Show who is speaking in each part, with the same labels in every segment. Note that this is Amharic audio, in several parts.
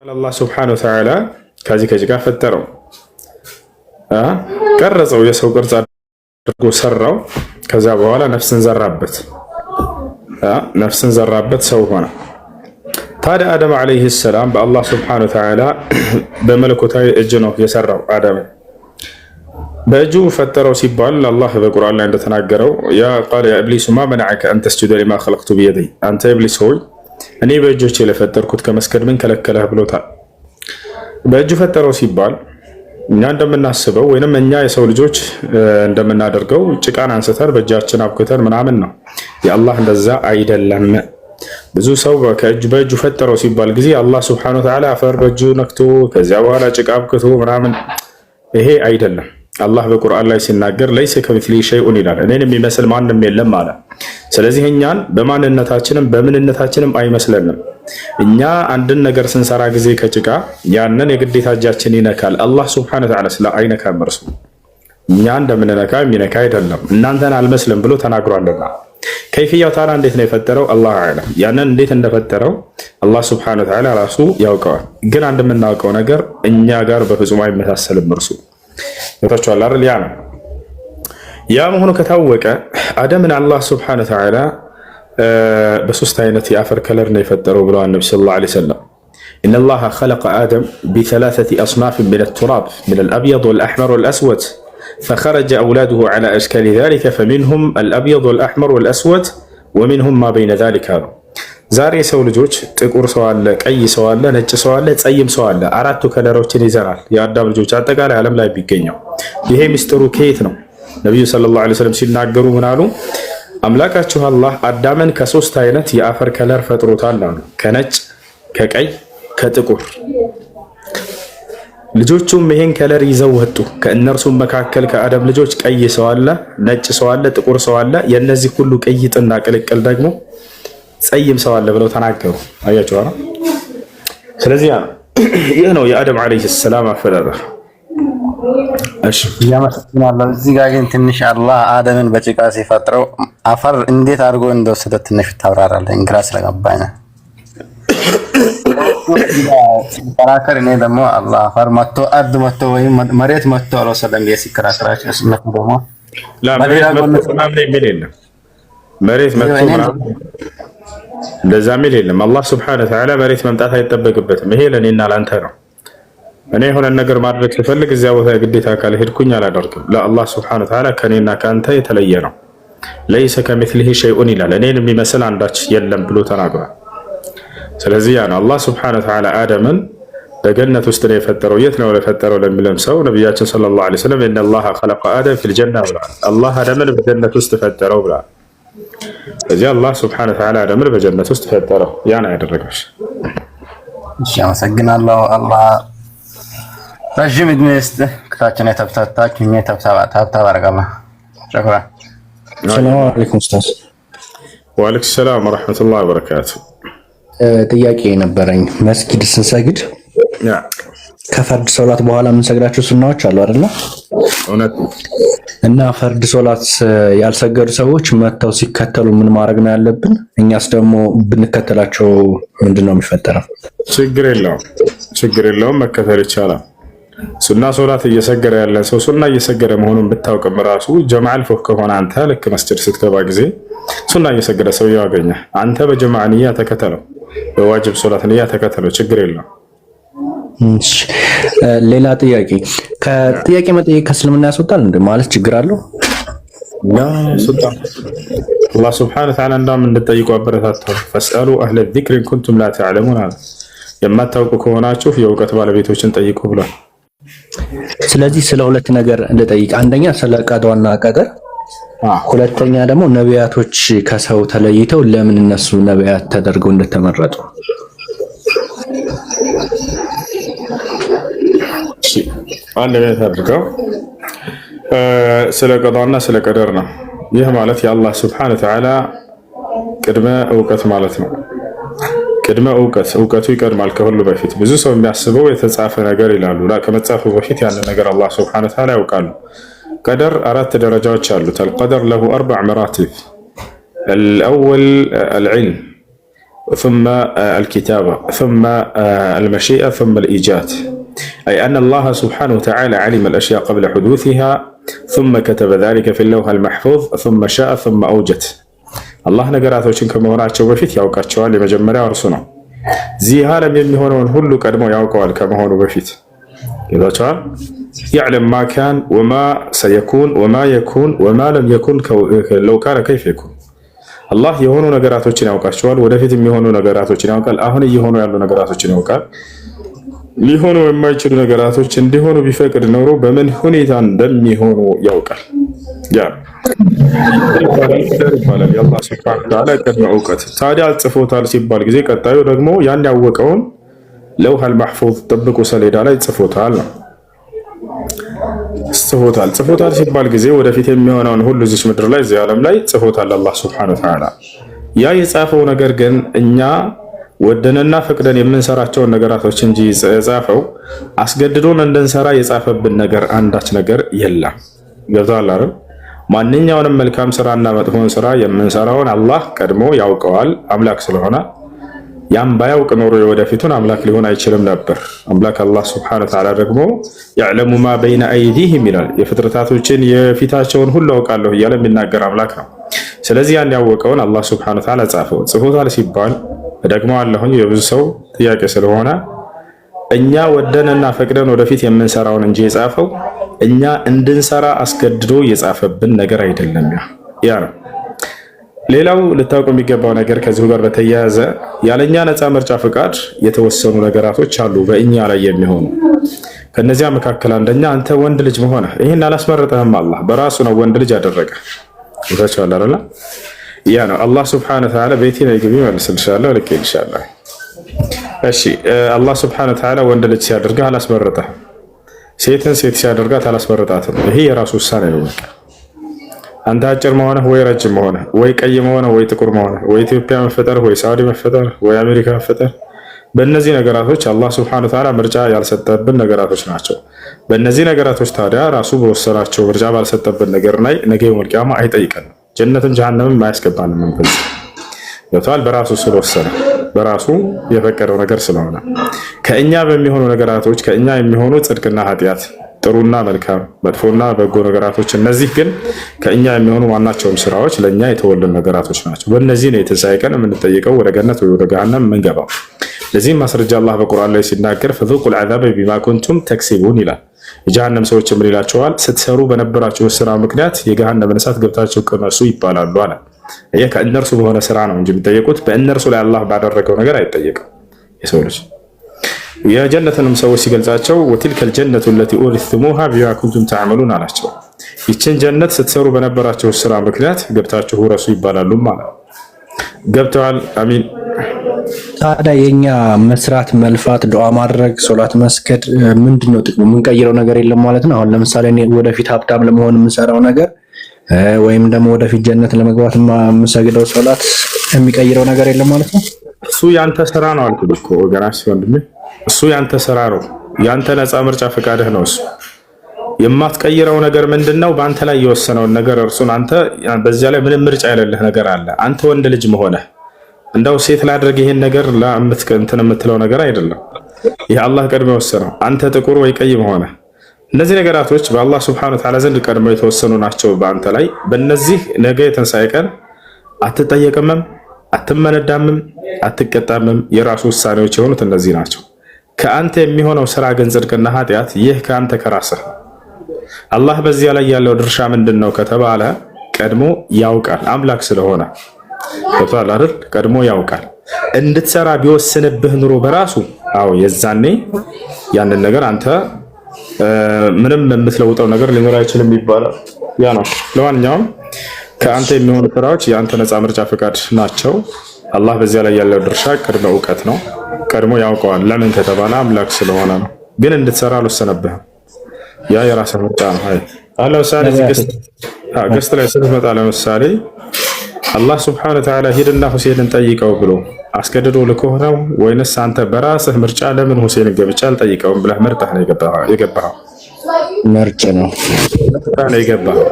Speaker 1: አላህ ሱብሓነሁ ወተዓላ ከዚህ ከጭቃ ፈጠረው፣ ቀረጸው፣ የሰው ቅርጽ አድርጎ ሰራው። ከዛ በኋላ ነፍስን ዘራበት፣ ሰው ሆነ። ታዲያ አደም ዓለይሂ ሰላም በአላህ ሱብሓነሁ ወተዓላ በመለኮታዊ እጅ ነው የሰራው። አደምን በእጁ ፈጠረው ሲባል አላህ በቁርአን ላይ እንደተናገረው ያ ቃለ ያ ኢብሊሱ ማ መነዐከ አን ተስጁደ ሊማ ኸለቅቱ ቢየደይ፣ አንተ ኢብሊስ ሆይ እኔ በእጆቼ ለፈጠርኩት ከመስገድ ምን ከለከለህ ብሎታል። በእጁ ፈጠረው ሲባል እኛ እንደምናስበው ወይንም እኛ የሰው ልጆች እንደምናደርገው ጭቃን አንስተን በእጃችን አብክተን ምናምን ነው። የአላህ እንደዛ አይደለም። ብዙ ሰው በእጁ ፈጠረው ሲባል ጊዜ አላህ ሱብሓነሁ ወተዓላ አፈር በእጁ ነክቶ ከዚያ በኋላ ጭቃ አብክቶ ምናምን፣ ይሄ አይደለም። አላህ በቁርአን ላይ ሲናገር ለይሰ ከሚስሊሂ ሸይኡን ይላል፣ እኔን የሚመስል ማንም የለም አለ። ስለዚህ እኛን በማንነታችንም በምንነታችንም አይመስለንም። እኛ አንድን ነገር ስንሰራ ጊዜ ከጭቃ ያንን የግዴታ እጃችን ይነካል። አላህ ሱብሓነሁ ወተዓላ ስለ አይነካም። እርሱ እኛ እንደምንነካ የሚነካ አይደለም። እናንተን አልመስልም ብሎ ተናግሯልና ከይፍያው ታዲያ እንዴት ነው የፈጠረው? አላህ አዕለም። ያንን እንዴት እንደፈጠረው አላህ ሱብሓነሁ ወተዓላ ራሱ ያውቀዋል። ግን አንድ የምናውቀው ነገር እኛ ጋር በፍጹም አይመሳሰልም። እርሱ ይታችኋል አይደል? ያ ነው። ያ መሆኑ ከታወቀ አደምን አላህ ሱብሓነሁ ወተዓላ በሶስት አይነት የአፈር ከለር ነው የፈጠረው ብለዋል ነብዩ ሰለላሁ ዐለይሂ ወሰለም። ኢነላሃ ኸለቀ አደም ቢሰላሰቲ አስናፍ ሚነ ቱራብ ሚነል አብየድ ወልአሕመር ወልአስወድ ፈኸረጀ አውላዱሁ ዐላ አሽካሊ ዛሊከ ፈሚንሁም አልአብየድ ወልአሕመር ወልአስወድ ወሚንሁም ማ በይነ ዛሊከ ነው። ዛሬ የሰው ልጆች ጥቁር ሰው አለ፣ ቀይ ሰው አለ፣ ነጭ ሰው አለ፣ ጸይም ሰው አለ። አራቱ ከለሮችን ይዘናል። የአዳም ልጆች አጠቃላይ ዓለም ላይ ቢገኘው ይሄ ሚስጥሩ ከየት ነው? ነቢዩ ሰለላሁ ዐለይሂ ወሰለም ሲናገሩ ምን አሉ? አምላካችሁ አላህ አዳምን ከሶስት አይነት የአፈር ከለር ፈጥሮታል አሉ። ከነጭ፣ ከቀይ፣ ከጥቁር። ልጆቹም ይሄን ከለር ይዘው ወጡ። ከእነርሱም መካከል ከአደም ልጆች ቀይ ሰው አለ፣ ነጭ ሰው አለ፣ ጥቁር ሰው አለ። የእነዚህ ሁሉ ቅይጥና ቅልቅል ደግሞ ጸይም ሰው አለ ብለው ተናገሩ። አያችሁ አይደል? ስለዚህ ይህ ነው የአደም ዓለይሂ ሰላም አፈጣጠር። እሺ
Speaker 2: ያመሰግናለሁ። እዚህ ጋር ግን ትንሽ አላህ አደምን በጭቃ ሲፈጥረው አፈር እንዴት አድርጎ እንደወሰደ ትንሽ ታብራራለህ? ግራ ስለገባኝ ነው። ሲከራከር እኔ ደግሞ አላህ አፈር መጥቶ አድ መጥቶ ወይም መሬት መጥቶ አልወሰደም ብዬ ሲከራከራቸው እሱነት ደግሞ
Speaker 1: መሬት መጥቶ እንደዛ የሚል የለም። አላህ ሱብሓነሁ ወተዓላ መሬት መምጣት አይጠበቅበትም። ይሄ ለእኔና ለአንተ ነው። እኔ የሆነ ነገር ማድረግ ስፈልግ እዚያ ቦታ ግዴታ ካልሄድኩኝ አላደርግም። ለአላህ ሱብሓነሁ ወተዓላ ከእኔና ከአንተ የተለየ ነው። ለይሰ ከሚስሊሂ ሸይኡን ይላል፣ እኔን የሚመስል አንዳች የለም ብሎ ተናግሯል። ስለዚህ ያ ነው አላህ ሱብሓነሁ ወተዓላ አደምን በገነት ውስጥ ነው የፈጠረው። የት ነው የፈጠረው ለሚለም ሰው ነቢያችን ሰለላሁ ዐለይሂ ወሰለም ኢነላሃ ኸለቀ አደም ፊል ጀና ብለዋል። አላህ አደምን በገነት ውስጥ ፈጠረው ብለዋል። ስለዚህ አላህ ሱብሓነሁ ወተዓላ አደምን በጀነት ውስጥ ፈጠረው። ያ ነው ያደረገው።
Speaker 2: እሺ አመሰግናለሁ። አላህ ረጅም ዕድሜ ይስጥህ። ክታችን የተፍታታች እኛ ተፍታባ አረጋማ ሸክራ።
Speaker 3: ሰላም አለይኩም ኡስታዝ።
Speaker 1: ወአለይኩም ሰላም ወራህመቱላሂ ወበረካቱ።
Speaker 3: ጥያቄ ነበረኝ። መስጊድ ስንሰግድ ከፈርድ ሶላት በኋላ የምንሰግዳቸው ሱናዎች አሉ አይደለ?
Speaker 1: እውነት
Speaker 3: እና ፈርድ ሶላት ያልሰገዱ ሰዎች መተው ሲከተሉ ምን ማድረግ ነው ያለብን? እኛስ ደግሞ ብንከተላቸው ምንድን ነው የሚፈጠረው? ችግር የለውም፣ መከተል ይቻላል። ሱና ሶላት እየሰገደ ያለ ሰው ሱና እየሰገደ መሆኑን ብታውቅም ራሱ ጀማዓ አልፎህ ከሆነ አንተ ልክ መስጂድ ስትገባ ጊዜ ሱና እየሰገደ ሰው ያገኘ አንተ በጀማዓ ንያ ተከተለው፣ በዋጅብ ሶላት ንያ ተከተለው፣ ችግር የለውም። ሌላ ጥያቄ፣ ከጥያቄ መጠየቅ ከእስልምና ያስወጣል እንዴ? ማለት ችግር አለው?
Speaker 1: አላህ ሱብሓነሁ ወተዓላ እንዳውም እንድጠይቁ አበረታታው። ፈስአሉ አህለ ዚክሪ ኢን ኩንቱም ላ ተዕለሙን አለ። የማታውቁ ከሆናችሁ የእውቀት ባለቤቶችን ጠይቁ ብሏል።
Speaker 3: ስለዚህ ስለ ሁለት ነገር ልጠይቅ። አንደኛ ስለ ቀዷና ቀደር፣ ሁለተኛ ደግሞ ነቢያቶች ከሰው ተለይተው ለምን እነሱ ነቢያት ተደርገው እንደተመረጡ።
Speaker 1: አንድ ቤት አድርገው ስለ ቀዷና ስለ ቀደር ነው። ይህ ማለት የአላህ ሱብሓነሁ ወተዓላ ቅድመ እውቀት ማለት ነው። ቅድመ እውቀቱ ይቀድማል ከሁሉ በፊት። ብዙ ሰው የሚያስበው የተጻፈ ነገር ይላሉ። ከመጻፉ በፊት ያንን ነገር አላህ ሱብሓነሁ ወተዓላ ያውቃሉ። ቀደር አራት ደረጃዎች አሉት። አልቀደር ለሁ አርበዕ መራቲብ። አልአወል አልዕልም፣ ثم الكتابة ثم المشيئة ثم الإيجاد، أي أن الله سبحانه وتعالى علم الأشياء قبل حدوثها ثم كتب ذلك في اللوح المحفوظ ثم شاء ثم أوجد. الله ነገራቶችን ከመሆናቸው በፊት ያውቃቸዋል። የመጀመሪያው እርሱ ነው። እዚህ ዓለም የሚሆነውን ሁሉ ቀድሞ ያውቀዋል ከመሆኑ በፊት ይዛቸዋል። يعلم ما كان وما سيكون وما يكون وما لم يكن لو كان كيف يكون. አላህ የሆኑ ነገራቶችን ያውቃቸዋል። ወደፊት የሚሆኑ ነገራቶችን ያውቃል። አሁን እየሆኑ ያሉ ነገራቶችን ያውቃል። ሊሆኑ የማይችሉ ነገራቶች እንዲሆኑ ቢፈቅድ ኖሮ በምን ሁኔታ እንደሚሆኑ ያውቃል። ያ ይባላል የአላህ ሱብሓነሁ ወተዓላ ቅድመ እውቀት። ታዲያ ጽፎታል ሲባል ጊዜ ቀጣዩ ደግሞ ያን ያወቀውን ለውሐል መሕፉዝ ጥብቁ ሰሌዳ ላይ ጽፎታል ነው። ጽፎታል ሲባል ጊዜ ወደፊት የሚሆነውን ሁሉ እዚህ ምድር ላይ እዚህ ዓለም ላይ ጽፎታል አላህ ሱብሓነሁ ወተዓላ። ያ የጻፈው ነገር ግን እኛ ወደንና ፈቅደን የምንሰራቸውን ነገራቶች እንጂ የጻፈው አስገድዶን እንድንሰራ የጻፈብን ነገር አንዳች ነገር የለም። ገብቶሃል አይደል? ማንኛውንም መልካም ስራና መጥፎን ስራ የምንሰራውን አላህ ቀድሞ ያውቀዋል አምላክ ስለሆነ። ያም ባያውቅ ኖሮ የወደፊቱን አምላክ ሊሆን አይችልም ነበር። አምላክ አላህ ሱብሓነሁ ወተዓላ ደግሞ ያዕለሙ ማ በይነ አይዲሂም ይላል። የፍጥረታቶችን የፊታቸውን ሁሉ አውቃለሁ እያለ የሚናገር አምላክ ነው። ስለዚህ ያን ያወቀውን አላህ ሱብሓነሁ ወተዓላ ጻፈው። ጽፎታል ሲባል ደግሞ አለሁኝ የብዙ ሰው ጥያቄ ስለሆነ እኛ ወደንና ፈቅደን ወደፊት የምንሰራውን እንጂ የጻፈው እኛ እንድንሰራ አስገድዶ የጻፈብን ነገር አይደለም። ያ ነው። ሌላው ልታውቁ የሚገባው ነገር ከዚሁ ጋር በተያያዘ ያለኛ ነፃ ምርጫ ፍቃድ የተወሰኑ ነገራቶች አሉ በእኛ ላይ የሚሆኑ። ከነዚያ መካከል አንደኛ አንተ ወንድ ልጅ መሆነ ይህን አላስመረጠህም። አላህ በራሱ ነው ወንድ ልጅ ያደረገ። ይታቻል አይደል? ያ ነው አላህ ሱብሓነሁ ወተዓላ ቤቴ ላይ ግቢ መልስልሻለሁ ልኬልሻለሁ። እሺ አላህ ሱብሓነሁ ወተዓላ ወንድ ልጅ ሲያደርግህ አላስመረጠህም። ሴትን ሴት ሲያደርጋት አላስመረጣትም። ይሄ የራሱ ውሳኔ ነው። በቃ አንተ አጭር መሆንህ ወይ ረጅም መሆንህ ወይ ቀይ መሆንህ ወይ ጥቁር መሆንህ ወይ ኢትዮጵያ መፈጠር ወይ ሳውዲ መፈጠር ወይ አሜሪካ መፈጠር በእነዚህ ነገራቶች አላህ ሱብሓነሁ ወተዓላ ምርጫ ያልሰጠብን ነገራቶች ናቸው። በእነዚህ ነገራቶች ታዲያ ራሱ በወሰናቸው ምርጫ ባልሰጠብን ነገር ላይ ነገ የውመል ቂያማ አይጠይቀንም። ጀነትን ጀሃነምን አያስገባንም። መንፈስ ይወጣል በራሱ ስለወሰነ በራሱ የፈቀደው ነገር ስለሆነ ከእኛ በሚሆኑ ነገራቶች ከእኛ የሚሆኑ ጽድቅና ኃጢአት፣ ጥሩና መልካም፣ መጥፎና በጎ ነገራቶች እነዚህ ግን ከእኛ የሚሆኑ ማናቸውም ስራዎች ለእኛ የተወለዱ ነገራቶች ናቸው። በእነዚህ ነው የትንሣኤ ቀን የምንጠይቀው ወደ ገነት ወይ ወደ ገሃነም የምንገባው። ለዚህም ማስረጃ አላህ በቁርአን ላይ ሲናገር ፈዙቁል ዐዛበ ቢማ ኩንቱም ተክሲቡን ይላል። የጀሃነም ሰዎች ምን ይላቸዋል? ስትሰሩ በነበራቸው ስራ ምክንያት የገሃነም እሳት ገብታችሁ ቅመሱ ይባላሉ አለ። ይሄ ከእነርሱ በሆነ ስራ ነው እንጂ የሚጠየቁት በእነርሱ ላይ አላህ ባደረገው ነገር አይጠየቅም። የሰው ልጅ የጀነትንም ሰዎች ሲገልጻቸው ወቲልከል ጀነቱ ለቲ ኡሪቱሙሃ ቢማ ኩንቱም ተዕመሉን አላቸው። ይችን ጀነት ስትሰሩ በነበራቸው ስራ ምክንያት ገብታችሁ ውረሱ ይባላሉ ማለት ነው። ገብተዋል? አሚን።
Speaker 3: ታዲያ የኛ መስራት፣ መልፋት፣ ዱዓ ማድረግ፣ ሶላት መስገድ ምንድነው ጥቅሙ? የምንቀይረው ነገር የለም ማለት ነው። አሁን ለምሳሌ እኔ ወደፊት ሀብታም ለመሆን የምሰራው ነገር ወይም ደግሞ ወደፊት ጀነት ለመግባት የምሰግደው ሶላት የሚቀይረው ነገር የለም ማለት ነው።
Speaker 1: እሱ ያንተ ስራ ነው አልኩህ እኮ ወገናስ ወንድሜ፣ እሱ ያንተ ስራ ነው። ያንተ ነፃ ምርጫ ፈቃድህ ነው። እሱ የማትቀይረው ነገር ምንድነው? በአንተ ላይ የወሰነውን ነገር እርሱን አንተ በዚያ ላይ ምንም ምርጫ የሌለህ ነገር አለ። አንተ ወንድ ልጅ መሆንህ እንደው ሴት ላድርግ ይሄን ነገር እንትን የምትለው ነገር አይደለም። ይህ አላህ ቀድሞ የወሰነው። አንተ ጥቁር ወይ ቀይ መሆንህ እነዚህ ነገራቶች በአላህ ሱብሓነሁ ወተዓላ ዘንድ ቀድሞ የተወሰኑ ናቸው በአንተ ላይ። በእነዚህ ነገ የትንሣኤ ቀን አትጠየቅምም፣ አትመነዳምም፣ አትቀጣምም። የራሱ ውሳኔዎች የሆኑት እነዚህ ናቸው። ከአንተ የሚሆነው ስራ ግን ጽድቅና ኃጢአት ይህ ከአንተ ከራስህ። አላህ በዚያ ላይ ያለው ድርሻ ምንድን ነው ከተባለ ቀድሞ ያውቃል አምላክ ስለሆነ ተቷል አይደል? ቀድሞ ያውቃል። እንድትሰራ ቢወስንብህ ኑሮ በራሱ አዎ የዛኔ ያንን ነገር አንተ ምንም የምትለውጠው ነገር ሊኖር አይችልም ይባላል። ያ ነው። ለማንኛውም ከአንተ የሚሆኑ ስራዎች የአንተ ነፃ ምርጫ ፈቃድ ናቸው። አላህ በዚያ ላይ ያለው ድርሻ ቅድመ እውቀት ነው። ቀድሞ ያውቀዋል። ለምን ከተባለ አምላክ ስለሆነ ነው። ግን እንድትሰራ አልወሰነብህም። ያ የራስህ ምርጫ ነው። አይ ለምሳሌ ገስት ላይ ስትመጣ ለምሳሌ አላህ ሱብሓነሁ ወተዓላ ሂድና ሁሴንን ጠይቀው ብሎ አስገድዶ ልኮህ ነው ወይንስ አንተ በራስህ ምርጫ ለምን ሁሴንን ገብቼ አልጠይቀውም ብለህ መርጠህ ነው የገባኸው?
Speaker 3: ምርጫ ነው
Speaker 1: የገባኸው።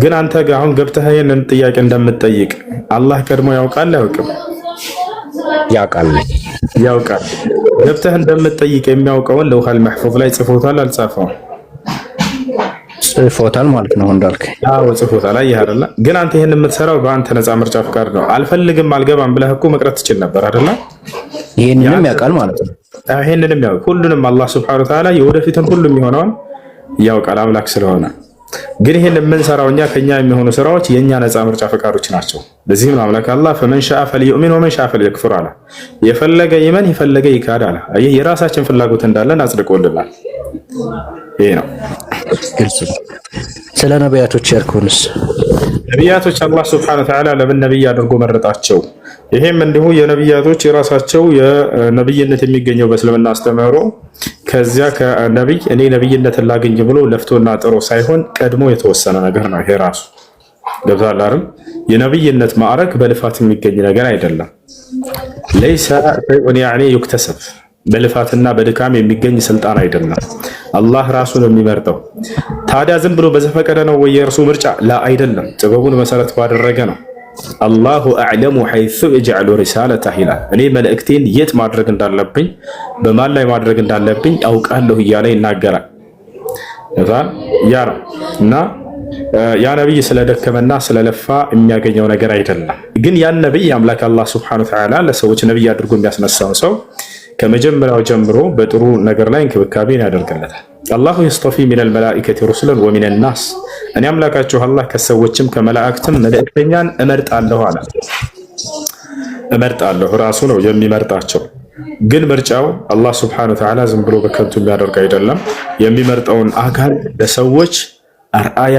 Speaker 1: ግን አንተ አሁን ገብተህ ይሄንን ጥያቄ እንደምትጠይቅ አላህ ቀድሞ ያውቃል አያውቅም? ያውቃል። ገብተህ እንደምትጠይቅ የሚያውቀውን ለውሃል መሕፉዝ ላይ ጽፎታል አልጻፈውም?
Speaker 3: ጽፎታል ማለት ነው እንዳልክ።
Speaker 1: አዎ ጽፎታል። አየህ አይደለ? ግን አንተ ይሄን የምትሰራው በአንተ ነፃ ምርጫ ፍቃድ ነው። አልፈልግም አልገባም ብለህ እኮ መቅረት ትችል ነበር አይደለ?
Speaker 3: ይሄንንም ያውቃል ማለት ነው።
Speaker 1: ይሄንንም ያውቃል። ሁሉንም አላህ ሱብሓነሁ ወተዓላ የወደፊትን ሁሉ የሚሆነውን ያውቃል አምላክ ስለሆነ። ግን ይሄን የምንሰራው እኛ ከኛ የሚሆኑ ስራዎች የኛ ነፃ ምርጫ ፍቃዶች ናቸው። ለዚህም ነው አምላክ አላህ ፈመን ሻአ ፈልዩእሚን ወመን ሻአ ፈልየክፉር አለ። የፈለገ ይመን የፈለገ ይካድ አለ። ይሄ የራሳችን ፍላጎት እንዳለን አጽድቆልናል። ይሄ ነው
Speaker 3: ግልጽ። ስለ ነቢያቶች ያልኩንስ
Speaker 1: ነቢያቶች አላህ ሱብሓነሁ ወተዓላ ለምን ነብይ አድርጎ መረጣቸው? ይሄም እንዲሁ የነቢያቶች የራሳቸው የነብይነት የሚገኘው በእስልምና አስተምህሮ ከዚያ ከነብይ እኔ ነብይነትን ላገኝ ብሎ ለፍቶና ጥሮ ሳይሆን ቀድሞ የተወሰነ ነገር ነው። ይሄ ራሱ ገብቷል አይደል? የነብይነት ማዕረግ በልፋት የሚገኝ ነገር አይደለም። ለይሰ ሸይኡን ያዕኒ ዩክተሰብ በልፋትና በድካም የሚገኝ ስልጣን አይደለም። አላህ ራሱ ነው የሚመርጠው። ታዲያ ዝም ብሎ በዘፈቀደ ነው ወይ የእርሱ ምርጫ? ላ አይደለም። ጥበቡን መሰረት ባደረገ ነው። አላሁ አዕለሙ ሐይሱ የጅዐሉ ሪሳለተህ ይላል። እኔ መልእክቴን የት ማድረግ እንዳለብኝ በማን ላይ ማድረግ እንዳለብኝ አውቃለሁ እያለ ይናገራል። ያ ነው እና ያ ነብይ ስለደከመና ስለለፋ የሚያገኘው ነገር አይደለም። ግን ያን ነብይ አምላክ አላህ ሱብሓነሁ ወተዓላ ለሰዎች ነብይ አድርጎ የሚያስነሳው ሰው ከመጀመሪያው ጀምሮ በጥሩ ነገር ላይ እንክብካቤን ያደርግለታል። አላሁ የስጠፊ ሚነል መላኢከቲ ሩሱለን ወሚነን ናስ፣ እኔ አምላካችሁ አላህ ከሰዎችም ከመላእክትም መልእክተኛን እመርጣለሁ አለ። እመርጣለሁ ራሱ ነው የሚመርጣቸው። ግን ምርጫው አላህ ሱብሓነሁ ወተዓላ ዝም ብሎ በከንቱ የሚያደርግ አይደለም። የሚመርጠውን አካል ለሰዎች አርአያ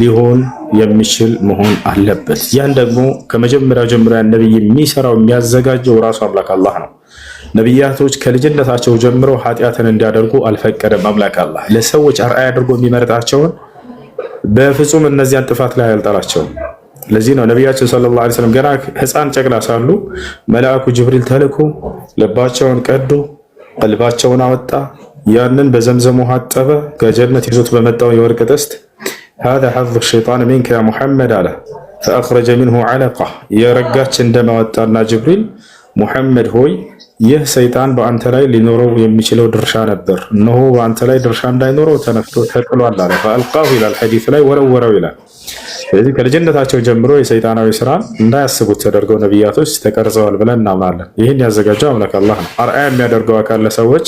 Speaker 1: ሊሆን የሚችል መሆን አለበት። ያን ደግሞ ከመጀመሪያው ጀምሮ ያን ነብይ የሚሰራው የሚያዘጋጀው ራሱ አምላክ አላህ ነው። ነቢያቶች ከልጅነታቸው ጀምረው ኃጢአትን እንዲያደርጉ አልፈቀደም አምላክ አላህ። ለሰዎች አርአያ አድርጎ የሚመርጣቸውን በፍጹም እነዚያን ጥፋት ላይ አልጠላቸውም። ለዚህ ነው ነቢያችን ሰለላሁ ዐለይሂ ወሰለም ገና ሕፃን ጨቅላ ሳሉ መልአኩ ጅብሪል ተልኮ ልባቸውን ቀዶ ቀልባቸውን አወጣ፣ ያንን በዘምዘም ውሃ አጠበ፣ ከጀነት ይዞት በመጣው የወርቅ ጥስት هذا حظ الشيطان منك يا محمد አለ فأخرج منه علقة የረጋች እንደማወጣና ጅብሪል ሙሐመድ ሆይ ይህ ሰይጣን በአንተ ላይ ሊኖረው የሚችለው ድርሻ ነበር፣ እነሆ በአንተ ላይ ድርሻ እንዳይኖረው ተነፍቶ ተጥሏል አለ። ፈአልቃሁ ይላል ሐዲስ ላይ ወረወረው ይላል። ስለዚህ ከልጅነታቸው ጀምሮ የሰይጣናዊ ስራ እንዳያስቡት ተደርገው ነቢያቶች ተቀርጸዋል ብለን እናምናለን። ይህን ያዘጋጀው አምላክ አላህ ነው። አርአያ የሚያደርገው አካል ለሰዎች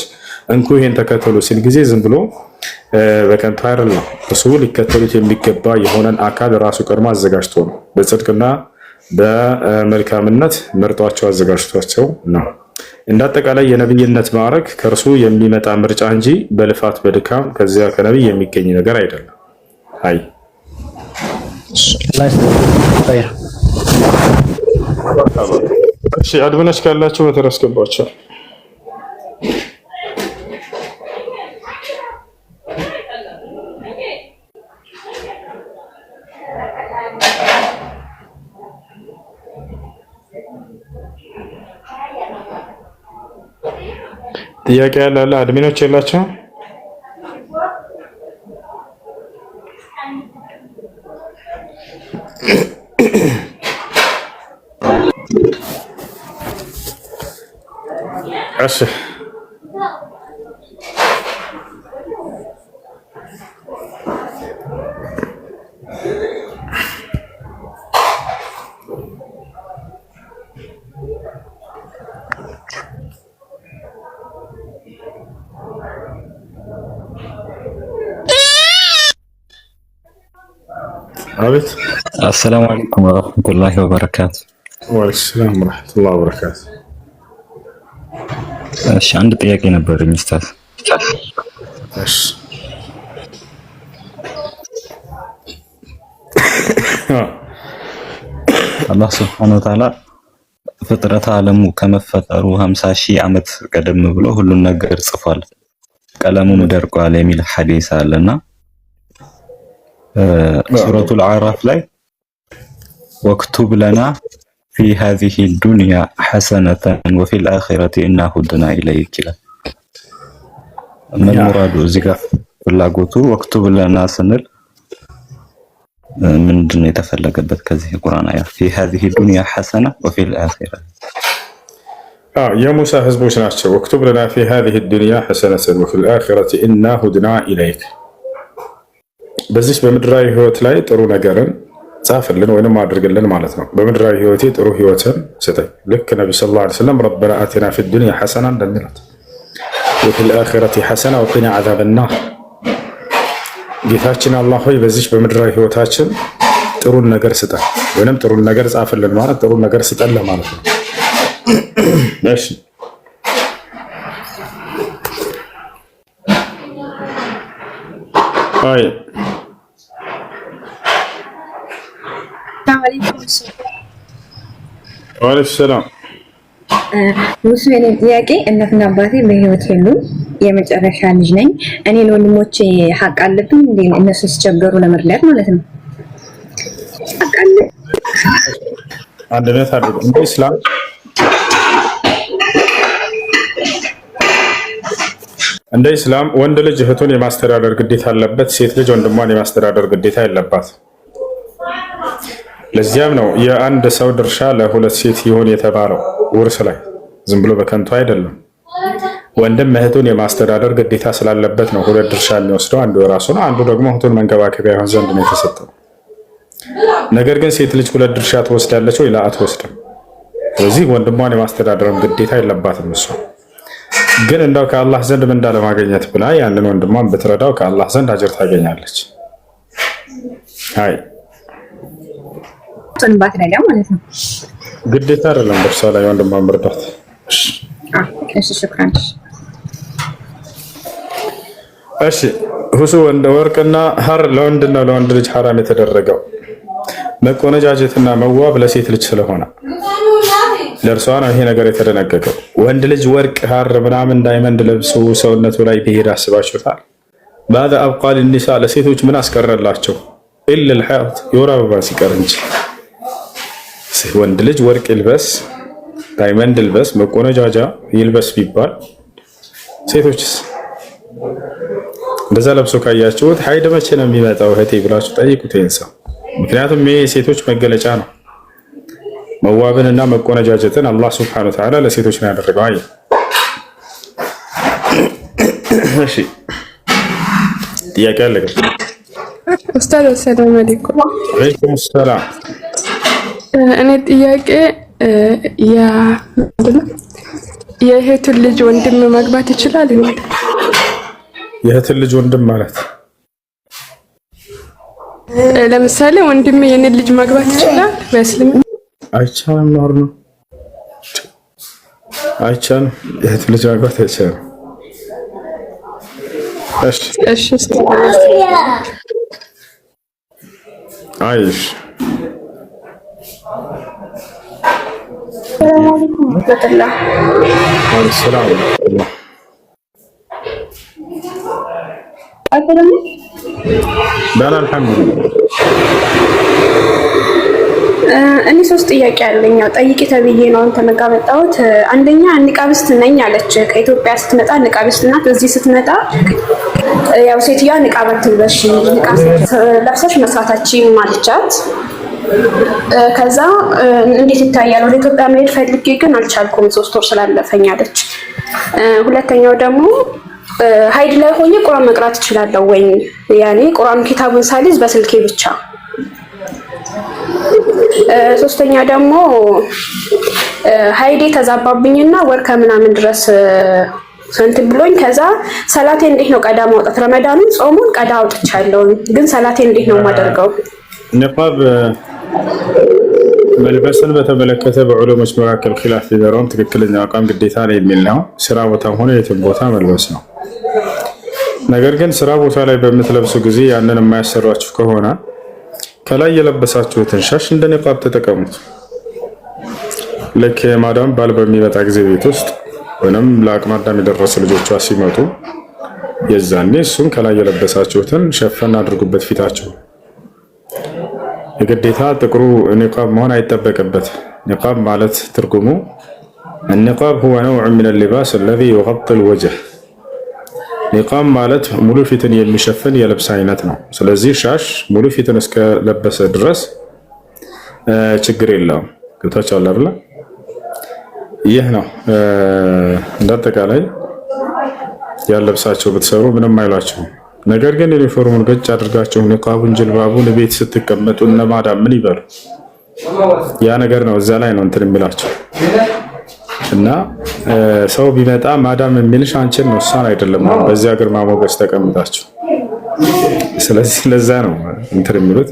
Speaker 1: እንኩ ይህን ተከተሉ ሲል ጊዜ ዝም ብሎ በከንቱ አይደለም። እሱ ሊከተሉት የሚገባ የሆነን አካል ራሱ ቀድሞ አዘጋጅቶ ነው። በጽድቅና በመልካምነት መርጧቸው አዘጋጅቷቸው ነው። እንዳጠቃላይ የነብይነት ማዕረግ ከእርሱ የሚመጣ ምርጫ እንጂ በልፋት በድካም ከዚያ ከነብይ የሚገኝ ነገር አይደለም። አይ እሺ፣ አድመነች ካላችሁ በተረስከባቸው ጥያቄ ያለ አድሚኖች የላቸው? እሺ አቤት።
Speaker 4: አሰላሙ አለይኩም ወራህመቱላሂ ወበረካቱ።
Speaker 1: ወአለይኩም ሰላም ወራህመቱላሂ ወበረካቱ።
Speaker 4: እሺ፣ አንድ ጥያቄ ነበረኝ ኡስታዝ።
Speaker 1: እሺ
Speaker 4: አላህ ሱብሓነሁ ወተዓላ ፍጥረተ ዓለሙ ከመፈጠሩ 50,000 ዓመት ቀደም ብሎ ሁሉን ነገር ጽፏል፣ ቀለሙም ደርቋል የሚል ሐዲስ አለና ሱረቱል አዕራፍ ላይ ወክቱብ ለና ፊ ሃዚሂ ዱንያ ሐሰነተን ወፊል አኺረቲ ኢና ሁድና ኢለይክ ይላል። ምን ሙራዱ እዚህ ጋር ፍላጎቱ ወክቱብ ለና ስንል ምንድን ነው የተፈለገበት ከዚህ ቁርአን አያ ፊ ሃዚሂ ዱንያ ሐሰነ ወፊል አኺረቲ?
Speaker 1: የሙሳ ህዝቦች ናቸው። ወክቱብ ለና ፊ ሃዚሂ ዱንያ ሐሰነተን ወፊል አኺረቲ ኢና ሁድና ኢለይክ። በዚህ በምድራዊ ህይወት ላይ ጥሩ ነገርን ጻፍልን ወይንም አድርግልን ማለት ነው። በምድራዊ ህይወቴ ጥሩ ህይወትን ስጠኝ። ልክ ነቢ ሰለላሁ ዐለይሂ ወሰለም ረበና አቲና ፊ ዱንያ ሐሰና እንደሚሉት ወፊል አኺረቲ ሐሰና ወቂና ዐዛበናር። ጌታችን አላህ ሆይ በዚህ በምድራዊ ህይወታችን ጥሩን ነገር ስጠን ወይንም ጥሩን ነገር ጻፍልን ማለት ጥሩን ነገር ስጠን ለማለት ነው። እሺ አይ ወአለይኩም ሰላም።
Speaker 5: ሙስሊም ጥያቄ እናትና አባቴ በህይወት የሉም። የመጨረሻ ልጅ ነኝ። እኔ ለወንድሞቼ ሀቅ አለብኝ እንዴ? እነሱ ሲቸገሩ ለመርዳት ማለት ነው። ሀቅ አለ
Speaker 1: አንድነት አድርጎ እንደ ኢስላም እንደ ኢስላም ወንድ ልጅ እህቱን የማስተዳደር ግዴታ አለበት። ሴት ልጅ ወንድሟን የማስተዳደር ግዴታ የለባት። ለዚያም ነው የአንድ ሰው ድርሻ ለሁለት ሴት ይሁን የተባለው ውርስ ላይ ዝም ብሎ በከንቱ አይደለም። ወንድም እህቱን የማስተዳደር ግዴታ ስላለበት ነው ሁለት ድርሻ የሚወስደው። አንዱ የራሱ ነው፣ አንዱ ደግሞ እህቱን መንከባከቢያ ይሆን ዘንድ ነው የተሰጠው። ነገር ግን ሴት ልጅ ሁለት ድርሻ ትወስዳለች ወይ? አትወስድም። ስለዚህ ወንድሟን የማስተዳደርም ግዴታ የለባትም። እሷ ግን እንደው ከአላህ ዘንድ ምንዳ ለማግኘት ብላ ያንን ወንድሟን ብትረዳው ከአላህ ዘንድ አጅር ታገኛለች። አይ
Speaker 5: ተንባት ነገር ማለት ነው።
Speaker 1: ግዴታ አይደለም በእርሷ ላይ ወንድሟን መርዳት።
Speaker 5: እሺ ሽክራን።
Speaker 1: እሺ ሁሱ ወርቅና ሐር ለወንድና ለወንድ ልጅ ሐራም የተደረገው መቆነጃጀትና መዋብ ለሴት ልጅ ስለሆነ ለእርሷ ነው ይሄ ነገር የተደነገገው። ወንድ ልጅ ወርቅ ሐር ምናምን ዳይመንድ ለብሶ ሰውነቱ ላይ ብሄድ አስባችሁታል? ባዳ አብቃል ኒሳ ለሴቶች ምን አስቀረላቸው? ኢል الحيض የወር አበባ ሲቀር እንጂ። ወንድ ልጅ ወርቅ ይልበስ፣ ዳይመንድ ይልበስ፣ መቆነጃጃ ይልበስ ቢባል ሴቶችስ እንደዛ ለብሶ ካያችሁት ሀይድ መቼ ነው የሚመጣው እህቴ ብላችሁ ጠይቁት ይሄን ሰው። ምክንያቱም ይሄ የሴቶች መገለጫ ነው። መዋብንና መቆነጃጀትን አላህ ሱብሓነሁ ወተዓላ ለሴቶች ነው ያደረገው። አይ እሺ ጥያቄ አለ?
Speaker 6: ኡስታዝ ሰላም አለይኩም።
Speaker 1: ወአለይኩም ሰላም።
Speaker 6: እኔ ጥያቄ የእህቱን ልጅ ወንድም ማግባት ይችላል?
Speaker 1: የእህቱን ልጅ ወንድም ማለት
Speaker 6: ለምሳሌ ወንድም የኔን ልጅ ማግባት ይችላል? በእስልምና
Speaker 1: አይቻልም። ኖር ነው አይቻልም። የእህቱን ልጅ ማግባት አይቻልም። እሺ
Speaker 6: እሺ
Speaker 1: አይሽ
Speaker 6: ሰላም አለይኩም ወራህመቱላህ
Speaker 1: ሰላም
Speaker 6: አሰላሙ
Speaker 1: ዳና አልሐምዱሊላህ።
Speaker 6: እኔ ሶስት ጥያቄ አለኝ። ያው ጠይቂ ተብዬ ነው አንተ ጋር መጣሁት። አንደኛ ንቃብስት ነኝ አለች። ከኢትዮጵያ ስትመጣ ንቃብስት ናት። እዚህ ስትመጣ ያው ሴትዮዋ ንቃብ አትልበሽ፣ ንቃብ ለብሰሽ መስራታችን ማለቻት። ከዛ እንዴት ይታያል? ወደ ኢትዮጵያ መሄድ ፈልጌ ግን አልቻልኩም 3 ወር ስላለፈኝ አለች። ሁለተኛው ደግሞ ሀይድ ላይ ሆኜ ቁርአን መቅራት እችላለሁ ወይ? ያኔ ቁርአን ኪታቡን ሳልይዝ በስልኬ ብቻ። ሶስተኛ ደግሞ ሀይዴ ተዛባብኝና ወር ከምናምን ድረስ እንትን ብሎኝ ከዛ ሰላቴ እንዴት ነው ቀዳ ማውጣት? ረመዳኑን ጾሙን ቀዳ አውጥቻለሁ፣ ግን ሰላቴ እንዴት ነው የማደርገው?
Speaker 1: ንቃብ መልበስን በተመለከተ በዑለሞች መካከል ኺላፍ ቢኖረውም ትክክለኛው አቋም ግዴታ ነው የሚል ነው። ስራ ቦታም ሆነ የትም ቦታ መልበስ ነው። ነገር ግን ስራ ቦታ ላይ በምትለብሱ ጊዜ ያንን የማያሰሯችሁ ከሆነ ከላይ የለበሳችሁትን ሻሽ እንደ ንቃብ ተጠቀሙት። ልክ የማዳም ባል በሚመጣ ጊዜ ቤት ውስጥ ወይንም ለአቅመ አዳም የደረሱ ልጆቿ ሲመጡ የዛኔ እሱን ከላይ የለበሳችሁትን ሸፈን አድርጉበት ፊታችሁ። የግዴታ ጥቁሩ ንቃብ መሆን አይጠበቅበት። ንቃብ ማለት ትርጉሙ النقاب هو نوع من اللباس الذي يغطي الوجه። ንቃብ ማለት ሙሉ ፊትን የሚሸፍን የልብስ አይነት ነው። ስለዚህ ሻሽ ሙሉ ፊትን እስከለበሰ ድረስ ችግር የለውም። ገብታችኋል አይደል? ይህ ነው እንዳጠቃላይ ያለብሳቸው ብትሰሩ ምንም አይሏቸውም። ነገር ግን ዩኒፎርሙን ገጭ አድርጋችሁ ንቃቡን ጅልባቡን ቤት ስትቀመጡ እነማዳም ምን ይበሉ? ያ ነገር ነው እዛ ላይ ነው እንትን የሚላቸው እና ሰው ቢመጣ ማዳም የሚልሽ አንቺን ነው እሷን አይደለም። በዚያ ግርማ ሞገስ ተቀምጣችሁ ስለዚህ ለዛ ነው እንትን የሚሉት።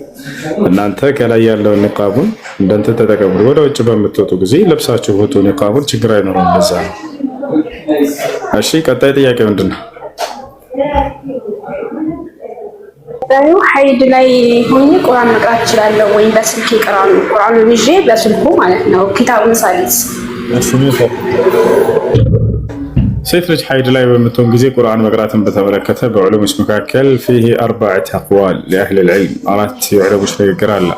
Speaker 1: እናንተ ከላይ ያለውን ንቃቡን እንደንተ ተጠቀሙ። ወደ ውጭ በምትወጡ ጊዜ ለብሳችሁ ወጡ ንቃቡን፣ ችግር አይኖርም። ለዛ ነው። እሺ ቀጣይ ጥያቄ ምንድነው?
Speaker 6: ሀይድ ላይ ሆኜ ቁርአን መቅራት እችላለሁ ወይ? በስልክ ቁርአን ይዤ በስልኩ ማለት ነው ኪታቡን ሳሊስ።
Speaker 1: ሴት ልጅ ሀይድ ላይ በምትሆን ጊዜ ቁርአን መቅራትን በተመለከተ በዑለሞች መካከል ፊህ አርባዕት አቅዋል ለአህል ልዕልም፣ አራት የዑለሞች ንግግር አለ።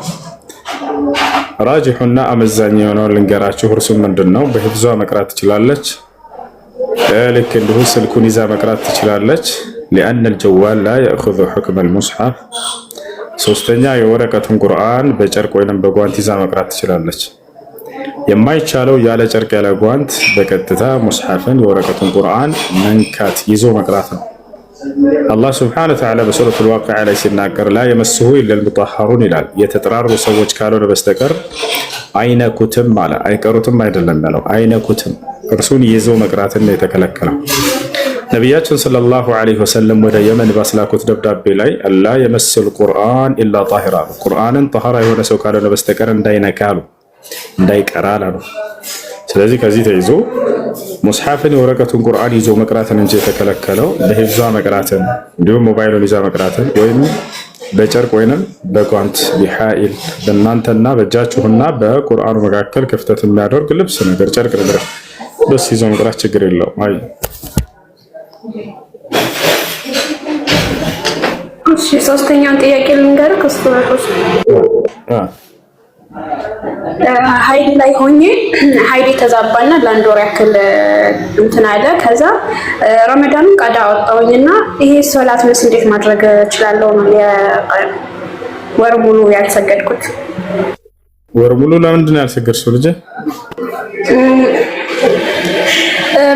Speaker 1: ራጅሑና አመዛኝ የሆነውን ልንገራችሁ። እርሱም ምንድን ነው? በሂፍዟ መቅራት ትችላለች። ልክ እንዲሁ ስልኩን ይዛ መቅራት ትችላለች። ሊአን አልጀዋል ላ የእኹዙ ሑክመ አልሙስሐፍ። ሶስተኛ የወረቀቱን ቁርአን በጨርቅ ወይንም በጓንት ይዛ መቅራት ትችላለች። የማይቻለው ያለ ጨርቅ ያለ ጓንት በቀጥታ ሙስሐፍን የወረቀቱን ቁርአን መንካት ይዞ መቅራት ነው። አላህ ስብሓነሁ ወተዓላ በሱረቱል ዋቂዓ ላይ ሲናገር ላ የመስሁ ኢለል ሙጠሀሩን ይላል። የተጠራሩ ሰዎች ካልሆነ በስተቀር አይነኩትም አለ። አይቀሩትም አይደለም ያለው፣ አይነኩትም። እርሱን ይዞ መቅራትን ነው የተከለከለው። ነቢያችን ሰለላሁ ዐለይሂ ወሰለም ወደ የመን ባስላኩት ደብዳቤ ላይ አላ የመስል ቁርአን ኢላ ጣሂራ፣ ቁርአንን ጠሃራ የሆነ ሰው ካልሆነ በስተቀር እንዳይነካ አሉ፣ እንዳይቀራ አሉ። ስለዚህ ከዚህ ተይዞ ሙስሐፍን የወረቀቱን ቁርአን ይዞ መቅራትን እንጂ የተከለከለው በሂፍዟ መቅራትን እንዲሁም ሞባይሉን ይዛ መቅራትን ወይም በጨርቅ ወይንም በጓንት ቢሐኢል በእናንተና በእጃችሁና በቁርአኑ መካከል ክፍተት የሚያደርግ ልብስ ነገር ጨርቅ ነገር በስ ይዞ መቅራት ችግር የለውም። አይ
Speaker 6: እሺ ሶስተኛውን ጥያቄ ልንገርህ። ከስተመሮች ሀይድ ላይ ሆኜ ሀይድ ተዛባና ለአንድ ወር ያክል እንትን አለ። ከዛ ረመዳኑን ቀዳ አወጣሁኝና ይሄ ሶላት ምስ እንዴት ማድረግ እችላለሁ ነው ወር ሙሉ ያልሰገድኩት።
Speaker 1: ወር ሙሉ ለምንድን ነው ያልሰገድሽው ልጄ?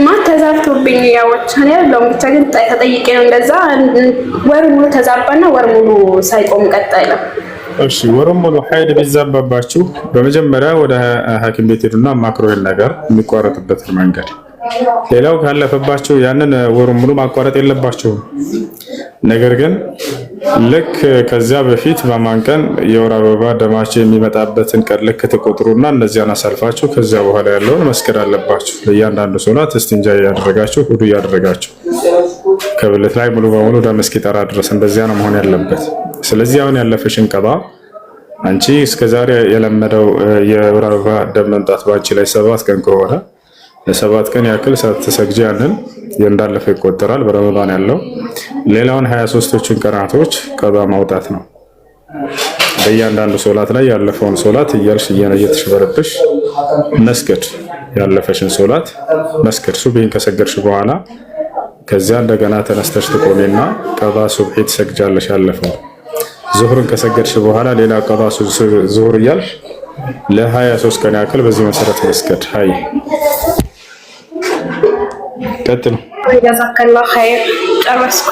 Speaker 6: ማት ተዛብቶብኝ ያወች እኔ ያለው ብቻ ግን ተጠይቄ ነው እንደዛ። ወር ሙሉ ተዛባና ወር ሙሉ ሳይቆም ቀጠለ።
Speaker 1: እሺ ወር ሙሉ ሀይድ ቢዛባባችሁ በመጀመሪያ ወደ ሐኪም ቤት ሄዱና ማክሮን ነገር የሚቋረጥበትን መንገድ። ሌላው ካለፈባችሁ ያንን ወር ሙሉ ማቋረጥ የለባችሁም። ነገር ግን ልክ ከዚያ በፊት በማንቀን የወር አበባ ደማችሁ የሚመጣበትን ቀን ልክ ተቆጥሩና እነዚያን አሳልፋችሁ ከዚያ በኋላ ያለውን መስገድ አለባችሁ። ለእያንዳንዱ ሶላት እስቲንጃ ያደረጋችሁ ሁሉ ያደረጋችሁ ከብልት ላይ ሙሉ በሙሉ ደም እስኪጠራ ድረስ እንደዚያ ነው መሆን ያለበት። ስለዚህ አሁን ያለፈሽን ቀባ አንቺ እስከዛሬ የለመደው የወር አበባ ደም መምጣት ባንቺ ላይ 7 ቀን ከሆነ ለ7 ቀን ያክል ሳትሰግጂ ያንን እንዳለፈ ይቆጠራል በረመዳን ያለው። ሌላውን 23ቶቹን ቀናቶች ቀባ ማውጣት ነው። በእያንዳንዱ ሶላት ላይ ያለፈውን ሶላት እያልሽ እየተሽበረብሽ መስገድ፣ ያለፈሽን ሶላት መስገድ። ሱብሂን ከሰገድሽ በኋላ ከዚያ እንደገና ተነስተሽ ትቆሚና ቀባ ሱብሂ ትሰግጃለሽ ያለፈው። ዙሁርን ከሰገድሽ በኋላ ሌላ ቀባ ዙሁር እያልሽ ለ23 ቀን ያክል በዚህ መሰረት መስገድ። ሀይ ቀጥል።
Speaker 6: ጀዛከላሁ ኸይር። ጨረስኩ።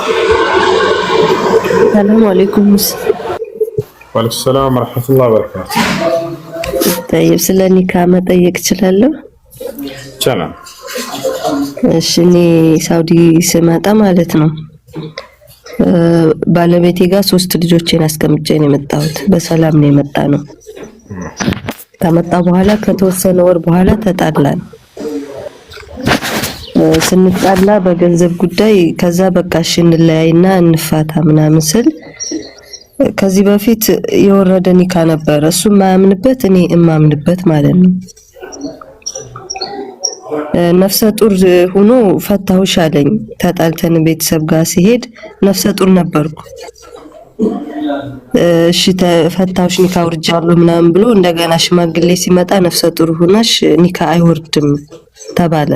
Speaker 7: ሰላም አለይኩም።
Speaker 1: ወአለይኩም ሰላም ወራህመቱላሂ ወበረካቱ።
Speaker 7: ጠይብ ስለ ኒካ መጠየቅ እችላለሁ?
Speaker 1: ይቻላል።
Speaker 7: እሺ እኔ ሳውዲ ስመጣ ማለት ነው ባለቤቴ ጋር 3 ልጆችን አስቀምጬ ነው የመጣሁት። በሰላም ነው የመጣ ነው። ከመጣ በኋላ ከተወሰነ ወር በኋላ ተጣላን። ስንጣላ በገንዘብ ጉዳይ ከዛ በቃ እሺ እንለያይና እንፋታ ምናምን ስል ከዚህ በፊት የወረደ ኒካ ነበር። እሱ ማያምንበት እኔ እማምንበት ማለት ነው። ነፍሰ ጡር ሆኖ ፈታሁሽ አለኝ። ተጣልተን ቤተሰብ ጋር ሲሄድ ነፍሰ ጡር ነበርኩ። እሺ ተፈታሁሽ ኒካ ወርጃለሁ ምናምን ብሎ እንደገና ሽማግሌ ሲመጣ ነፍሰ ጡር ሆነሽ ኒካ አይወርድም ተባለ።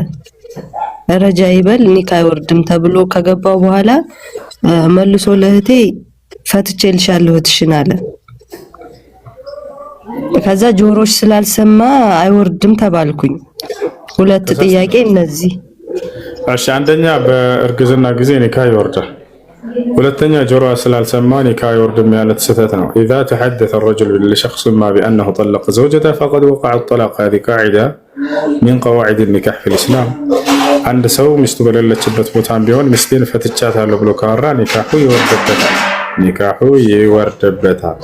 Speaker 7: ረጃ ይበል ኒካ አይወርድም ተብሎ ከገባው በኋላ መልሶ ለእህቴ ፈትቼልሻለሁ እህትሽን አለ። ከዛ ጆሮሽ ስላልሰማ አይወርድም ተባልኩኝ። ሁለት ጥያቄ እነዚህ።
Speaker 1: እሺ አንደኛ በእርግዝና ጊዜ ኒካህ ይወርዳል። ሁለተኛ ጆሮ ስላልሰማ ኒካህ ይወርድም ማለት ስህተት ነው። إذا تحدث الرجل لشخص ما بأنه طلق زوجته فقد وقع الطلاق. هذه قاعدة من قواعد النكاح في الإسلام. عند ሰው ሚስቱ በሌለችበት ቦታም ቢሆን ሚስቴን ፈትቻታለሁ ብሎ ካወራ ኒካሁ ይወርድበታል።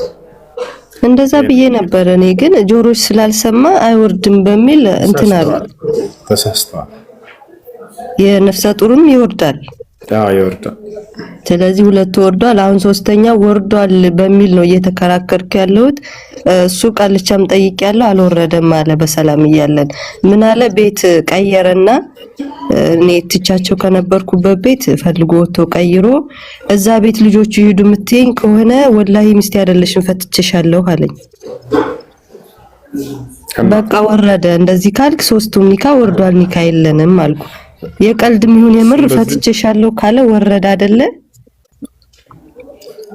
Speaker 7: እንደዛ ብዬ ነበር እኔ ግን ጆሮች ስላልሰማ አይወርድም በሚል እንትን አለ።
Speaker 1: ተሳስተዋል።
Speaker 7: የነፍሰ ጡርም ይወርዳል።
Speaker 1: ይወርዳል።
Speaker 7: ስለዚህ ሁለት ወርዷል። አሁን ሶስተኛ ወርዷል በሚል ነው እየተከራከርኩ ያለሁት። እሱ ቃልቻም ጠይቄያለሁ አልወረደም አለ። በሰላም እያለን ምን አለ ቤት ቀየረና እኔ ትቻቸው ከነበርኩበት ቤት ፈልጎ ወጥቶ ቀይሮ እዛ ቤት ልጆቹ ይሄዱ ምትይኝ ከሆነ ወላሂ ሚስቴ አይደለሽም ፈትቼሻለሁ አለኝ። በቃ ወረደ። እንደዚህ ካልክ ሶስቱም ኒካ ወርዷል፣ ኒካ የለንም አልኩ። የቀልድም ይሁን የምር ፈትቼሻለሁ ካለ ወረደ አይደለ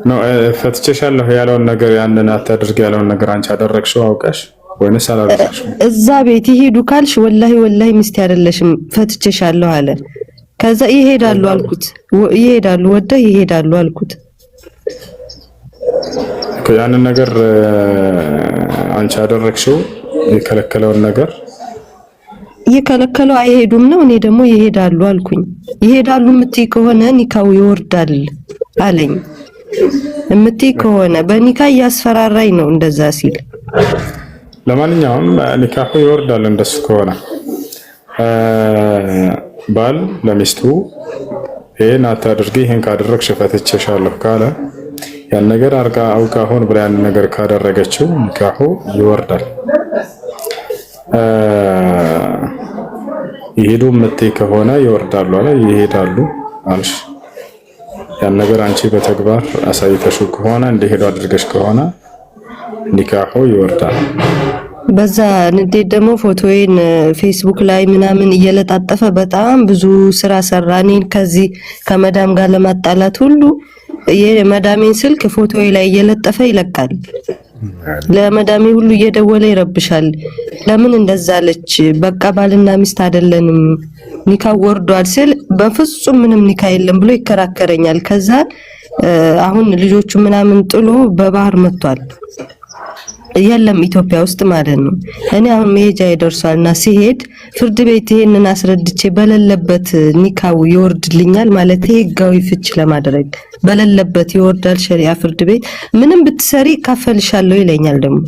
Speaker 1: ነው? ፈትቼሻለሁ ያለውን ነገር ያንን አታድርግ ያለውን ነገር አንቺ አደረግሽው አውቀሽ ወይንስ አላደረግሽው?
Speaker 7: እዛ ቤት ይሄዱ ካልሽ ወላሂ ሚስቴ አይደለሽም ፈትቼሻለሁ አለ። ከዛ ይሄዳሉ አልኩት። ይሄዳሉ ወደ ይሄዳሉ አልኩት።
Speaker 1: ያንን ነገር አንቺ አደረግሽው የከለከለውን ነገር
Speaker 7: የከለከለው አይሄዱም ነው። እኔ ደግሞ ይሄዳሉ አልኩኝ። ይሄዳሉ ምትይ ከሆነ ኒካው ይወርዳል አለኝ። ምትይ ከሆነ በኒካ ያስፈራራኝ ነው እንደዛ ሲል።
Speaker 1: ለማንኛውም ኒካሁ ይወርዳል እንደሱ ከሆነ ባል ለሚስቱ ይሄን አታድርጊ ይሄን ካደረግሽ ፈትቼሻለሁ ካለ ያን ነገር አውቃ ሆን ብላ ያን ነገር ካደረገችው ኒካሁ ይወርዳል። ይሄዱ ምትይ ከሆነ ይወርዳሉ አለ። ይሄዳሉ አልሽ ያን ነገር አንቺ በተግባር አሳይተሽው ከሆነ እንደሄዱ አድርገሽ ከሆነ ኒካሁ ይወርዳል።
Speaker 7: በዛ ንዴት ደግሞ ፎቶዬን ፌስቡክ ላይ ምናምን እየለጣጠፈ በጣም ብዙ ስራ ሰራ። እኔን ከዚህ ከመዳም ጋር ለማጣላት ሁሉ የመዳሜን ስልክ ፎቶዬ ላይ እየለጠፈ ይለቃል። ለመዳሜ ሁሉ እየደወለ ይረብሻል። ለምን እንደዛ አለች? በቃ ባልና ሚስት አይደለንም ኒካው ወርዷል ስል በፍጹም ምንም ኒካ የለም ብሎ ይከራከረኛል። ከዛ አሁን ልጆቹ ምናምን ጥሎ በባህር መጥቷል። የለም ኢትዮጵያ ውስጥ ማለት ነው። እኔ አሁን መሄጃ ይደርሳልና ሲሄድ ፍርድ ቤት ይሄንን አስረድቼ በሌለበት ኒካው ይወርድልኛል ማለት ህጋዊ ፍች ለማድረግ በሌለበት ይወርዳል። ሸሪዓ ፍርድ ቤት ምንም ብትሰሪ ካፈልሻለሁ ይለኛል። ደግሞ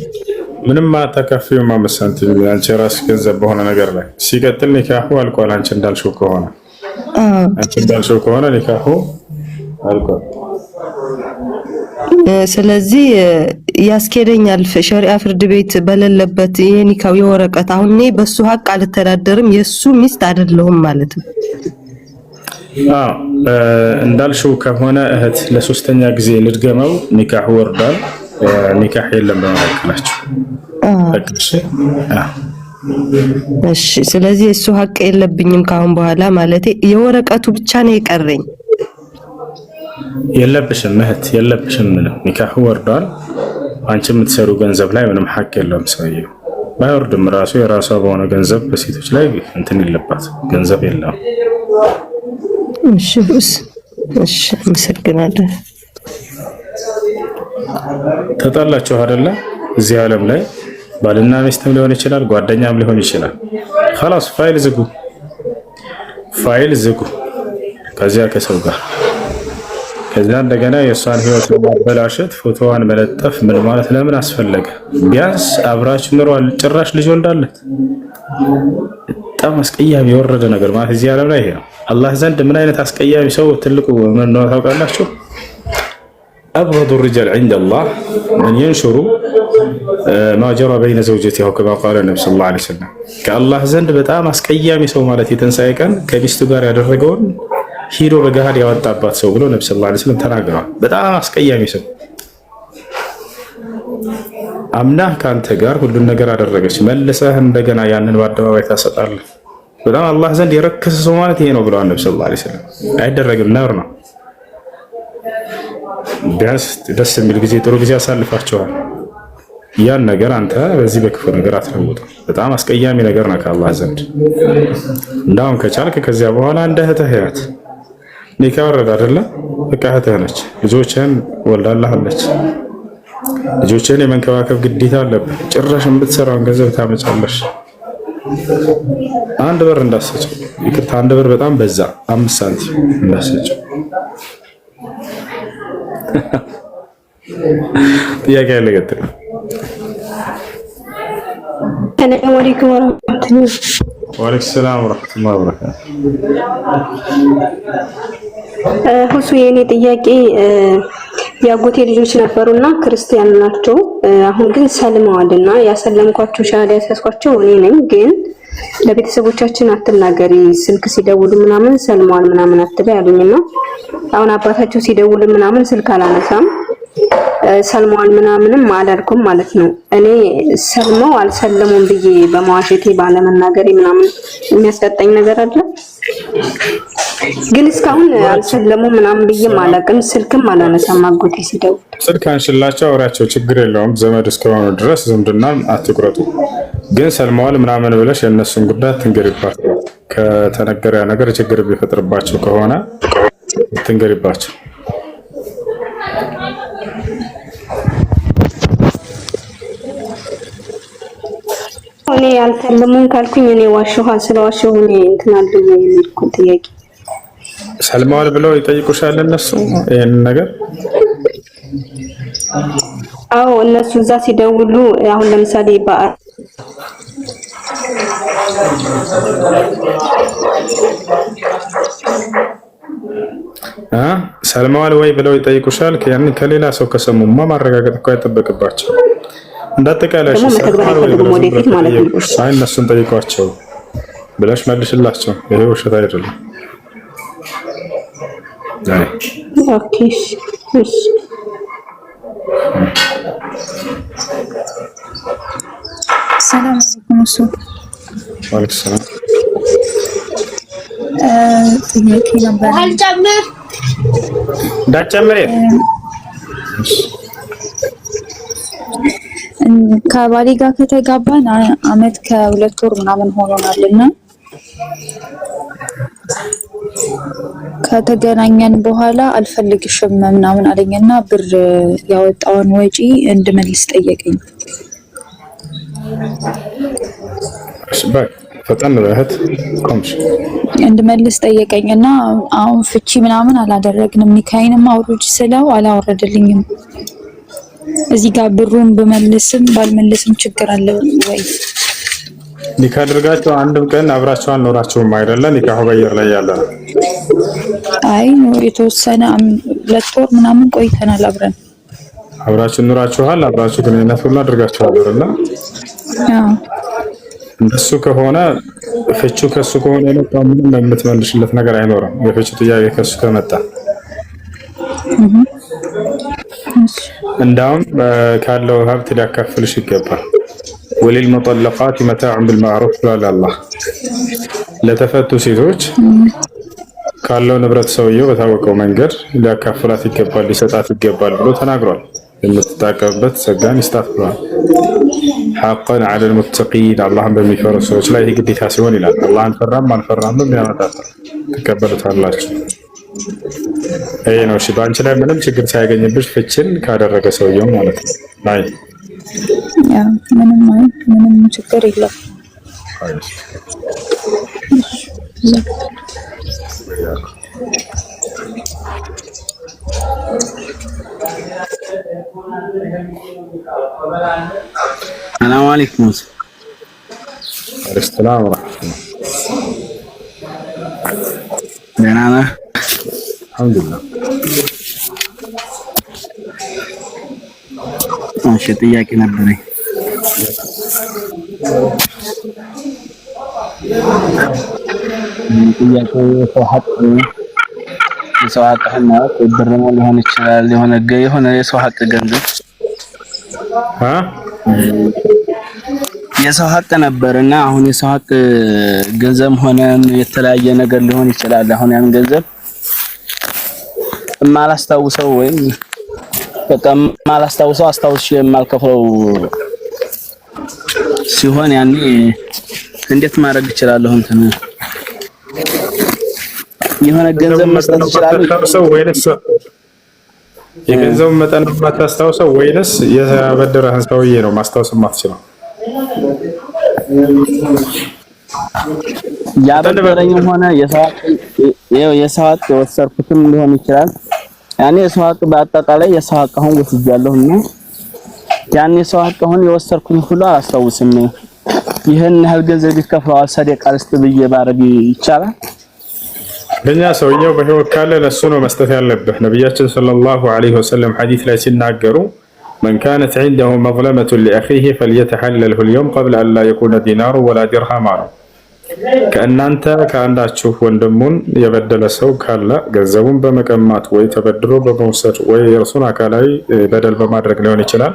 Speaker 1: ምንም አታከፊው ማመሰንት አንቺ ራስ ገንዘብ በሆነ ነገር ላይ ሲቀጥል ኒካሁ አልቋል። አንቺ እንዳልሽው ከሆነ ኒካሁ አልቋል።
Speaker 7: ስለዚህ ያስኬደኛል ሸሪዓ ፍርድ ቤት በሌለበት የኒካው የወረቀት አሁን እኔ በሱ ሀቅ አልተዳደርም የሱ ሚስት አይደለሁም ማለት ነው።
Speaker 1: እንዳልሽው ከሆነ እህት ለሶስተኛ ጊዜ ልድገመው ኒካሁ ወርዷል። ኒካህ የለም በመካከላችሁ።
Speaker 7: እሺ ስለዚህ እሱ ሀቅ የለብኝም ካሁን በኋላ ማለት የወረቀቱ ብቻ ነው የቀረኝ።
Speaker 1: የለብሽም እህት የለብሽም። ኒካሁ ወርዷል። አንቺ የምትሰሩ ገንዘብ ላይ ምንም ሀቅ የለውም። ሰውየው ባይወርድም ራሱ የራሷ በሆነ ገንዘብ በሴቶች ላይ እንትን የለባት ገንዘብ የለውም።
Speaker 7: እሺ አመሰግናለሁ።
Speaker 1: ተጣላችሁ አይደለ? እዚህ ዓለም ላይ ባልና ሚስትም ሊሆን ይችላል፣ ጓደኛም ሊሆን ይችላል። خلاص ፋይል ዝጉ ከዚያ ከሰው ጋር ከዛ እንደገና የሷን ህይወት ለማበላሸት ፎቶዋን መለጠፍ ምን ማለት ለምን አስፈለገ? ቢያንስ አብራችሁ ኑሯል። ጭራሽ ልጅ ወልዳለት በጣም አስቀያሚ የወረደ ነገር ማለት እዚህ ዓለም ላይ ይሄ ነው። አላህ ዘንድ ምን አይነት አስቀያሚ ሰው ትልቁ ምን ነው ታውቃላችሁ? أبغض الرجال عند الله من ينشر ما جرى بين زوجته كما قال النبي صلى الله عليه وسلم كالله ዘንድ በጣም አስቀያሚ ሰው ማለት የተንሳኤ ቀን ከሚስቱ ጋር ያደረገውን ሂዶ በገሃድ ያወጣባት ሰው ብሎ ነብዩ ሰለላሁ ዐለይሂ ወሰለም ተናግረዋል። በጣም አስቀያሚ ሰው አምናህ ካንተ ጋር ሁሉን ነገር አደረገች መልሰህ እንደገና ያንን በአደባባይ ታሰጣለህ። በጣም አላህ ዘንድ የረከሰ ሰው ማለት ይሄ ነው ብለዋል ነብዩ ሰለላሁ ዐለይሂ ወሰለም። አይደረግም፣ ነውር ነው። ቢያንስ ደስ የሚል ጊዜ ጥሩ ጊዜ አሳልፋቸዋል። ያን ነገር አንተ በዚህ በክፉ ነገር አትለውጠው። በጣም አስቀያሚ ነገር ነው ከአላህ ዘንድ። እንዳውም ከቻልክ ከዚያ በኋላ እንደ እህትህ ያት ኒካ ወረደ አይደለ? በቃ እህትህ ነች። ልጆችህን ወልዳልሃለች። ልጆችህን የመንከባከብ ግዴታ አለብህ። ጭራሽ የምትሰራውን ገንዘብ ታመጫለሽ። አንድ ብር እንዳሰጭው፣ ይቅርታ አንድ ብር በጣም በዛ፣ 5 ሳንቲም እንዳሰጭው። ጥያቄ ያለ ገጥም።
Speaker 6: ሰላም አለይኩም ወራህመቱላሂ
Speaker 1: ወአለይኩም ሰላም ወራህመቱላሂ ወበረካቱ።
Speaker 6: ሁሱ የኔ ጥያቄ ያጎቴ ልጆች ነበሩና ክርስቲያን ናቸው። አሁን ግን ሰልመዋልና ያሰለምኳቸው ሻሃዳ ያስያዝኳቸው እኔ ነኝ። ግን ለቤተሰቦቻችን አትናገሪ፣ ስልክ ሲደውሉ ምናምን ሰልመዋል ምናምን አትበይ ያሉኝና አሁን አባታቸው ሲደውል ምናምን ስልክ አላነሳም። ሰልመዋል ምናምንም አላልኩም ማለት ነው። እኔ ሰልመው አልሰለሙም ብዬ በመዋሸቴ ባለመናገሬ ምናምን የሚያስቀጣኝ ነገር አለ? ግን እስካሁን አልሰለሙም ምናምን ብዬም አላውቅም። ስልክም አላነሳም። አጎቴ ሲደውል
Speaker 1: ስልክ አንሽላቸው፣ አውራቸው፣ ችግር የለውም። ዘመድ እስከሆኑ ድረስ ዝምድናን አትቁረጡ። ግን ሰልመዋል ምናምን ብለሽ የእነሱን ጉዳይ ትንገሪባቸው። ከተነገረ ነገር ችግር ቢፈጥርባቸው ከሆነ ትንገሪባቸው።
Speaker 6: እኔ አልሰለሙም ካልኩኝ እኔ ዋሸኋ ስለዋሸሁ እኔ እንትን አለኝ የሚልኩ ጥያቄ
Speaker 1: ሰልመዋል ብለው ይጠይቁሻል እነሱ ይሄን ነገር?
Speaker 6: አዎ እነሱ እዛ ሲደውሉ አሁን ለምሳሌ
Speaker 1: ሰልመዋል ወይ ብለው ይጠይቁሻል። ያን ከሌላ ሰው ከሰሙማ ማረጋገጥ እኮ አይጠበቅባቸው። እንዳጠቃላይ
Speaker 6: ወደፊት ማለት ነው።
Speaker 1: አይ እነሱን ጠይቋቸው ብለሽ መልሽላቸው። ይሄ ውሸት አይደለም።
Speaker 6: ኦኬ እሺ።
Speaker 8: ሰላም አለይኩም። እሱ
Speaker 1: ወአለይኩም ሰላም።
Speaker 8: ጥያቄ ነበር።
Speaker 1: እንዳጨምር
Speaker 8: ከባሌ ጋር ከተጋባን አመት ከ2 ወር ምናምን ሆኖናልና ከተገናኘን በኋላ አልፈልግሽም ምናምን አለኝና ብር ያወጣውን ወጪ እንድመልስ ጠየቀኝ።
Speaker 1: ፈጠን በእህት ቆምሽ
Speaker 8: እንድመልስ ጠየቀኝና አሁን ፍቺ ምናምን አላደረግንም። ኒካይንም አውርድ ስለው አላወረደልኝም። እዚህ ጋር ብሩን በመልስም ባልመልስም ችግር አለ ወይ?
Speaker 1: ኒካ አድርጋችሁ አንድም ቀን አብራችሁ አልኖራችሁም አይደለ? ኒካሁ በየር ላይ ያለ ነው።
Speaker 8: አይ የተወሰነ 2 ወር ምናምን ቆይተናል አብረን።
Speaker 1: አብራችሁ ኑራችኋል፣ አብራችሁ ግንኙነት ሁሉ አድርጋችኋል አይደለ?
Speaker 8: አዎ።
Speaker 1: እንደሱ ከሆነ ፍቹ ከሱ ከሆነ የመጣው ምንም የምትመልሽለት ነገር አይኖርም። የፍቹ ጥያቄ ከሱ ከመጣ እንዳውም ካለው ሀብት ሊያካፍልሽ ይገባል። ወሊል ሙጠለቃት መታዑን ቢልማዕሩፍ ብሏል አላህ። ለተፈቱ ሴቶች ካለው ንብረት ሰውየው በታወቀው መንገድ ሊያካፍላት ይገባል፣ ሊሰጣት ይገባል ብሎ ተናግሯል። የምትጠቀምበት ጸጋን ይስጣት ብሏል። ሐቀን ዐለል ሙተቂን አላህን በሚፈሩ ሰዎች ላይ ይህ ግዴታ ሲሆን ይላል። አላህን ፈራም አልፈራም ያመጣል፣ ትቀበሉታላችሁ። ይሄ ነው። እሺ በአንቺ ላይ ምንም ችግር ሳያገኝብሽ ፍችን ካደረገ ሰውየው ማለት ነው። አይ
Speaker 8: ያ ምንም ችግር የለም።
Speaker 2: ሰላም አለይኩም።
Speaker 1: ሰላም ወራህመቱላህ።
Speaker 2: ደህና ነህ?
Speaker 1: አልሐምዱሊላህ።
Speaker 2: እሺ ጥያቄ ነበረኝ። ጥያቄው የሰው ሀቅና ብር ሊሆን ይችላል። የሆነ የሰው ሀቅ ገንዘብ የሰው ሀቅ ነበርና አሁን የሰው ሀቅ ገንዘብ ሆነ የተለያየ ነገር ሊሆን ይችላል። አሁን ያን ገንዘብ የማላስታውሰው ወይም በቃ የማላስታውሰው አስታውሼ የማልከፍለው
Speaker 9: ሲሆን ያኔ እንዴት ማድረግ እችላለሁ? እንትን የሆነ ገንዘብ መስጠት እችላለሁ
Speaker 1: ወይስ የገንዘብ መጠን ማታስታውሰው ወይስ የበደረህን ሰውዬ ነው ማስታወስ የማትችለው?
Speaker 9: ያበደረኝም ሆነ የሰው ሀቅ የወሰድኩትም ሊሆን ይችላል። ያኔ የሰው ሀቅ በአጠቃላይ የሰው ሀቅ አሁን ወስጃለሁና ያኔ የሰው ሀቅ አሁን የወሰድኩኝ ሁሉ አላስታውስም። ይሄን ያህል ገንዘብ ይከፍለዋል ሰደቃ ልስጥ ብዬ ባረግ ይቻላል?
Speaker 1: ለኛ ሰውየው በህይወት ካለ ለሱ ነው መስጠት ያለብህ። ነብያችን ሰለላሁ ዐለይሂ ወሰለም ሐዲስ ላይ ሲናገሩ من كانت عنده مظلمة لأخيه فليتحلله اليوم قبل أن لا يكون دينار ولا درهم. ከእናንተ ከአንዳችሁ ወንድሙን የበደለ ሰው ካለ ገንዘቡን በመቀማት ወይ ተበድሮ በመውሰድ ወይ የእርሱን አካላዊ በደል በማድረግ ሊሆን ይችላል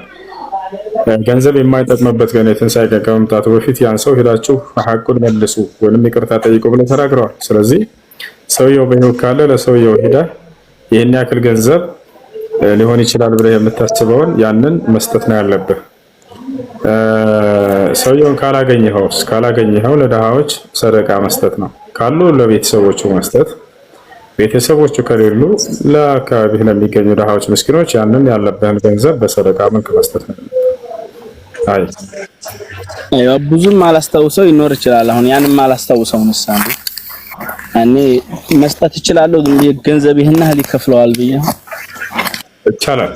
Speaker 1: ገንዘብ የማይጠቅምበት ቀን የትንሣኤ ቀን ከመምጣቱ በፊት ያን ሰው ሄዳችሁ ሐቁን መልሱ ወይም ይቅርታ ጠይቁ ብለው ተናግረዋል። ስለዚህ ሰውየው በህይወት ካለ ለሰውየው ሄዳ ይሄን ያክል ገንዘብ ሊሆን ይችላል ብለህ የምታስበውን ያንን መስጠት ነው ያለብህ። ሰውየውን ካላገኘኸው ለድሃዎች ሰደቃ መስጠት ነው። ካሉ ለቤተሰቦቹ መስጠት፣ ቤተሰቦቹ ከሌሉ ለአካባቢህ ለሚገኙ ድሃዎች፣ ምስኪኖች ያንን ያለብህን ገንዘብ በሰደቃ መልክ መስጠት ነው።
Speaker 9: ያው ብዙም አላስታውሰው ይኖር ይችላል። አሁን ያንም አላስታውሰው ነሳን ያኔ መስጠት እችላለሁ ግን ገንዘብ ይሄን ያህል ይከፍለዋል ብዬ
Speaker 1: ይቻላል።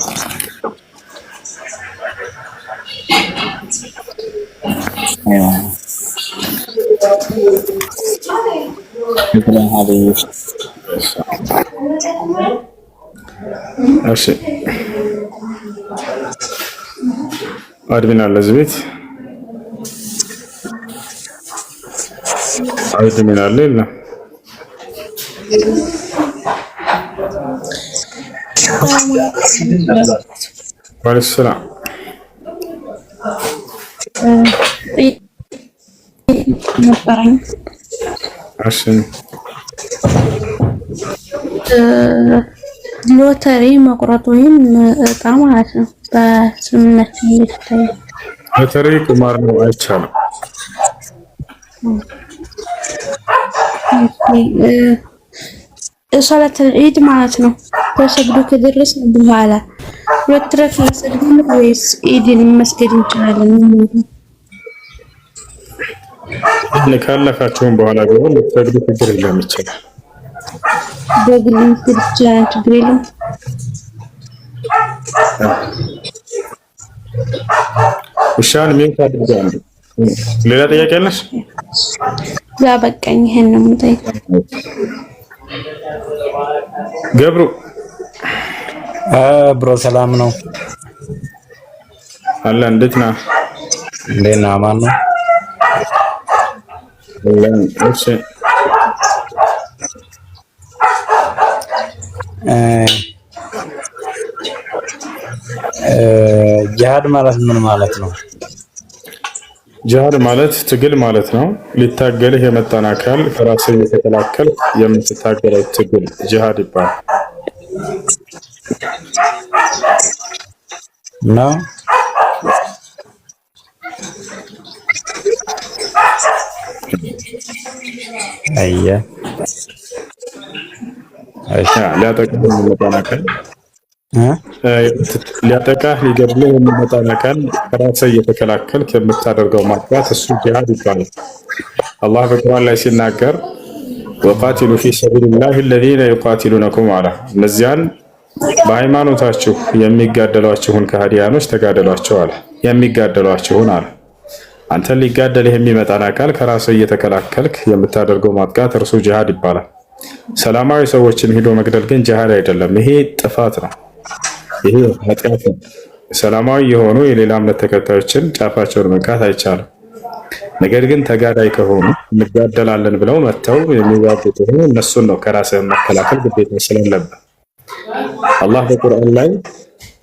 Speaker 1: እሺ አድሚን አለ እዚህ ቤት አድሚን አለ የለም? ወአለይኩም ሰላም። እሺ
Speaker 10: ሎተሪ መቁረጥ ወይም እጣ ማለት ነው በስምምነት ይታያል።
Speaker 1: ሎተሪ ቁማር ነው፣ አይቻልም።
Speaker 10: ሶላተል ዒድ ማለት ነው ተሰግዶ ከደረስን በኋላ ሁለት ረካ ሰግደን ወይስ ዒድን መስገድ እንችላለን?
Speaker 1: ካለፋችሁም በኋላ ቢሆን ልትሰግዱ ችግር የለም፣ ይችላል።
Speaker 10: በግል መስገድ ይችላል፣ ችግር የለም።
Speaker 1: ውሻን ሚውት አድርጋለሁ። ሌላ ጥያቄ አለሽ?
Speaker 10: ያ በቃኝ፣ ይሄን ነው የምጠይቀው።
Speaker 1: ገብሩ
Speaker 2: ብሮ ሰላም ነው
Speaker 1: አለ። እንዴት ነህ?
Speaker 2: እንዴት ነህ? አማን ነው።
Speaker 1: እሺ
Speaker 2: ጂሃድ ማለት ምን ማለት ነው?
Speaker 1: ጂሃድ ማለት ትግል ማለት ነው። ሊታገልህ የመጣን አካል ከራስህ እየተከላከል የምትታገለው ትግል ጂሃድ ይባላል።
Speaker 2: ነው አየ
Speaker 1: ሊያጠቃህ የሚመጣን አካል ሊያጠቃህ ሊገድልህ የሚመጣን አካል ከራስህ እየተከላከልክ የምታደርገው ማጥቃት እሱ ጂሃድ ይባላል። አላህ በቁርአን ላይ ሲናገር ወቃቲሉ ፊ ሰቢልላሂ አለዚነ ዩቃቲሉነኩም አለ። እነዚያን በሃይማኖታችሁ የሚጋደሏችሁን ከሃዲያኖች ተጋደሏቸው አለ። የሚጋደሏችሁን አለ። አንተን ሊጋደልህ የሚመጣን አካል ከራስህ እየተከላከልክ የምታደርገው ማጥቃት እርሱ ጂሃድ ይባላል። ሰላማዊ ሰዎችን ሄዶ መግደል ግን ጂሃድ አይደለም። ይሄ ጥፋት ነው። ይሄ ኃጢአት ነው። ሰላማዊ የሆኑ የሌላ እምነት ተከታዮችን ጫፋቸውን መንካት አይቻልም። ነገር ግን ተጋዳይ ከሆኑ እንጋደላለን ብለው መተው የሚዋጉት ሆኖ እነሱን ነው ከራስህ መከላከል ግዴታ ስለሌለበት አላህ በቁርአን ላይ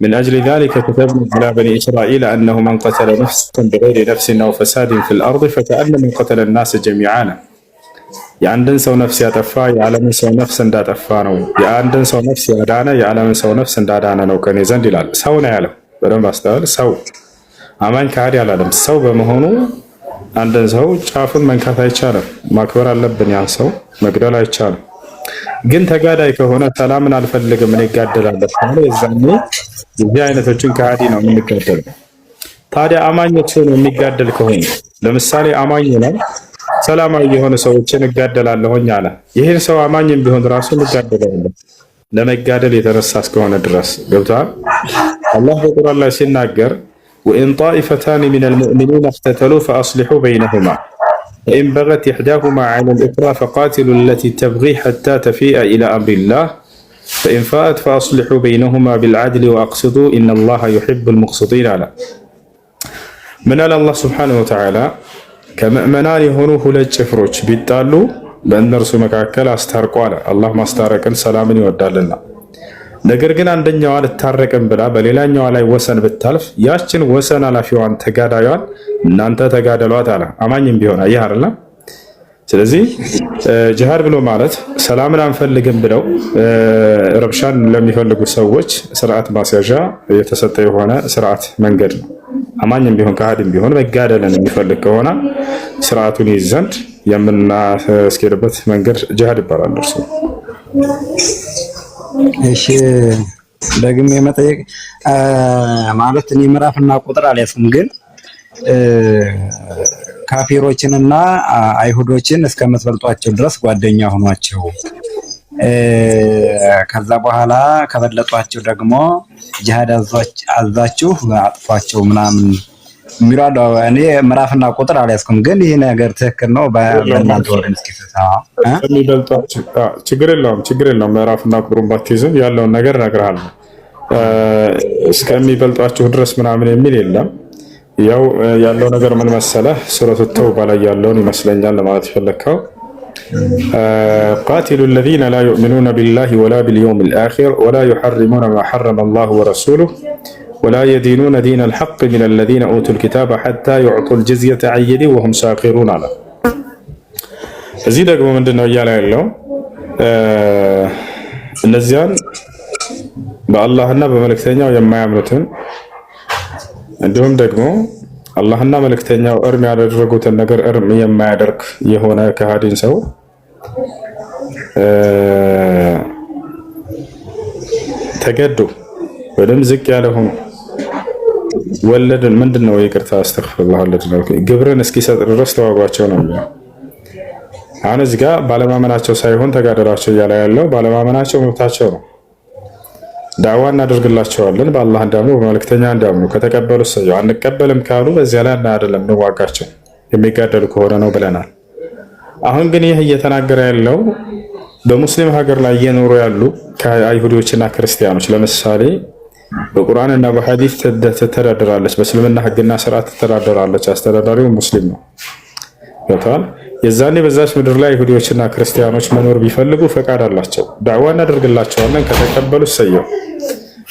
Speaker 1: من أجل ذلك كتبنا على بني إسرائيل أنه من قتل نفسا بغير نفس أو فساد في الأرض فكأنما قتل الناس جميعا የአንድን ሰው ነፍስ ያጠፋ የዓለምን ሰው ነፍስ እንዳጠፋ ነው። የአንድን ሰው ነፍስ ያዳነ የዓለምን ሰው ነፍስ እንዳዳነ ነው ከኔ ዘንድ ይላል። ሰው ነው ያለው። በደንብ አስተውል። ሰው አማኝ ከሃዲ አላለም። ሰው በመሆኑ አንድን ሰው ጫፉን መንካት አይቻልም። ማክበር አለብን። ያን ሰው መግደል አይቻልም። ግን ተጋዳይ ከሆነ ሰላምን አልፈልግም እኔ እጋደላለሁ ካለ የዛኔ የዚህ አይነቶችን ከሃዲ ነው የምንጋደለው። ታዲያ አማኞችን የሚጋደል ከሆነ ለምሳሌ አማኝ ነው ሰላማዊ የሆነ ሰዎችን እጋደላለሁኝ አለ። ይህን ሰው አማኝም ቢሆን ራሱ እንጋደላለን ለመጋደል የተነሳ እስከሆነ ድረስ ገብቷል። አላህ በቁርአን ላይ ሲናገር ወኢን ጣኢፈታን ሚነል ሙእሚኒን እክተተሉ ፈአስሊሑ በይነሁማ ወኢን በገት ኢሕዳሁማ ዐለል ኡኽራ ፈቃቲሉ አለቲ ተብጊ ሐታ ተፊአ ኢላ አምሪላህ ፈኢን ፋአት ፈአስሊሑ በይነሁማ ቢልዐድሊ ወአቅሲጡ ኢነላሃ ዩሒቡል ሙቅሲጢን አለ። ምን አለ አላህ ሱብሓነሁ ወተዓላ ከምእመናን የሆኑ ሁለት ጭፍሮች ቢጣሉ በእነርሱ መካከል አስታርቁ አለ። አላህ ማስታረቅን ሰላምን ይወዳልና። ነገር ግን አንደኛዋ ልታረቅም ብላ በሌላኛዋ ላይ ወሰን ብታልፍ ያችን ወሰን አላፊዋን ተጋዳዩን እናንተ ተጋደሏት አለ። አማኝም ቢሆን አየህ አይደል? ስለዚህ ጂሃድ ብሎ ማለት ሰላምን አንፈልግም ብለው ረብሻን ለሚፈልጉ ሰዎች ስርዓት ማስያዣ የተሰጠ የሆነ ስርዓት መንገድ ነው። አማኝም ቢሆን ከሃዲም ቢሆን መጋደልን የሚፈልግ ከሆነ ስርዓቱን ይይዝ ዘንድ የምናስኬድበት መንገድ ጂሃድ ይባላል። እርሱ
Speaker 2: እሺ ደግሜ መጠየቅ ማለት እኔ ምዕራፍና ቁጥር አልያዝኩም፣ ግን ካፊሮችንና አይሁዶችን እስከምትበልጧቸው ድረስ ጓደኛ ሆኗቸው ከዛ በኋላ ከበለጧቸው ደግሞ ጂሃድ አዛችሁ አጥፏቸው ምናምን የሚለው እኔ ምዕራፍና ቁጥር አልያዝኩም፣ ግን ይሄ ነገር ትክክል ነው በእናንተ ወገን እስኪ
Speaker 1: ችግር የለውም። ምዕራፍና ቁጥሩን ባትይዝም ያለውን ነገር እነግርሃለሁ። እስከሚበልጧችሁ ድረስ ምናምን የሚል የለም። ያው ያለው ነገር ምን መሰለህ ሱረቱ ተውባ ላይ ያለውን ይመስለኛል ለማለት የፈለግከው ቃቲሉ الذين لا يؤمنون بالله ولا باليوم الآخر ولا يحرمون ما حرم الله ورسوله ولا يدينون دين الحق من الذين أوتوا الكتاب حتى يعطوا الجزية عن يد وهم صاغرون على እዚህ ደግሞ ምንድነው እያለ ያለው እነዚያን በአላህና በመልእክተኛው የማያምኑትን እንዲሁም ደግሞ አላህና መልእክተኛው እርም ያደረጉትን ነገር እርም የማያደርግ የሆነ ከሃዲን ሰው ተገዱ ወይም ዝቅ ያለ ሆኖ ወለድን ምንድነው ይቅርታ አስተግፍሩላህ ግብርን እስኪሰጥ ድረስ ተዋጓቸው ነው የሚለው። አሁን እዚህ ጋር ባለማመናቸው ሳይሆን ተጋደሏቸው እያለ ያለው ባለማመናቸው መብታቸው ነው። ዳዕዋ እናደርግላቸዋለን በአላህ እንዳምኑ በመልእክተኛ እንዳምኑ ከተቀበሉ ሰየው፣ አንቀበልም ካሉ በዚያ ላይ አይደለም እንዋጋቸው የሚጋደሉ ከሆነ ነው ብለናል። አሁን ግን ይህ እየተናገረ ያለው በሙስሊም ሀገር ላይ እየኖሩ ያሉ ከአይሁዶችና ክርስቲያኖች ለምሳሌ በቁርአንና በሐዲስ ትተዳደራለች፣ በእስልምና ህግና ስርዓት ትተዳደራለች። አስተዳዳሪው ሙስሊም ነው። ወጣን የዛኔ በዛች ምድር ላይ አይሁዶችና ክርስቲያኖች መኖር ቢፈልጉ ፈቃድ አላቸው። ዳዕዋ እናደርግላቸዋለን ከተቀበሉ ሰየው፣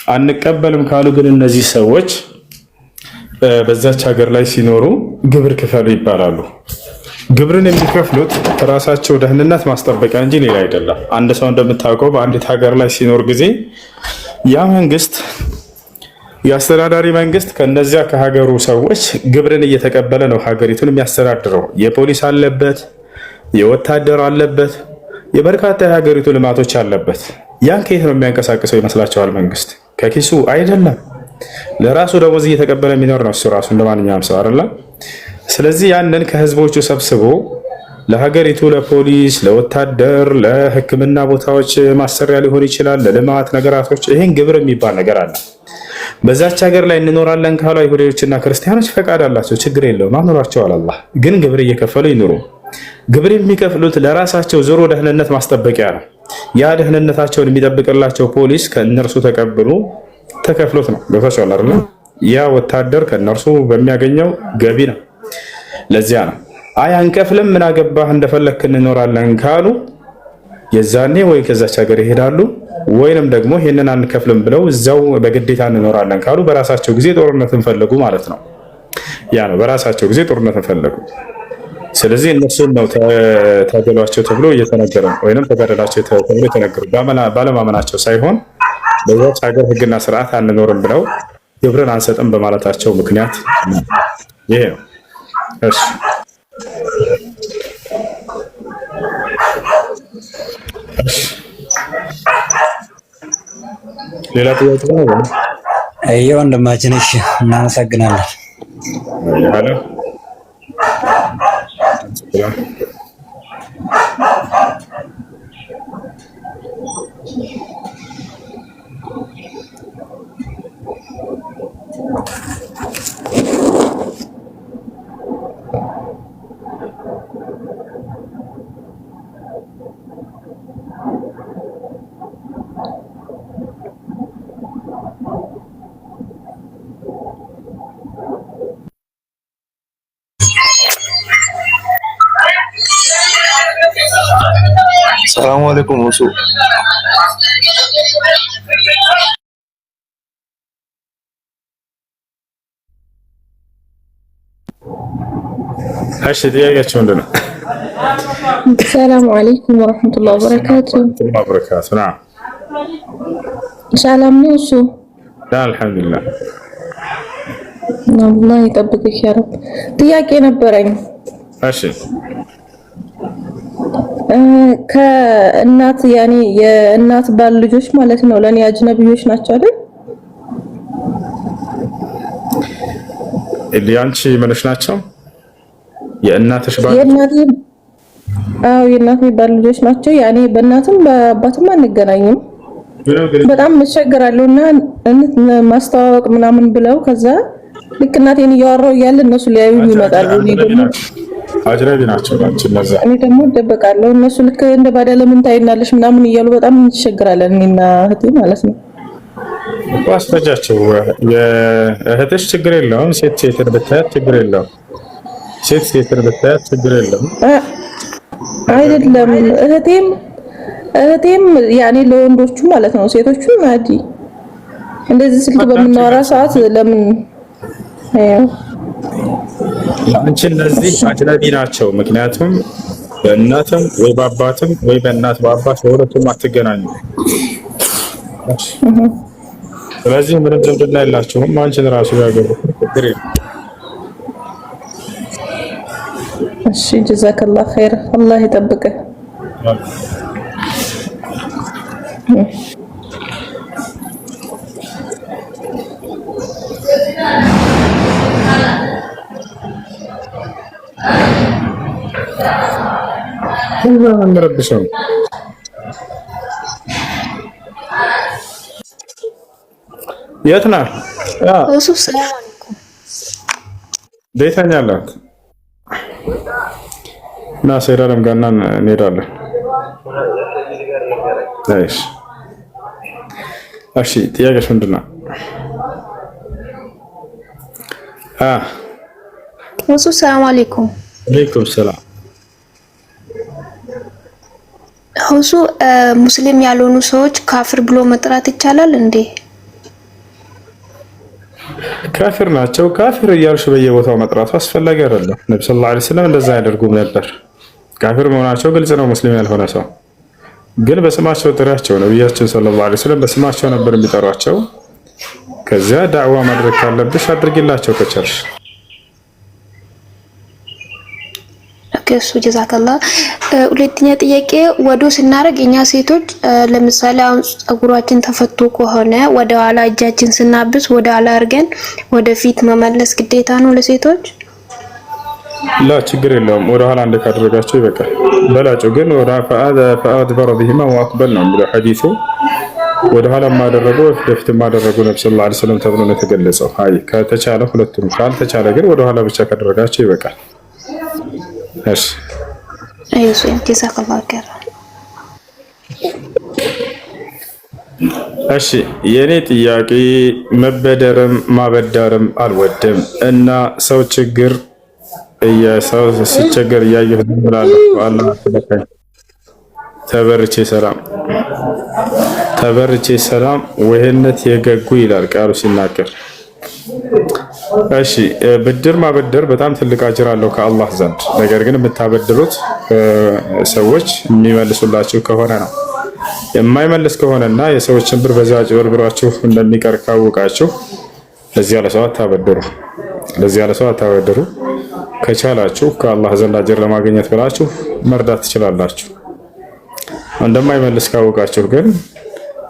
Speaker 1: አንቀበልም ካሉ ግን እነዚህ ሰዎች በዛች ሀገር ላይ ሲኖሩ ግብር ክፈሉ ይባላሉ። ግብርን የሚከፍሉት ራሳቸው ደህንነት ማስጠበቂያ እንጂ ሌላ አይደለም። አንድ ሰው እንደምታውቀው በአንዲት ሀገር ላይ ሲኖር ጊዜ ያ መንግስት የአስተዳዳሪ መንግስት ከነዚያ ከሀገሩ ሰዎች ግብርን እየተቀበለ ነው ሀገሪቱን የሚያስተዳድረው። የፖሊስ አለበት፣ የወታደር አለበት፣ የበርካታ የሀገሪቱ ልማቶች አለበት። ያን ከየት ነው የሚያንቀሳቅሰው ይመስላችኋል? መንግስት ከኪሱ አይደለም፣ ለራሱ ደሞዝ እየተቀበለ የሚኖር ነው እሱ ራሱ እንደማንኛውም ሰው አይደለም። ስለዚህ ያንን ከህዝቦቹ ሰብስቦ ለሀገሪቱ ለፖሊስ፣ ለወታደር፣ ለሕክምና ቦታዎች ማሰሪያ ሊሆን ይችላል፣ ለልማት ነገራቶች፣ ይሄን ግብር የሚባል ነገር አለ። በዛች ሀገር ላይ እንኖራለን ካሉ አይሁዶችና ክርስቲያኖች ፈቃድ አላቸው፣ ችግር የለውም አኖራቸዋል። አላህ ግን ግብር እየከፈሉ ይኑሩ። ግብር የሚከፍሉት ለራሳቸው ዞሮ ደህንነት ማስጠበቂያ ነው። ያ ደህንነታቸውን የሚጠብቅላቸው ፖሊስ ከእነርሱ ተቀብሎ ተከፍሎት ነው። ገብቷቸዋል አይደል? ያ ወታደር ከእነርሱ በሚያገኘው ገቢ ነው። ለዚያ ነው አይ አንከፍልም ምን አገባህ እንደፈለክ እንኖራለን ካሉ የዛኔ ወይ ከዛች ሀገር ይሄዳሉ፣ ወይንም ደግሞ ይሄንን አንከፍልም ብለው እዛው በግዴታ እንኖራለን ካሉ በራሳቸው ጊዜ ጦርነትን ፈለጉ ማለት ነው። ያ ነው በራሳቸው ጊዜ ጦርነትን ፈለጉ። ስለዚህ እነሱን ነው ተገሏቸው ተብሎ እየተነገረ ወይንም ተጋደላቸው ተብሎ የተነገሩ ባለማመናቸው ሳይሆን በዛች ሀገር ህግና ስርዓት አንኖርም ብለው ግብርን አንሰጥም በማለታቸው ምክንያት ይሄ ነው። እሺ ሌላ ጥያቄ ነው?
Speaker 2: አይ ወንድማችን፣ እሺ እናመሰግናለን።
Speaker 11: ሰላም አለይኩም ወሱ
Speaker 1: እሺ ጥያቄያችሁ ምንድን ነው?
Speaker 10: ሰላም አለይኩም ወራህመቱላሂ ወበረካቱ።
Speaker 1: ናም
Speaker 10: ሰላም ነው እሱ?
Speaker 1: አልሐምዱሊላህ።
Speaker 10: አላህ ይጠብቅህ ያ ረብ። ጥያቄ ነበረኝ።
Speaker 1: እሺ
Speaker 10: ከእናት ያኔ የእናት ባል ልጆች ማለት ነው ለኔ አጅነቢዮች ናቸው አይደል?
Speaker 1: ያንቺ ምንሽ ናቸው? የእናትሽ ባል?
Speaker 10: የእናቴ ባል ልጆች ናቸው። ያኔ በእናትም በአባትም አንገናኝም። በጣም እቸገራለሁና ማስተዋወቅ ምናምን ብለው ከዛ ልክ እናቴን እያወራሁ እያለ እነሱ ሊያዩ ይመጣሉ። እኔ ደግሞ
Speaker 1: አጅነቢ ናቸው ናቸው እነዛ።
Speaker 10: እኔ ደግሞ እደበቃለሁ። እነሱ ልክ እንደ ባዳ ለምን ታይናለሽ ምናምን እያሉ በጣም እንቸገራለን እኔና እህቴ ማለት ነው።
Speaker 1: አስፈጃቸው። የእህትሽ ችግር የለውም። ሴት ሴትን ብታያት ችግር የለውም። ሴት ሴትን ብታያት ችግር የለውም።
Speaker 10: አይደለም እህቴም ያኔ ለወንዶቹ ማለት ነው። ሴቶቹ ማዲ እንደዚህ ስልክ በምናወራ ሰዓት ለምን
Speaker 1: አንቺ እነዚህ አጅነቢ ናቸው። ምክንያቱም በእናትም ወይ በአባትም ወይ በእናት በአባት በሁለቱም አትገናኙ። ስለዚህ ምንም ዝምድና የላቸውም። አንቺን ራሱ ያገቡ ችግር የለም።
Speaker 10: እሺ ጀዛከላህ ኸይር። አላህ ይጠብቅህ።
Speaker 1: አንረብሽም። የት ነህ?
Speaker 10: እሱ ሰላም አለይኩም
Speaker 1: ቤተኛ አላት እና ሰይዳለም ጋር እንሄዳለን። እሺ ጥያቄሽ ምንድን ነው?
Speaker 10: እሱ ሰላም አለይኩም።
Speaker 1: ወአለይኩም ሰላም።
Speaker 10: እሱ ሙስሊም ያልሆኑ ሰዎች ካፍር ብሎ መጥራት ይቻላል እንዴ?
Speaker 1: ካፊር ናቸው። ካፊር እያልሽ በየቦታው መጥራቱ አስፈላጊ አይደለም። ነብዩ ሰለላሁ ዐለይሂ ወሰለም እንደዛ ያደርጉም ነበር። ካፊር መሆናቸው ግልጽ ነው። ሙስሊም ያልሆነ ሰው ግን በስማቸው ጥሪያቸው። ነብያችን ሰለላሁ ዐለይሂ ወሰለም በስማቸው ነበር የሚጠሯቸው። ከዚያ ዳዕዋ ማድረግ ካለብሽ አድርጊላቸው ከቻልሽ።
Speaker 10: እሱ ጀዛከላ። ሁለተኛ ጥያቄ ወዶ ስናደርግ እኛ ሴቶች ለምሳሌ አሁን ፀጉራችን ተፈቶ ከሆነ ወደ ኋላ እጃችን ስናብስ ወደ ኋላ አድርገን ወደፊት መመለስ ግዴታ ነው ለሴቶች?
Speaker 1: ላ ችግር የለውም። ወደ ኋላ እንደ ካደረጋቸው ይበቃል። በላጩ ግን ወደ ፈአድበረ ቢሂማ ወአቅበል ነው የሚለው ሐዲሱ። ወደ ኋላ ማደረጉ ወደፊት ማደረጉ ነብዩ ሰለላሁ ዐለይሂ ወሰለም ተብሎ ነው የተገለጸው። አይ ከተቻለ ሁለቱም፣ ካልተቻለ ግን ወደ ኋላ ብቻ ካደረጋቸው ይበቃል። እሺ
Speaker 10: አይዞህ ጀዛከላሁ ኸይር።
Speaker 1: እሺ የኔ ጥያቄ መበደርም ማበደርም አልወድም እና ሰው ችግር ሰው ሲቸገር እያየሁ እላለሁ። አላህ ተበረከኝ። ተበርቼ ሰላም ወህነት የገጉ ይላል ቃሉ ሲናገር። እሺ ብድር ማበደር በጣም ትልቅ አጅር አለው ከአላህ ዘንድ። ነገር ግን የምታበድሩት ሰዎች የሚመልሱላችሁ ከሆነ ነው። የማይመልስ ከሆነና የሰዎችን ብር በዛ አጭበርብራችሁ እንደሚቀር ካወቃችሁ ለዚህ ያለ ሰው አታበድሩ። ከቻላችሁ ከአላህ ዘንድ አጅር ለማግኘት ብላችሁ መርዳት ትችላላችሁ። እንደማይመልስ ካወቃችሁ ግን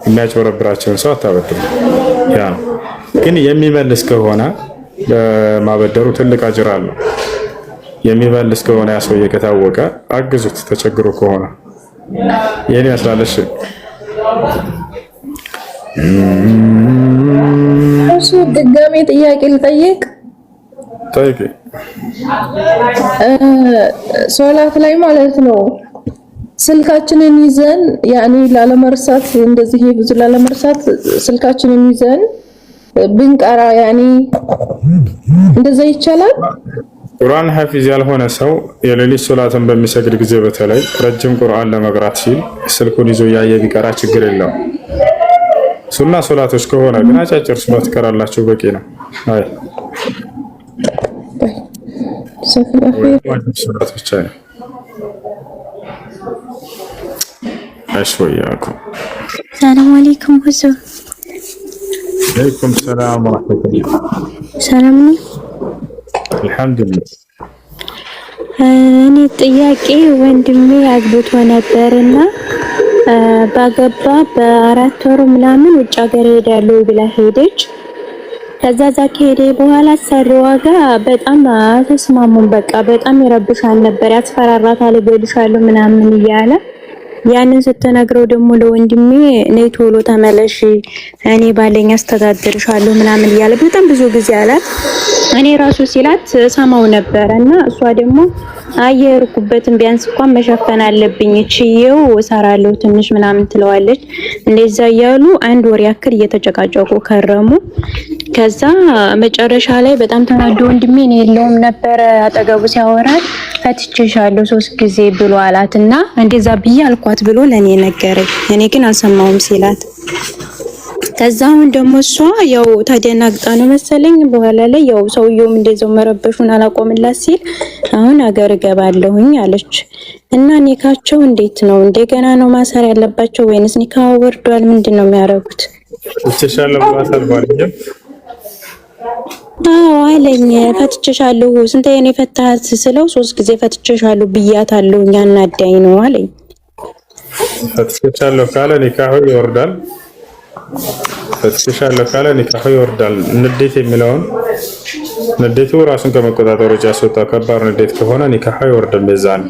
Speaker 1: የሚያጭበረብራችሁን ሰው አታበድሩ። ያ ነው። ግን የሚመልስ ከሆነ ለማበደሩ ትልቅ አጅር አለው። የሚመልስ ከሆነ ያ ሰውዬ ከታወቀ አግዙት፣ ተቸግሮ ከሆነ የኔ ያስላለሽ
Speaker 12: እሱ ድጋሜ ጥያቄ ልጠይቅ።
Speaker 1: ጠይቂ።
Speaker 12: ሶላት ላይ ማለት ነው ስልካችንን ይዘን ያኔ ላለመርሳት እንደዚህ ብዙ ላለመርሳት ስልካችንን ይዘን ብንቀራ ያኔ እንደዛ ይቻላል?
Speaker 1: ቁርአን ሐፊዝ ያልሆነ ሰው የሌሊት ሶላትን በሚሰግድ ጊዜ በተለይ ረጅም ቁርአን ለመቅራት ሲል ስልኩን ይዞ ያየ ቢቀራ ችግር የለውም። ሱና ሶላቶች ከሆነ ግን አጫጭር ሶላት ትቀራላችሁ፣ በቂ ነው። አይ ሶላት ብቻ ነው። አሽወያኩ
Speaker 13: ሰላም አለይኩም ሁዙ።
Speaker 1: አለይኩም ሰላም ወራህመቱላህ።
Speaker 13: ሰላም ነው
Speaker 1: አልሐምዱሊላህ።
Speaker 13: እኔ ጥያቄ ወንድሜ አግብቶ ነበርና ባገባ በ4 ወሩ ምናምን ውጭ ሀገር ሄዳለሁ ብላ ሄደች። ከዛ ከሄደ በኋላ ሰሪዋ ጋር በጣም ተስማሙን። በቃ በጣም ይረብሻል ነበር፣ ያስፈራራታል፣ እገልሻለሁ ምናምን እያለ ያንን ስትነግረው ደግሞ ለወንድሜ ነይ ቶሎ ተመለሽ እኔ ባለኝ አስተዳድርሻለሁ ምናምን እያለ በጣም ብዙ ጊዜ አላት። እኔ ራሱ ሲላት ሰማው ነበርና እሷ ደግሞ አየርኩበትን ቢያንስ እንኳን መሸፈን አለብኝ እቺየው እሰራለሁ ትንሽ ምናምን ትለዋለች። እንደዛ እያሉ 1 ወር ያክል እየተጨቃጨቁ ከረሙ። ከዛ መጨረሻ ላይ በጣም ተናዶ ወንድሜ እኔ የለውም ነበር አጠገቡ ሲያወራት ፈትቼሻለሁ 3 ጊዜ ብሎ አላትና እንደዛ ብዬ አልኳት ብሎ ለኔ ነገረኝ። እኔ ግን አልሰማውም ሲላት ከዛውን ደግሞ እሷ ያው ተደናግጣ ነው መሰለኝ በኋላ ላይ ያው ሰውየውም እንደዛው መረበሹን አላቆምላት ሲል አሁን አገር ገባለሁኝ አለች። እና ኒካቸው እንዴት ነው? እንደገና ነው ማሰር ያለባቸው ወይንስ ኒካው ወርዷል? ምንድነው የሚያደርጉት?
Speaker 1: እተሻለው ማሰር ባልኝ
Speaker 13: አለኝ። ፈትቼሻለሁ ስንት የኔ ፈታት ስለው 3 ጊዜ ፈትቼሻለሁ ብያታለሁ ያናዳኝ ነው አለኝ።
Speaker 1: ፈትቼሻለሁ ካለ ኒካሁ ይወርዳል። ፈትቼሻለሁ ካለ ኒካሁ ይወርዳል። ንዴት የሚለውን ንዴቱ ራሱን ከመቆጣጠር ውጭ ያስወጣው ከባድ ንዴት ከሆነ ኒካሁ ይወርዳል በዛን።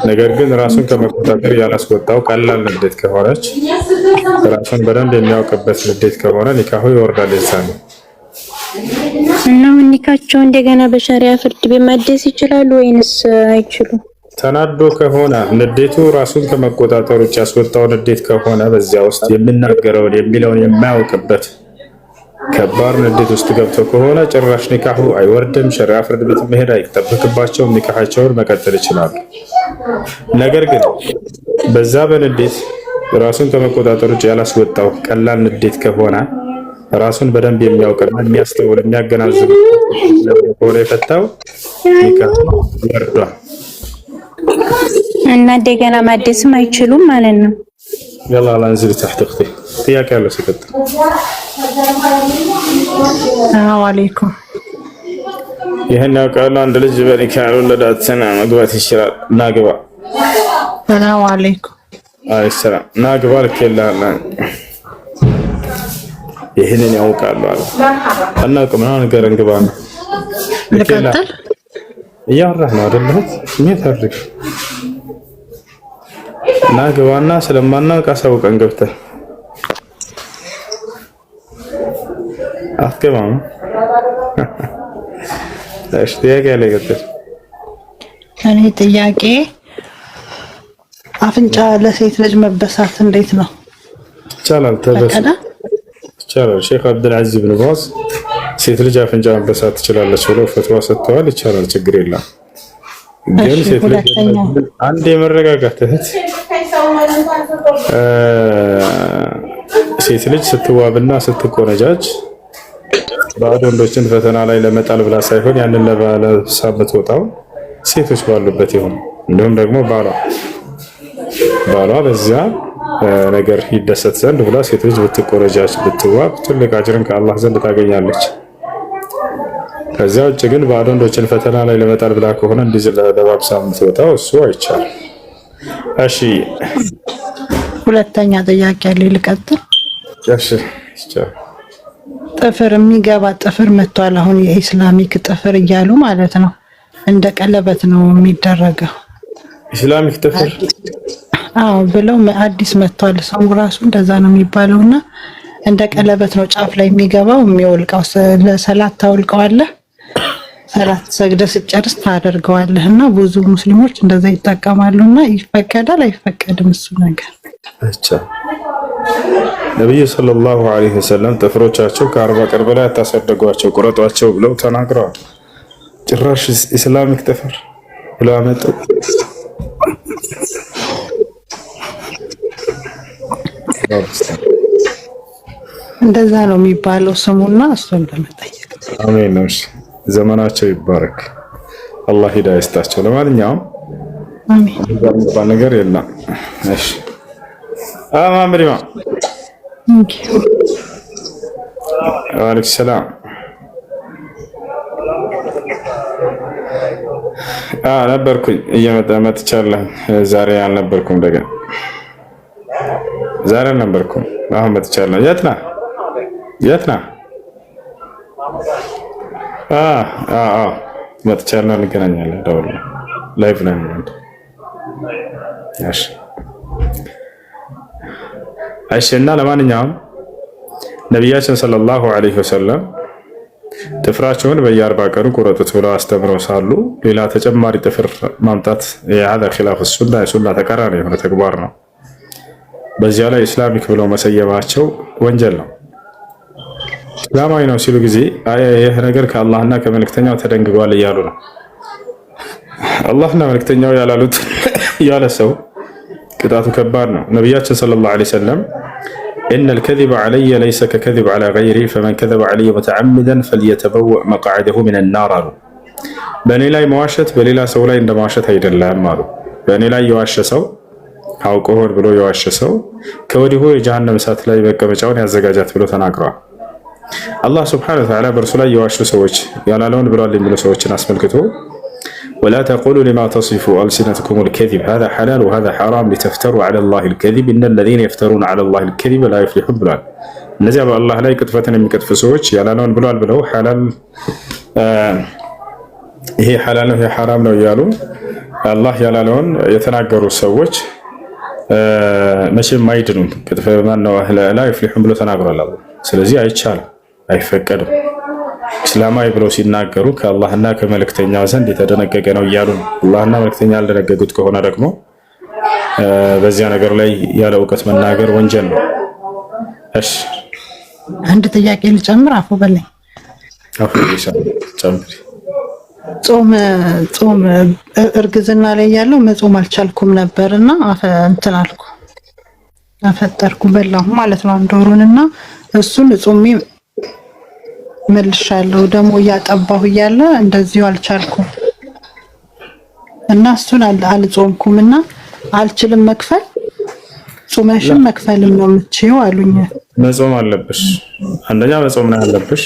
Speaker 1: ነገር ግን ራሱን ከመቆጣጠር ያላስወጣው ቀላል ንዴት ከሆነች ራሱን በደንብ የሚያውቅበት ንዴት ከሆነ ኒካሁ ይወርዳል በዛን።
Speaker 13: እና ኒካቸው እንደገና በሸሪዓ ፍርድ ቤት ማደስ ይችላሉ ወይንስ አይችሉም?
Speaker 1: ተናዶ ከሆነ ንዴቱ ራሱን ከመቆጣጠር ውጭ ያስወጣው ንዴት ከሆነ በዚያ ውስጥ የሚናገረውን የሚለውን የማያውቅበት ከባድ ንዴት ውስጥ ገብተው ከሆነ ጭራሽ ኒካሁ አይወርድም። ሸሪዓ ፍርድ ቤት መሄድ አይጠበቅባቸውም። ኒካሃቸውን መቀጠል ይችላሉ። ነገር ግን በዛ በንዴት ራሱን ከመቆጣጠር ውጭ ያላስወጣው ቀላል ንዴት ከሆነ ራሱን በደንብ የሚያውቅና የሚያስተውል የሚያገናዝብ ከሆነ የፈታው ኒካሁ ይወርዳል።
Speaker 13: እና እንደገና ማደስም አይችሉም ማለት ነው።
Speaker 1: يلا انزلي تحت اختي ጥያቄ ያለው ሲቀጥል
Speaker 14: ሰላም አለይኩም።
Speaker 1: ይሄን ያውቃሉ። አንድ ልጅ በኒካ ያልወለዳት ሰና መግባት ይችላል። ናግባ።
Speaker 14: ሰላም አለይኩም።
Speaker 1: አይ ሰላም ናግባ ለከላና ይሄንን ያውቃሉ አለ እና ከምን ነገር እንግባ ነው
Speaker 14: ልቀጥል
Speaker 1: እያወራህ ነው አይደል? ምን ታርክ ናግባና ስለማናውቅ አሳውቀን ገብተህ አትገባም። እሺ ጥያቄ አለ ይቀጥል።
Speaker 14: እኔ ጥያቄ አፍንጫ ለሴት ልጅ መበሳት እንዴት ነው?
Speaker 1: ይቻላል። ይቻላል። ሼክ አብዱልዓዚዝ ብን ባዝ ሴት ልጅ አፍንጫ መበሳት ትችላለች ብለው ፈትዋ ሰጥተዋል። ይቻላል፣ ችግር የለም። ግን ሴት ልጅ አንድ የመረጋጋት እህት ሴት ልጅ ስትዋብና ስትቆነጃጅ ባዕድ ወንዶችን ፈተና ላይ ለመጣል ብላ ሳይሆን ያንን ለባለብሳ የምትወጣው ሴቶች ባሉበት ይሁን። እንዲሁም ደግሞ ባሏ በዚያ ነገር ይደሰት ዘንድ ብላ ሴት ልጅ ብትቆረጃች ብትዋብ ትልቅ አጅርን ከአላህ ዘንድ ታገኛለች። ከዚያ ውጭ ግን ባዶ ወንዶችን ፈተና ላይ ለመጣል ብላ ከሆነ እንዲህ ለባብሳ የምትወጣው እሱ አይቻልም። እሺ
Speaker 14: ሁለተኛ ጥያቄ አለ ልቀጥል?
Speaker 1: እሺ ይቻላል።
Speaker 14: ጥፍር የሚገባ ጥፍር መጥቷል። አሁን የኢስላሚክ ጥፍር እያሉ ማለት ነው። እንደ ቀለበት ነው የሚደረገው
Speaker 1: ኢስላሚክ ጥፍር
Speaker 14: ብለው አዲስ መጥቷል። ሰው ራሱ እንደዛ ነው የሚባለውና እንደ ቀለበት ነው ጫፍ ላይ የሚገባው የሚወልቀው። ለሰላት ታውልቀዋለህ፣ ሰላት ሰግደህ ስትጨርስ ታደርገዋለህና ብዙ ሙስሊሞች እንደዛ ይጠቀማሉና ይፈቀዳል አይፈቀድም እሱ ነገር?
Speaker 1: አቻ ነብዩ ሰለላሁ ዐለይሂ ወሰለም ጥፍሮቻቸው ከ40 ቀን በላይ አታሳደጓቸው ቁረጧቸው ብለው ተናግረዋል። ጭራሽ ኢስላሚክ ጥፍር ብለው አመጡ።
Speaker 14: እንደዛ ነው የሚባለው ስሙና እሱን ለመጠየቅ።
Speaker 1: አሜን ነው። ዘመናቸው ይባረክ፣ አላህ ሂዳያ ይስጣቸው። ለማንኛውም
Speaker 14: አሜን
Speaker 1: ነገር የለም። እሺ ማምሪማ ወአለይኩም ሰላም። ነበርኩኝ መጥቻለሁ። ዛሬ አልነበርኩም። ደገ ዛሬ አልነበርኩም። አሁን መጥቻለሁ። የት ነህ? የት ነህ? መጥቻለሁ። እንገናኛለን። ደውል ላይቭ ላይ ነው። እሺ እሺ። እና ለማንኛውም ነቢያችን ሰለላሁ ዐለይሂ ወሰለም ጥፍራቸውን በየ40 ቀኑ ቁረጡት ብለው አስተምረው ሳሉ ሌላ ተጨማሪ ጥፍር ማምጣት የአዳ ኺላፍ ሱና የሱና ተቃራኒ የሆነ ተግባር ነው። በዚያ ላይ ኢስላሚክ ብለው መሰየማቸው ወንጀል ነው። እስላማዊ ነው ሲሉ ጊዜ ይህ ነገር ከአላህና ከመልእክተኛው ተደንግጓል እያሉ ነው። አላህና መልእክተኛው ያላሉት ያለ ሰው ቅጣቱ ከባድ ነው። ነቢያችን ሰለላሁ ዐለይሂ ወሰለም ኢነ ልከዚበ ዐለየ ለይሰ ከከዚብ ዐላ ገይሪ ፈመን ከዘበ ዐለየ ሙተዐሚደን ፈልየተበወእ መቅዐደሁ ሚነ ናር አሉ። በእኔ ላይ መዋሸት በሌላ ሰው ላይ እንደ መዋሸት አይደለም አሉ። በእኔ ላይ የዋሸ ሰው አውቆ ሆን ብሎ የዋሸ ሰው ከወዲሁ የጀሃነም እሳት ላይ መቀመጫውን ያዘጋጃት ብሎ ተናግረዋል። አላህ ሱብሓነሁ ወተዓላ በእርሱ ላይ የዋሹ ሰዎች ያላለውን ብለዋል የሚሉ ሰዎችን አስመልክቶ ወላ ተቁሉ ሊማ ተሲፉ አልሲነትኩም ልከዚብ ሃዛ ሐላል ወሃዛ ሐራም ሊተፍተሩ ዐላ ላሂ ልከዚብ ኢነ ለዚነ የፍተሩነ ዐላ ላሂ ልከዚብ ላ ዩፍሊሑን ብለዋል። እነዚያ በአላህ ላይ ቅጥፈትን የሚቀጥፉ ሰዎች ያላለውን ብለዋል ብለው ሐላል ይሄ ሐላል ነው ይሄ ሐራም ነው እያሉ አላህ ያላለውን የተናገሩ ሰዎች መቼም አይድኑም። ቅጥፈ ማነው ላ ዩፍሊሑን ብሎ ተናግሯል። ስለዚህ አይቻልም፣ አይፈቀድም። እስላማዊ ብለው ሲናገሩ ከአላህና ከመልእክተኛው ዘንድ የተደነገገ ነው እያሉ ነው። አላህና መልእክተኛ ያልደነገጉት ከሆነ ደግሞ በዚያ ነገር ላይ ያለ እውቀት መናገር ወንጀል ነው። እሺ
Speaker 14: አንድ ጥያቄ ልጨምር። አፉ በለኝ።
Speaker 1: አፉ ጨምሪ።
Speaker 14: ጾም እርግዝና ላይ ያለው መጾም አልቻልኩም ነበርና እንትን አልኩ አፈጠርኩ በላሁ ማለት ነው አንድ ወሩንና እሱን ጾሜ መልሻለሁ። ደግሞ እያጠባሁ እያለ እንደዚሁ አልቻልኩም እና እሱን አልጾምኩምና አልችልም መክፈል። ጾመሽን መክፈልም ነው የምትችይው አሉኝ።
Speaker 1: መጾም አለብሽ። አንደኛ መጾም ነው ያለብሽ።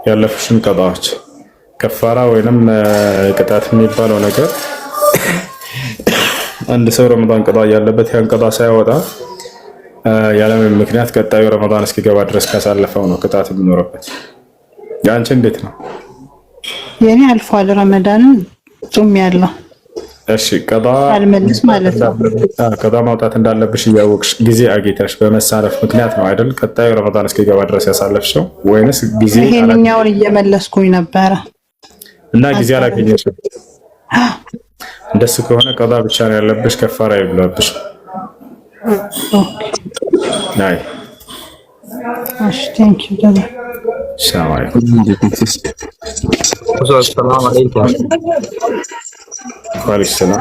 Speaker 1: ያለፍሽን ቀጣዎች ከፋራ ወይንም ቅጣት የሚባለው ነገር አንድ ሰው ረመዳን ቀጣ ያለበት ያን ቀጣ ሳያወጣ ያለምን ምክንያት ቀጣዩ ረመዳን እስኪገባ ድረስ ካሳለፈው ነው ቅጣት የሚኖርበት። ያንቺ እንዴት ነው?
Speaker 14: የኔ አልፏል። ረመዳንን ጾም ያለው
Speaker 1: እሺ፣ ቀጣ
Speaker 14: አልመልስ ማለት ነው።
Speaker 1: ቀጣ ማውጣት እንዳለብሽ እያወቅሽ ጊዜ አግኝተሽ በመሳለፍ ምክንያት ነው አይደል ቀጣዩ ረመዳን እስኪገባ ድረስ ያሳለፍሽው? ወይንስ ጊዜ
Speaker 14: ይሄንኛውን እየመለስኩኝ ነበረ
Speaker 1: እና ጊዜ አላገኘሽም? እንደሱ ከሆነ ቀጣ ብቻ ነው ያለብሽ፣ ከፋራ ይብላብሽ። ናይ
Speaker 14: እሺ፣ ቴንክ ዩ ዳዳ
Speaker 1: ሰላም አለይኩም።
Speaker 11: ሰላም አለይኩም።
Speaker 1: ወአለይኩም ሰላም።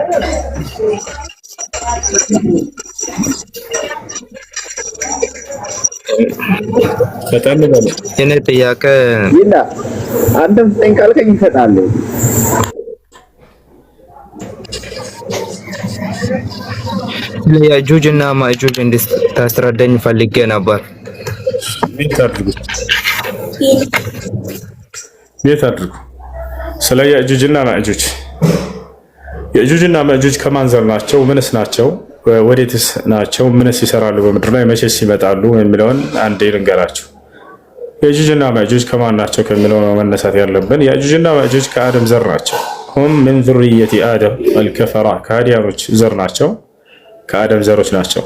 Speaker 1: በጣም ነው
Speaker 11: የኔ ጥያቄ
Speaker 9: ይላ አንተም ጠንቃልከኝ ይፈጣለሁ።
Speaker 11: ለያጁጅ እና ማጁጅ እንድታስረዳኝ ፈልጌ ነበር።
Speaker 1: ቤት አድርጉ። ስለ ያጁጅና ማጁጅ ያጁጅና ማጁጅ ከማን ዘር ናቸው? ምንስ ናቸው? ወዴትስ ናቸው? ምንስ ይሰራሉ በምድር ላይ? መቼስ ይመጣሉ የሚለውን አንዴ ልንገራችሁ። ያጁጅና ማጁጅ ከማን ናቸው ከሚለው ነው መነሳት ያለብን። ያጁጅና ማጁጅ ከአደም ዘር ናቸው። ሁም ምን ዙርየቲ አደም አልከፈራ ከሃዲያኖች ዘር ናቸው። ከአደም ዘሮች ናቸው።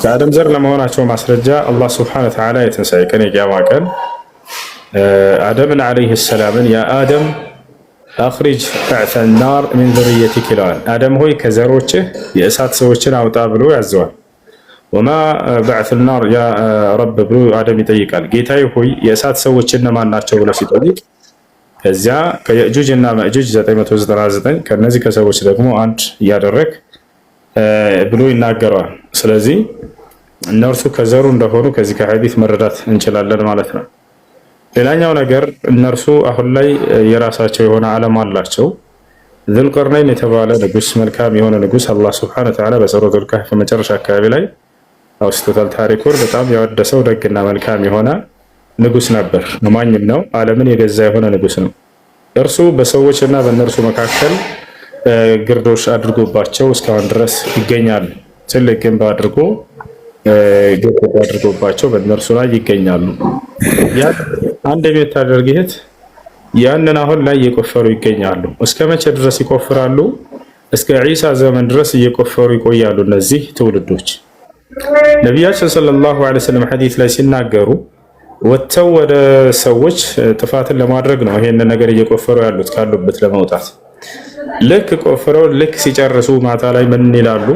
Speaker 1: ከአደም ዘር ለመሆናቸው ማስረጃ አላህ ሱብሓነሁ ወተዓላ የትንሣኤ ቀን የቂያማ ቀን አደምን ዓለይሂ ሰላምን ያ አደም አኽሪጅ በዕሰ ናር ሚን ዙርየቲክ ይለዋል። አደም ሆይ ከዘሮችህ የእሳት ሰዎችን አውጣ ብሎ ያዘዋል። ወማ በዕሰ ናር ያ ረብ ብሎ አደም ይጠይቃል። ጌታዬ ሆይ የእሳት ሰዎች እነማን ናቸው ብሎ ሲጠይቅ ከዚያ ከየእጁጅ እና መእጁጅ 999 ከነዚህ ከሰዎች ደግሞ አንድ እያደረግ ብሎ ይናገረዋል። ስለዚህ እነርሱ ከዘሩ እንደሆኑ ከዚህ ከሐዲስ መረዳት እንችላለን ማለት ነው። ሌላኛው ነገር እነርሱ አሁን ላይ የራሳቸው የሆነ ዓለም አላቸው። ዙልቀርነይን የተባለ ንጉስ፣ መልካም የሆነ ንጉስ አላህ ሱብሓነሁ ወተዓላ በሱረቱል ካህፍ መጨረሻ አካባቢ ላይ አውስቶታል ታሪኩን። በጣም ያወደሰው ደግና መልካም የሆነ ንጉስ ነበር። አማኝም ነው። ዓለምን የገዛ የሆነ ንጉስ ነው። እርሱ በሰዎችና በእነርሱ መካከል ግርዶሽ አድርጎባቸው እስካሁን ድረስ ይገኛሉ። ትልቅ ግንብ አድርጎ ግንብ አድርጎባቸው በእነርሱ ላይ ይገኛሉ። አንድ የምታደርግ እህት ያንን አሁን ላይ እየቆፈሩ ይገኛሉ። እስከ መቼ ድረስ ይቆፍራሉ? እስከ ዒሳ ዘመን ድረስ እየቆፈሩ ይቆያሉ እነዚህ ትውልዶች። ነቢያችን ሰለላሁ ዐለይሂ ወሰለም ሐዲስ ላይ ሲናገሩ ወጥተው ወደ ሰዎች ጥፋትን ለማድረግ ነው ይሄንን ነገር እየቆፈሩ ያሉት ካሉበት ለመውጣት። ልክ ቆፍረው ልክ ሲጨርሱ ማታ ላይ ምን ይላሉ?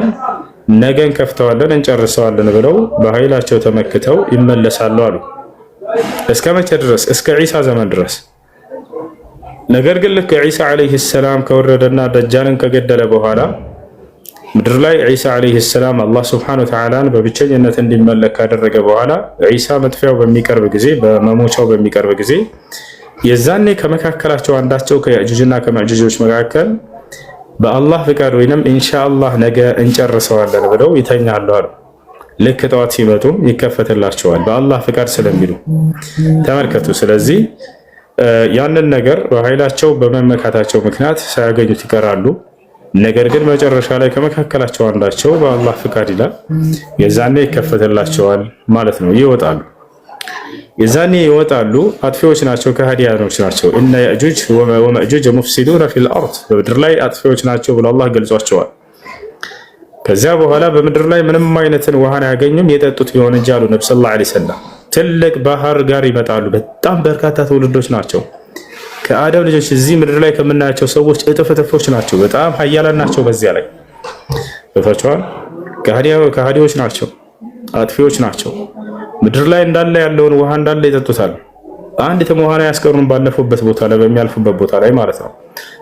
Speaker 1: ነገን ከፍተዋለን እንጨርሰዋለን ብለው በኃይላቸው ተመክተው ይመለሳሉ አሉ። እስከ መቼ ድረስ? እስከ ዒሳ ዘመን ድረስ። ነገር ግን ልክ ዒሳ ዓለይሂ ሰላም ከወረደና ደጃልን ከገደለ በኋላ ምድር ላይ ዒሳ ዓለይሂ ሰላም አላህ ሱብሓነሁ ወተዓላን በብቸኝነት እንዲመለክ ካደረገ በኋላ ዒሳ መጥፊያው በሚቀርብ ጊዜ በመሞቻው በሚቀርብ ጊዜ የዛኔ ከመካከላቸው አንዳቸው ከያጁጅና ከማጁጆች መካከል በአላህ ፍቃድ ወይንም ኢንሻአላህ ነገ እንጨርሰዋለን ብለው ይተኛሉ አሉ። ልክ ጠዋት ሲመጡም ይከፈትላቸዋል በአላህ ፍቃድ ስለሚሉ ተመልከቱ። ስለዚህ ያንን ነገር በኃይላቸው በመመካታቸው ምክንያት ሳያገኙት ይቀራሉ። ነገር ግን መጨረሻ ላይ ከመካከላቸው አንዳቸው በአላህ ፍቃድ ይላል የዛኔ ይከፈትላቸዋል ማለት ነው። ይወጣሉ። የዛኔ ይወጣሉ። አጥፊዎች ናቸው፣ ከሃዲያኖች ናቸው። እነ ያእጁጅ ወመእጁጅ ሙፍሲዱነ ፊል አርድ በምድር ላይ አጥፊዎች ናቸው ብሎ አላህ ገልጿቸዋል። ከዚያ በኋላ በምድር ላይ ምንም አይነትን ውሃን አያገኙም የጠጡት ቢሆን እንጂ አሉ ነብዩ ሰለላሁ ዐለይሂ ወሰለም። ትልቅ ባህር ጋር ይመጣሉ። በጣም በርካታ ትውልዶች ናቸው። ከአደም ልጆች እዚህ ምድር ላይ ከምናያቸው ሰዎች እጥፍ እጥፎች ናቸው። በጣም ሀያላን ናቸው። በዚያ ላይ ተፈቷል። ከሃዲዎች ናቸው፣ አጥፊዎች ናቸው። ምድር ላይ እንዳለ ያለውን ውሃ እንዳለ ይጠጡታል። አንዲትም ውሃ ላይ ያስቀሩን ባለፉበት ቦታ ላይ በሚያልፉበት ቦታ ላይ ማለት ነው።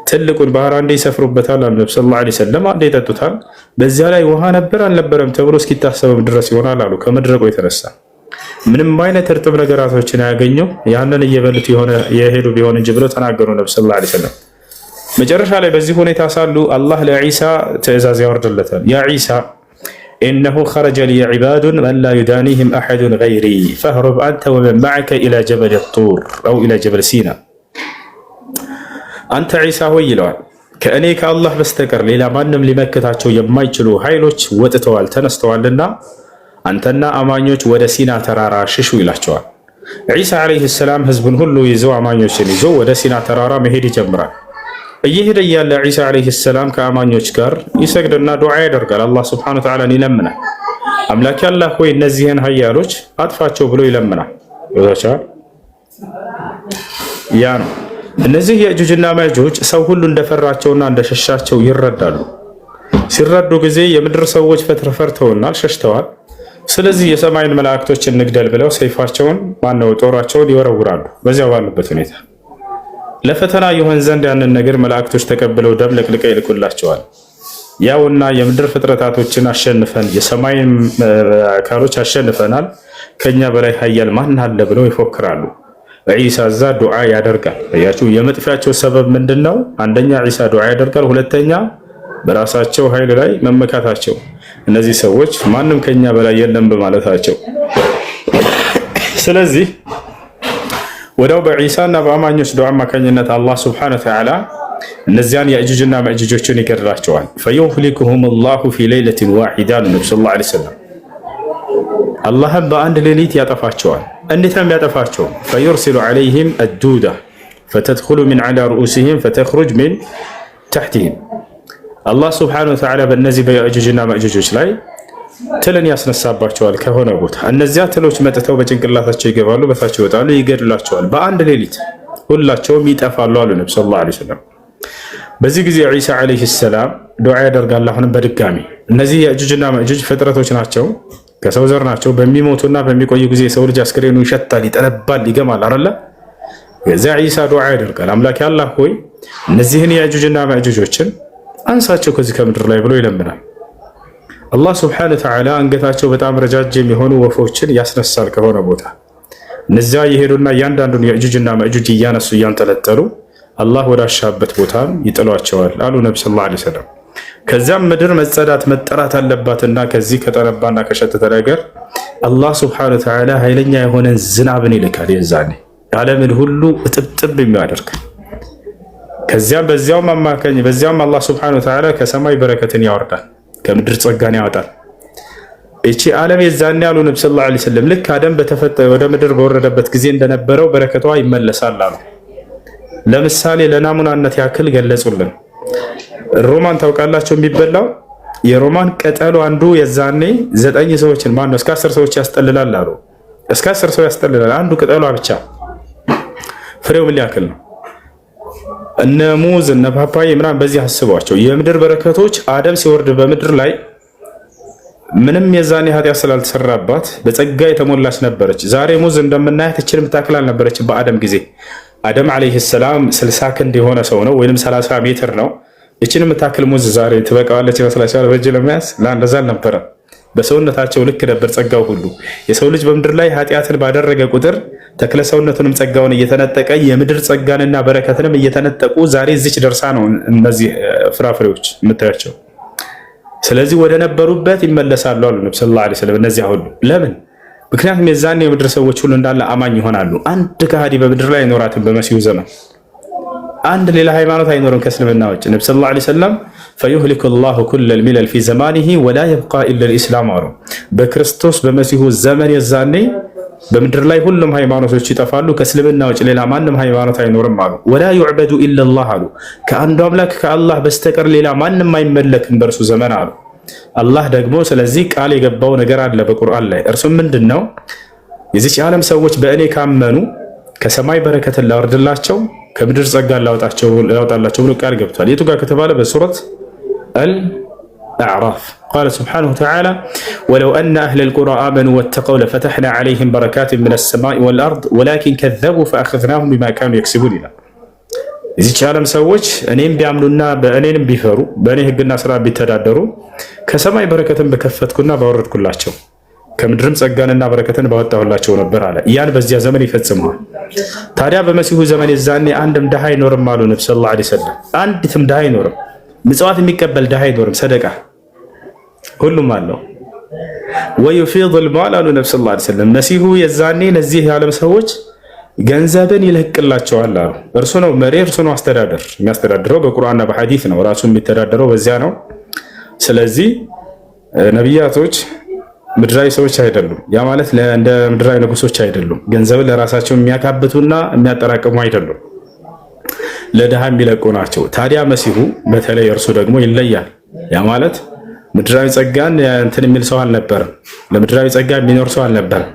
Speaker 1: ትልቁን ባህር አንዴ ይሰፍሩበታል ነብዩ ሰለላሁ ዐለይሂ ወሰለም፣ አንዴ ይጠጡታል። በዚያ ላይ ውሃ ነበር አልነበረም ተብሎ እስኪታሰበም ድረስ ይሆናል አሉ። ከመድረቁ የተነሳ ምንም አይነት እርጥብ ነገራቶችን ያገኙ ያንን እየበሉት የሄዱ ቢሆን እንጂ ብለው ተናገሩ ነብዩ ሰለላሁ ዐለይሂ ወሰለም። መጨረሻ ላይ በዚህ ሁኔታ ሳሉ አላህ ለዒሳ ትዕዛዝ ያወርድለታል። ያ ዒሳ ኢነሁ ኸረጀ ሊ ዒባዱን መን ላ ዩዳኒህም አሐዱን ገይሪ ፈህሩብ አንተ ወመን መዐከ ኢላ ጀበል ጡር አው ኢላ ጀበል ሲና። አንተ ዒሳ ሆይ ይለዋል፣ ከእኔ ከአላህ በስተቀር ሌላ ማንም ሊመክታቸው የማይችሉ ኃይሎች ወጥተዋል ተነስተዋልና አንተና አማኞች ወደ ሲና ተራራ ሽሹ ይላቸዋል። ዒሳ ዓለይሂ ሰላም ህዝቡን ሁሉ ይዘው አማኞችን ይዞ ወደ ሲና ተራራ መሄድ ይጀምራል። እየሄደ እያለ ዒሳ ዓለይሂ ሰላም ከአማኞች ጋር ይሰግድና ዱዓ ያደርጋል። አላህ ሱብሓነሁ ወተዓላን ይለምናል። አምላክ አላህ ሆይ እነዚህን ኃያሎች አጥፋቸው ብሎ ይለምናል። ያ ነው። እነዚህ የእጁጅና ማእጁጅ ሰው ሁሉ እንደፈራቸውና እንደሸሻቸው ይረዳሉ። ሲረዱ ጊዜ የምድር ሰዎች ፈርተውናል፣ ሸሽተዋል። ስለዚህ የሰማይን መላእክቶችን እንግደል ብለው ሰይፋቸውን ጦራቸውን ይወረውራሉ። በዚያው ባሉበት ሁኔታ ለፈተና ይሆን ዘንድ ያንን ነገር መላእክቶች ተቀብለው ደም ለቅልቀው ይልኩላቸዋል። ያውና የምድር ፍጥረታቶችን አሸንፈን የሰማይን አካሎች አሸንፈናል፣ ከኛ በላይ ኃያል ማን አለ ብለው ይፎክራሉ። ዒሳ እዛ ዱዓ ያደርጋል። ያችሁ የመጥፊያቸው ሰበብ ምንድነው? አንደኛ ዒሳ ዱዓ ያደርጋል፣ ሁለተኛ በራሳቸው ኃይል ላይ መመካታቸው። እነዚህ ሰዎች ማንም ከኛ በላይ የለም በማለታቸው። ስለዚህ ወዲያው በዒሳና በአማኞች ዱዓ አማካኝነት አላህ ሱብሓነሁ ወተዓላ እነዚያን የእጁጅና መእጁጆችን ይገድላቸዋል። ፈዩህሊኩሁም ላሁ ፊ ለይለትን ዋሒዳ ነቢ ሰለላሁ ዐለይሂ ወሰለም አላህም በአንድ ሌሊት ያጠፋቸዋል። እንዴት ነው የሚያጠፋቸው? ፈዩርሲሉ ዐለይሂም አዱዳ ፈተድኹሉ ሚን ዐላ ሩኡሲሂም ፈተኽሩጅ ሚን ተሕቲሂም። አላህ ሱብሓነሁ ወተዓላ በእነዚህ በየእጁጅና መእጁጆች ላይ ትልን ያስነሳባቸዋል ከሆነ ቦታ። እነዚያ ትሎች መጥተው በጭንቅላታቸው ይገባሉ፣ በታች ይወጣሉ፣ ይገድላቸዋል። በአንድ ሌሊት ሁላቸውም ይጠፋሉ አሉ ነቢ ሰለላሁ ዐለይሂ ወሰለም። በዚህ ጊዜ ዒሳ ዐለይሂ ሰላም ዱዓ ያደርጋል። አሁንም በድጋሚ እነዚህ የእጁጅና መእጁጅ ፍጥረቶች ናቸው፣ ከሰው ዘር ናቸው። በሚሞቱና በሚቆዩ ጊዜ የሰው ልጅ አስክሬኑ ይሸታል፣ ይጠነባል፣ ይገማል አይደለ? የዚያ ዒሳ ዱዓ ያደርጋል። አምላክ አላህ ሆይ እነዚህን የእጁጅና መእጁጆችን አንሳቸው ከዚህ ከምድር ላይ ብሎ ይለምናል። አላህ ሱብሓነሁ ወተዓላ አንገታቸው በጣም ረጃጅም የሆኑ ወፎችን ያስነሳል ከሆነ ቦታ። እነዚያ የሄዱና እያንዳንዱን የእጁጅና መእጁጅ እያነሱ እያንጠለጠሉ አላህ ወዳሻበት ቦታ ይጥሏቸዋል አሉ ነቢ ሰለላሁ ዐለይሂ ወሰለም። ከዚያም ምድር መጸዳት መጠራት አለባትና ከዚህ ከጠረባና ከሸተተ ነገር አላህ ሱብሓነሁ ወተዓላ ኃይለኛ የሆነን ዝናብን ይልካል። የዛኔ ዓለምን ሁሉ እጥብጥብ የሚያደርግ ከዚያም በዚያም አላህ ሱብሓነሁ ወተዓላ ከሰማይ በረከትን ያወርዳል፣ ከምድር ጸጋን ያወጣል። እቺ ዓለም የዛኔ ያሉ ነብዩ ሰለላሁ ዐለይሂ ወሰለም ልክ አደም ወደ ምድር በወረደበት ጊዜ እንደነበረው በረከቷ ይመለሳል አሉ። ለምሳሌ ለናሙናነት ያክል ገለጹልን። ሮማን ታውቃላችሁ? የሚበላው የሮማን ቅጠሉ አንዱ የዛኔ 9 ሰዎችን ማነው እስከ 10 ሰዎች ያስጠልላል አሉ። እስከ 10 ሰው ያስጠልላል አንዱ ቅጠሏ ብቻ። ፍሬው ምን ያክል ነው? እነ ሙዝ እነ ፓፓዬ ምናምን በዚህ አስቧቸው። የምድር በረከቶች አደም ሲወርድ በምድር ላይ ምንም የዛኔ ኃጢአት ስላልተሰራባት በጸጋ የተሞላች ነበረች። ዛሬ ሙዝ እንደምናያት እችን የምታክል አልነበረችም በአደም ጊዜ። አደም ዓለይሂ ሰላም 60 ክንድ የሆነ ሰው ነው፣ ወይም 30 ሜትር ነው። እችን የምታክል ሙዝ ዛሬ ትበቃዋለች ይመስላችኋል? በእጅ ለመያዝ ለአንደዛ አልነበረም። በሰውነታቸው ልክ ነበር ጸጋው ሁሉ። የሰው ልጅ በምድር ላይ ኃጢአትን ባደረገ ቁጥር ተክለ ሰውነቱንም ጸጋውን እየተነጠቀ የምድር ጸጋንና በረከትንም እየተነጠቁ ዛሬ እዚች ደርሳ ነው እነዚህ ፍራፍሬዎች የምታያቸው። ስለዚህ ወደ ነበሩበት ይመለሳሉ አሉ ነብዩ ሰለላሁ ዐለይሂ ወሰለም። እነዚያ ሁሉ ለምን? ምክንያቱም የዛኔ የምድር ሰዎች ሁሉ እንዳለ አማኝ ይሆናሉ። አንድ ከሃዲ በምድር ላይ አይኖራትም። በመሲሁ ዘመን አንድ ሌላ ሃይማኖት አይኖርም ከእስልምና ውጭ። ነብዩ ሰለላሁ ዐለይሂ ወሰለም ፈዩህሊኩ ላሁ ኩለል ሚለል ፊ ዘማኒሂ ወላ የብቃ ኢለል ኢስላም አሉ። በክርስቶስ በመሲሁ ዘመን የዛኔ በምድር ላይ ሁሉም ሃይማኖቶች ይጠፋሉ፣ ከእስልምና ውጭ ሌላ ማንም ሃይማኖት አይኖርም አሉ። ወላ ዩዕበዱ ኢለላህ አሉ። ከአንዱ አምላክ ከአላህ በስተቀር ሌላ ማንም አይመለክም በእርሱ ዘመን አሉ። አላህ ደግሞ ስለዚህ ቃል የገባው ነገር አለ በቁርአን ላይ። እርሱም ምንድን ነው? የዚች ዓለም ሰዎች በእኔ ካመኑ ከሰማይ በረከትን ላወርድላቸው ከምድር ጸጋ ላወጣላቸው ብሎ ቃል ገብቷል። የቱ ጋር ከተባለ በሱረት አልአዕራፍ ቃለ ሱብሓነሁ ወተዓላ ወለው አነ አህለል ቁራ አመኑ ወተቀው ለፈተሕና ዐለይሂም በረካትን ሚነ ሰማኢ ወልአርድ ወላኪን ከዘቡ ፈአኸዝናሁም ቢማ ካኑ የክሲቡን ይላል። የዚች ዓለም ሰዎች እኔም ቢያምኑና በእኔንም ቢፈሩ በእኔ ሕግና ስራ ቢተዳደሩ ከሰማይ በረከትን በከፈትኩና ባወረድኩላቸው ከምድርም ጸጋንና በረከትን ባወጣሁላቸው ነበር አለ። ያን በዚያ ዘመን ይፈጽመዋል። ታዲያ በመሲሁ ዘመን የዛኔ አንድም ድሃ አይኖርም አሉ ነብዩ ሰለላሁ ዐለይሂ ወሰለም። አንዲትም ድሃ አይኖርም። ምጽዋት የሚቀበል ድሃ አይኖርም። ሰደቃ ሁሉም አለው። ወዩፊዱል ማል አሉ ነብዩ ሰለላሁ ዐለይሂ ወሰለም። መሲሁ የዛኔ ለዚህ የዓለም ሰዎች ገንዘብን ይለቅላቸዋል አሉ። እርሱ ነው መሪ፣ እርሱ ነው አስተዳደር። የሚያስተዳድረው በቁርአንና በሐዲስ ነው። ራሱ የሚተዳደረው በዚያ ነው። ስለዚህ ነቢያቶች ምድራዊ ሰዎች አይደሉም። ያ ማለት እንደ ምድራዊ ንጉሶች አይደሉም። ገንዘብን ለራሳቸው የሚያካብቱና የሚያጠራቅሙ አይደሉም። ለድሃ የሚለቁ ናቸው። ታዲያ መሲሁ በተለይ እርሱ ደግሞ ይለያል። ያ ማለት ምድራዊ ጸጋን እንትን የሚል ሰው አልነበረም። ለምድራዊ ጸጋ የሚኖር ሰው አልነበረም።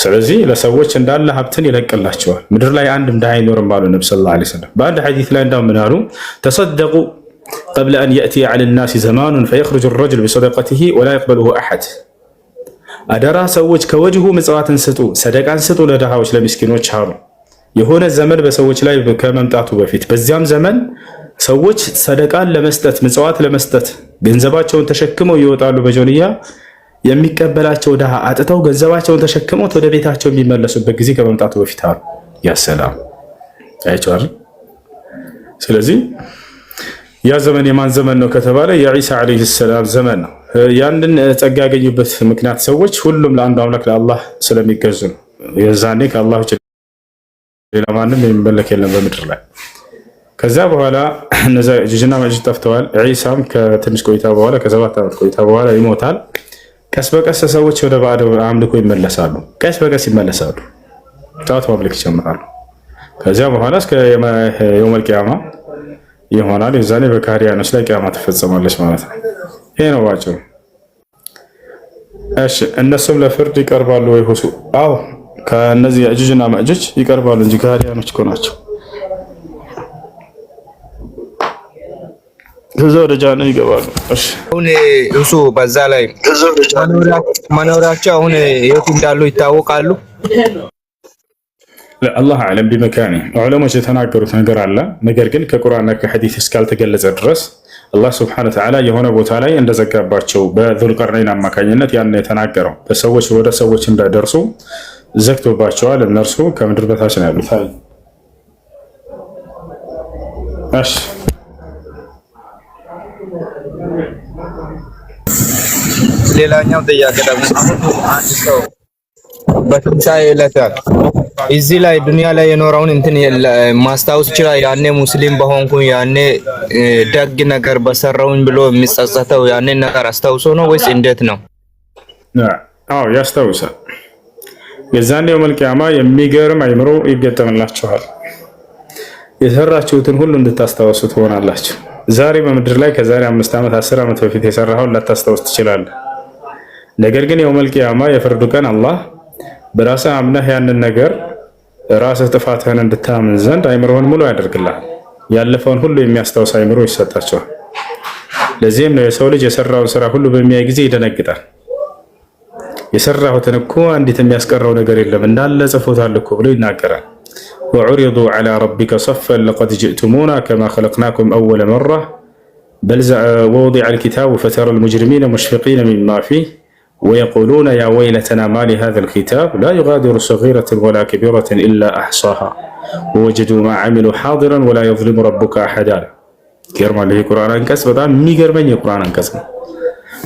Speaker 1: ስለዚህ ለሰዎች እንዳለ ሀብትን ይለቅላቸዋል። ምድር ላይ አንድም ድሃ አይኖርም አሉ ነብዩ ሰለላሁ ዐለይሂ ወሰለም። በአንድ ሐዲስ ላይ እንዳው ምን አሉ? ተሰደቁ ቀብለ አን የእቲየ ዐለ ናሲ ዘማኑን ፈየኽሩጁ ረጁሉ ቢሰደቀቲሂ ወላ የቅበሉሁ አሐድ። አደራ ሰዎች ከወዲሁ ምጽዋትን ስጡ፣ ሰደቃን ስጡ ለድሃዎች ለምስኪኖች አሉ። የሆነ ዘመን በሰዎች ላይ ከመምጣቱ በፊት በዚያም ዘመን ሰዎች ሰደቃን ለመስጠት ምጽዋት ለመስጠት ገንዘባቸውን ተሸክመው ይወጣሉ በጆንያ። የሚቀበላቸው ድሃ አጥተው ገንዘባቸውን ተሸክመው ወደ ቤታቸው የሚመለሱበት ጊዜ ከመምጣቱ በፊት አሉ። ያ ሰላም አይቻል። ስለዚህ ያ ዘመን የማን ዘመን ነው ከተባለ የዒሳ ዓለይሂ ሰላም ዘመን ነው። ያንን ጸጋ ያገኙበት ምክንያት ሰዎች ሁሉም ለአንዱ አምላክ ለአላህ ስለሚገዙ ነው። የዛኔ ከአላህ ውጭ ሌላ ማንም የሚመለክ የለም በምድር ላይ። ከዛ በኋላ እነዛ ያጁጅና ማጁጅ ጠፍተዋል። ዒሳም ከትንሽ ቆይታ በኋላ ከ7 ዓመት ቆይታ በኋላ ይሞታል። ቀስ በቀስ ሰዎች ወደ ባዕድ አምልኮ ይመለሳሉ። ቀስ በቀስ ይመለሳሉ፣ ጣዖት ማምለክ ይጀምራሉ። ከዚያ በኋላ እስከ የውመል ቂያማ ይሆናል። የዛኔ በካህዲያኖች ላይ ቂያማ ትፈጸማለች ማለት ነው። ይሄ ነው ባጭሩ። እሺ እነሱም ለፍርድ ይቀርባሉ ወይ ሁሱ? አዎ ከነዚህ ያጁጅና ማጁጅ ይቀርባሉ እንጂ ካህዲያኖች እኮ ናቸው። ከዛ ወደ ጀሃነም ይገባሉ። እሺ
Speaker 11: አሁን እሱ በዛ ላይ መኖራቸው አሁን የት እንዳሉ ይታወቃሉ?
Speaker 1: አላህ አለም ቢመካኒ ዑለሞች የተናገሩት ነገር አለ። ነገር ግን ከቁርአንና ከሐዲስ እስካልተገለጸ ድረስ አላህ ሱብሓነሁ ወተዓላ የሆነ ቦታ ላይ እንደዘጋባቸው በዙልቀርነይን አማካኝነት ያን የተናገረው በሰዎች ወደ ሰዎች እንዳይደርሱ ዘግቶባቸዋል። እነርሱ ከምድር በታች ነው ያሉት። እሺ
Speaker 11: ሌላኛው ጥያቄ ደግሞ አንድ ሰው በትንሣኤ ዕለት እዚህ ላይ ዱንያ ላይ የኖረውን እንትን ማስታወስ ይችላል? ያኔ ሙስሊም በሆንኩኝ ያኔ ደግ ነገር በሰራውኝ ብሎ የሚጸጸተው ያኔ ነገር አስታውሶ ነው ወይስ እንዴት ነው?
Speaker 1: አዎ ያስታውሳል። የዛኔ የውመል ቂያማ የሚገርም አይምሮ ይገጠምላችኋል። የሰራችሁትን ሁሉ እንድታስታውሱ ትሆናላችሁ። ዛሬ በምድር ላይ ከዛሬ 5 ዓመት 10 ዓመት በፊት የሰራኸውን ላታስታውስ ትችላለህ። ነገር ግን የውመል ቂያማ የፍርዱ ቀን አላህ በራስህ አምነህ ያንን ነገር ራስህ ጥፋትህን እንድታምን ዘንድ አይምሮህን ሙሉ ያደርግልሃል። ያለፈውን ሁሉ የሚያስታውስ አይምሮ ይሰጣቸዋል። ለዚህም ነው የሰው ልጅ የሰራውን ስራ ሁሉ በሚያይ ጊዜ ይደነግጣል። የሰራሁትን እኮ አንዲት የሚያስቀረው ነገር የለም እንዳለ ጽፎታል እኮ ብሎ ይናገራል። ወዑሪዱ ዐላ ረቢከ ሰፈን ለቀድ ጅእቱሙና ከማ ኸለቅናኩም አወለ መራ ወወዲዐል ኪታቡ ፈተረል ሙጅሪሚነ ሙሽፊቂነ ሚማ ፊህ ወየቁሉነ ያ ወይለተና ማ ሊሃዘል ኪታብ ላ ዩጋዲሩ ሰጊረተን ወላ ከቢረተን ኢላ አሕሷሃ ወወጀዱ ማ ዐሚሉ ሓዲረን ወላ የዝሊሙ ረቡከ አሐዳ። ይገርማል። ይህ ቁርአን አንቀጽ በጣም የሚገርመኝ የቁርአን አንቀጽ ነው።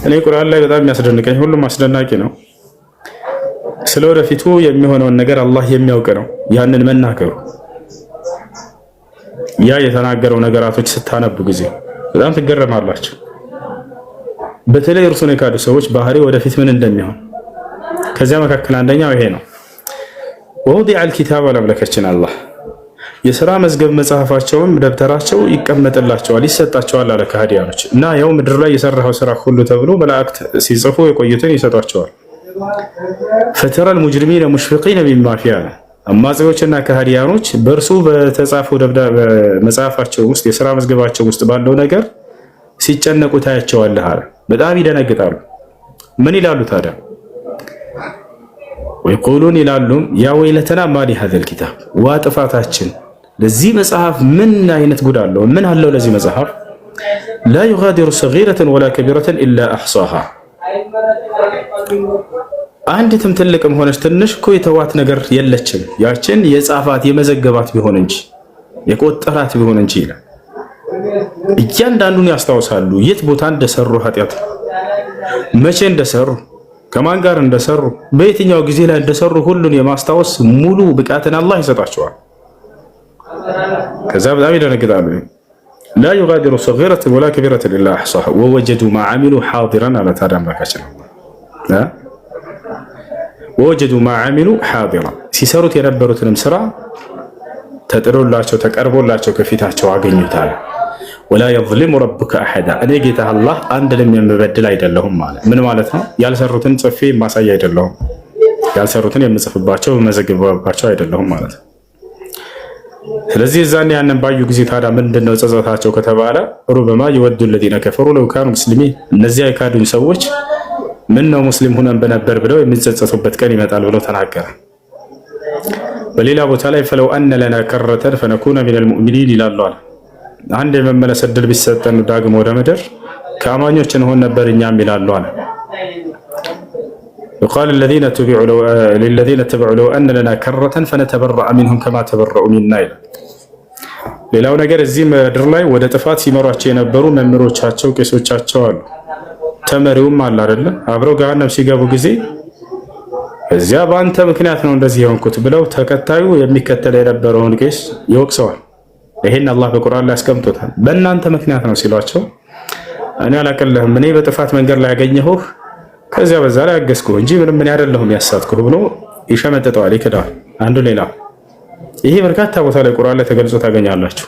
Speaker 1: እኔ ቁርአን ላይ በጣም የሚያስደንቀኝ ሁሉም አስደናቂ ነው። ስለ ወደፊቱ የሚሆነውን ነገር አላህ የሚያውቅ ነው። ያንን መናገሩ ያ የተናገረው ነገራቶች ስታነቡ ጊዜ በጣም ትገረማላችሁ። በተለይ እርሱን የካዱ ሰዎች ባህሪ ወደፊት ምን እንደሚሆን ከዚያ መካከል አንደኛው ይሄ ነው። ወውዲዐል ኪታብ አለምለከችን አላህ የሥራ መዝገብ መጽሐፋቸውን ደብተራቸው ይቀመጥላቸዋል ይሰጣቸዋል አለ ከሃዲያኖች እና ያው ምድር ላይ የሰራው ስራ ሁሉ ተብሎ መላእክት ሲጽፉ የቆዩትን ይሰጧቸዋል። ፈተረል ሙጅሪሚነ ሙሽፊቂነ ሚማ ፊህ አለ አማጺዎችና ከሃዲያኖች በእርሱ በተጻፈው መጽሐፋቸው ውስጥ የሥራ መዝገባቸው ውስጥ ባለው ነገር ሲጨነቁ ታያቸዋለህ አለ። በጣም ይደነግጣሉ። ምን ይላሉ ታዲያ? ወይቁሉን ይላሉ ያ ወይለተና ማ ሊሃዘል ኪታብ ዋ ጥፋታችን ለዚህ መጽሐፍ ምን አይነት ጉድ አለው? ምን አለው ለዚህ መጽሐፍ? ላ ዩጋዲሩ ሰጊረተን ወላ ከቢረተን ኢላ አሕሷሃ አንዲትም ትልቅም ሆነች ትንሽ እኮ የተዋት ነገር የለችም ያችን የጻፋት የመዘገባት ቢሆን እንጂ የቆጠራት ቢሆን እንጂ ይላል። እያንዳንዱን ያስታውሳሉ። የት ቦታ እንደሰሩ ኃጢአት፣ መቼ እንደሰሩ፣ ከማን ጋር እንደሰሩ፣ በየትኛው ጊዜ ላይ እንደሰሩ ሁሉን የማስታወስ ሙሉ ብቃትን አላህ ይሰጣቸዋል። ከዛ በጣም ይደነግጣሉ። ላ ዩጋዲሩ ሰጊረተን ወላ ከቢረተን ኢላ አሕሷሃ ወወጀዱ ማ ዐሚሉ ሓዲረን አለ። ታዲያ አምላካችን ወወጀዱ ማ ዐሚሉ ሓዲረን ሲሰሩት የነበሩትንም ስራ ተጥሎላቸው ተቀርቦላቸው ከፊታቸው አገኙታል። ወላ የዝሊሙ ረቡከ አሐዳ እኔ ጌታ አላህ አንድንም የምበድል አይደለሁም ማለት ምን ማለት ነው? ያልሰሩትን ጽፌ የማሳይ አይደለሁም፣ ያልሰሩትን የምጽፍባቸው የምመዘግባቸው አይደለሁም ማለት ነው። ስለዚህ እዛን ያንን ባዩ ጊዜ ታዲያ ምንድነው ጸጸታቸው ከተባለ ሩበማ የወዱ الذين كفروا لو كانوا مسلمين እነዚያ የካዱኝ ሰዎች ምን ነው ሙስሊም ሆነን በነበር ብለው የሚጸጸቱበት ቀን ይመጣል ብለው ተናገረ። በሌላ ቦታ ላይ فلو أن لنا كرة فنكون من المؤمنين ይላሉ። አንድ የመመለስ ዕድል ቢሰጠን ዳግም ወደ ምድር ከአማኞች እንሆን ነበር እኛም ይላሉ አለ። وقال للذين اتبعوا لو أن لنا كرة فنتبرأ منهم كما تبرؤوا منا ይላል። ሌላው ነገር እዚህ ምድር ላይ ወደ ጥፋት ሲመሯቸው የነበሩ መምህሮቻቸው ቄሶቻቸው አሉ። ተመሪውም አለ አይደለ አብረው ገሃነም ሲገቡ ጊዜ እዚያ በአንተ ምክንያት ነው እንደዚህ የሆንኩት ብለው ተከታዩ የሚከተል የነበረውን ቄስ ይወቅሰዋል። ይሄን አላህ በቁርአን ላይ አስቀምጦታል። በእናንተ ምክንያት ነው ሲሏቸው እኔ አላቀለህም እኔ በጥፋት መንገድ ላይ ያገኘሁህ ከዚያ በዛ ላይ አገዝኩህ እንጂ ምንም ምን አይደለሁም ያሳትኩህ ብሎ ይሸመጥጠዋል፣ ይክዳል አንዱ ሌላ። ይሄ በርካታ ቦታ ላይ ቁርአን ላይ ተገልጾ ታገኛላችሁ።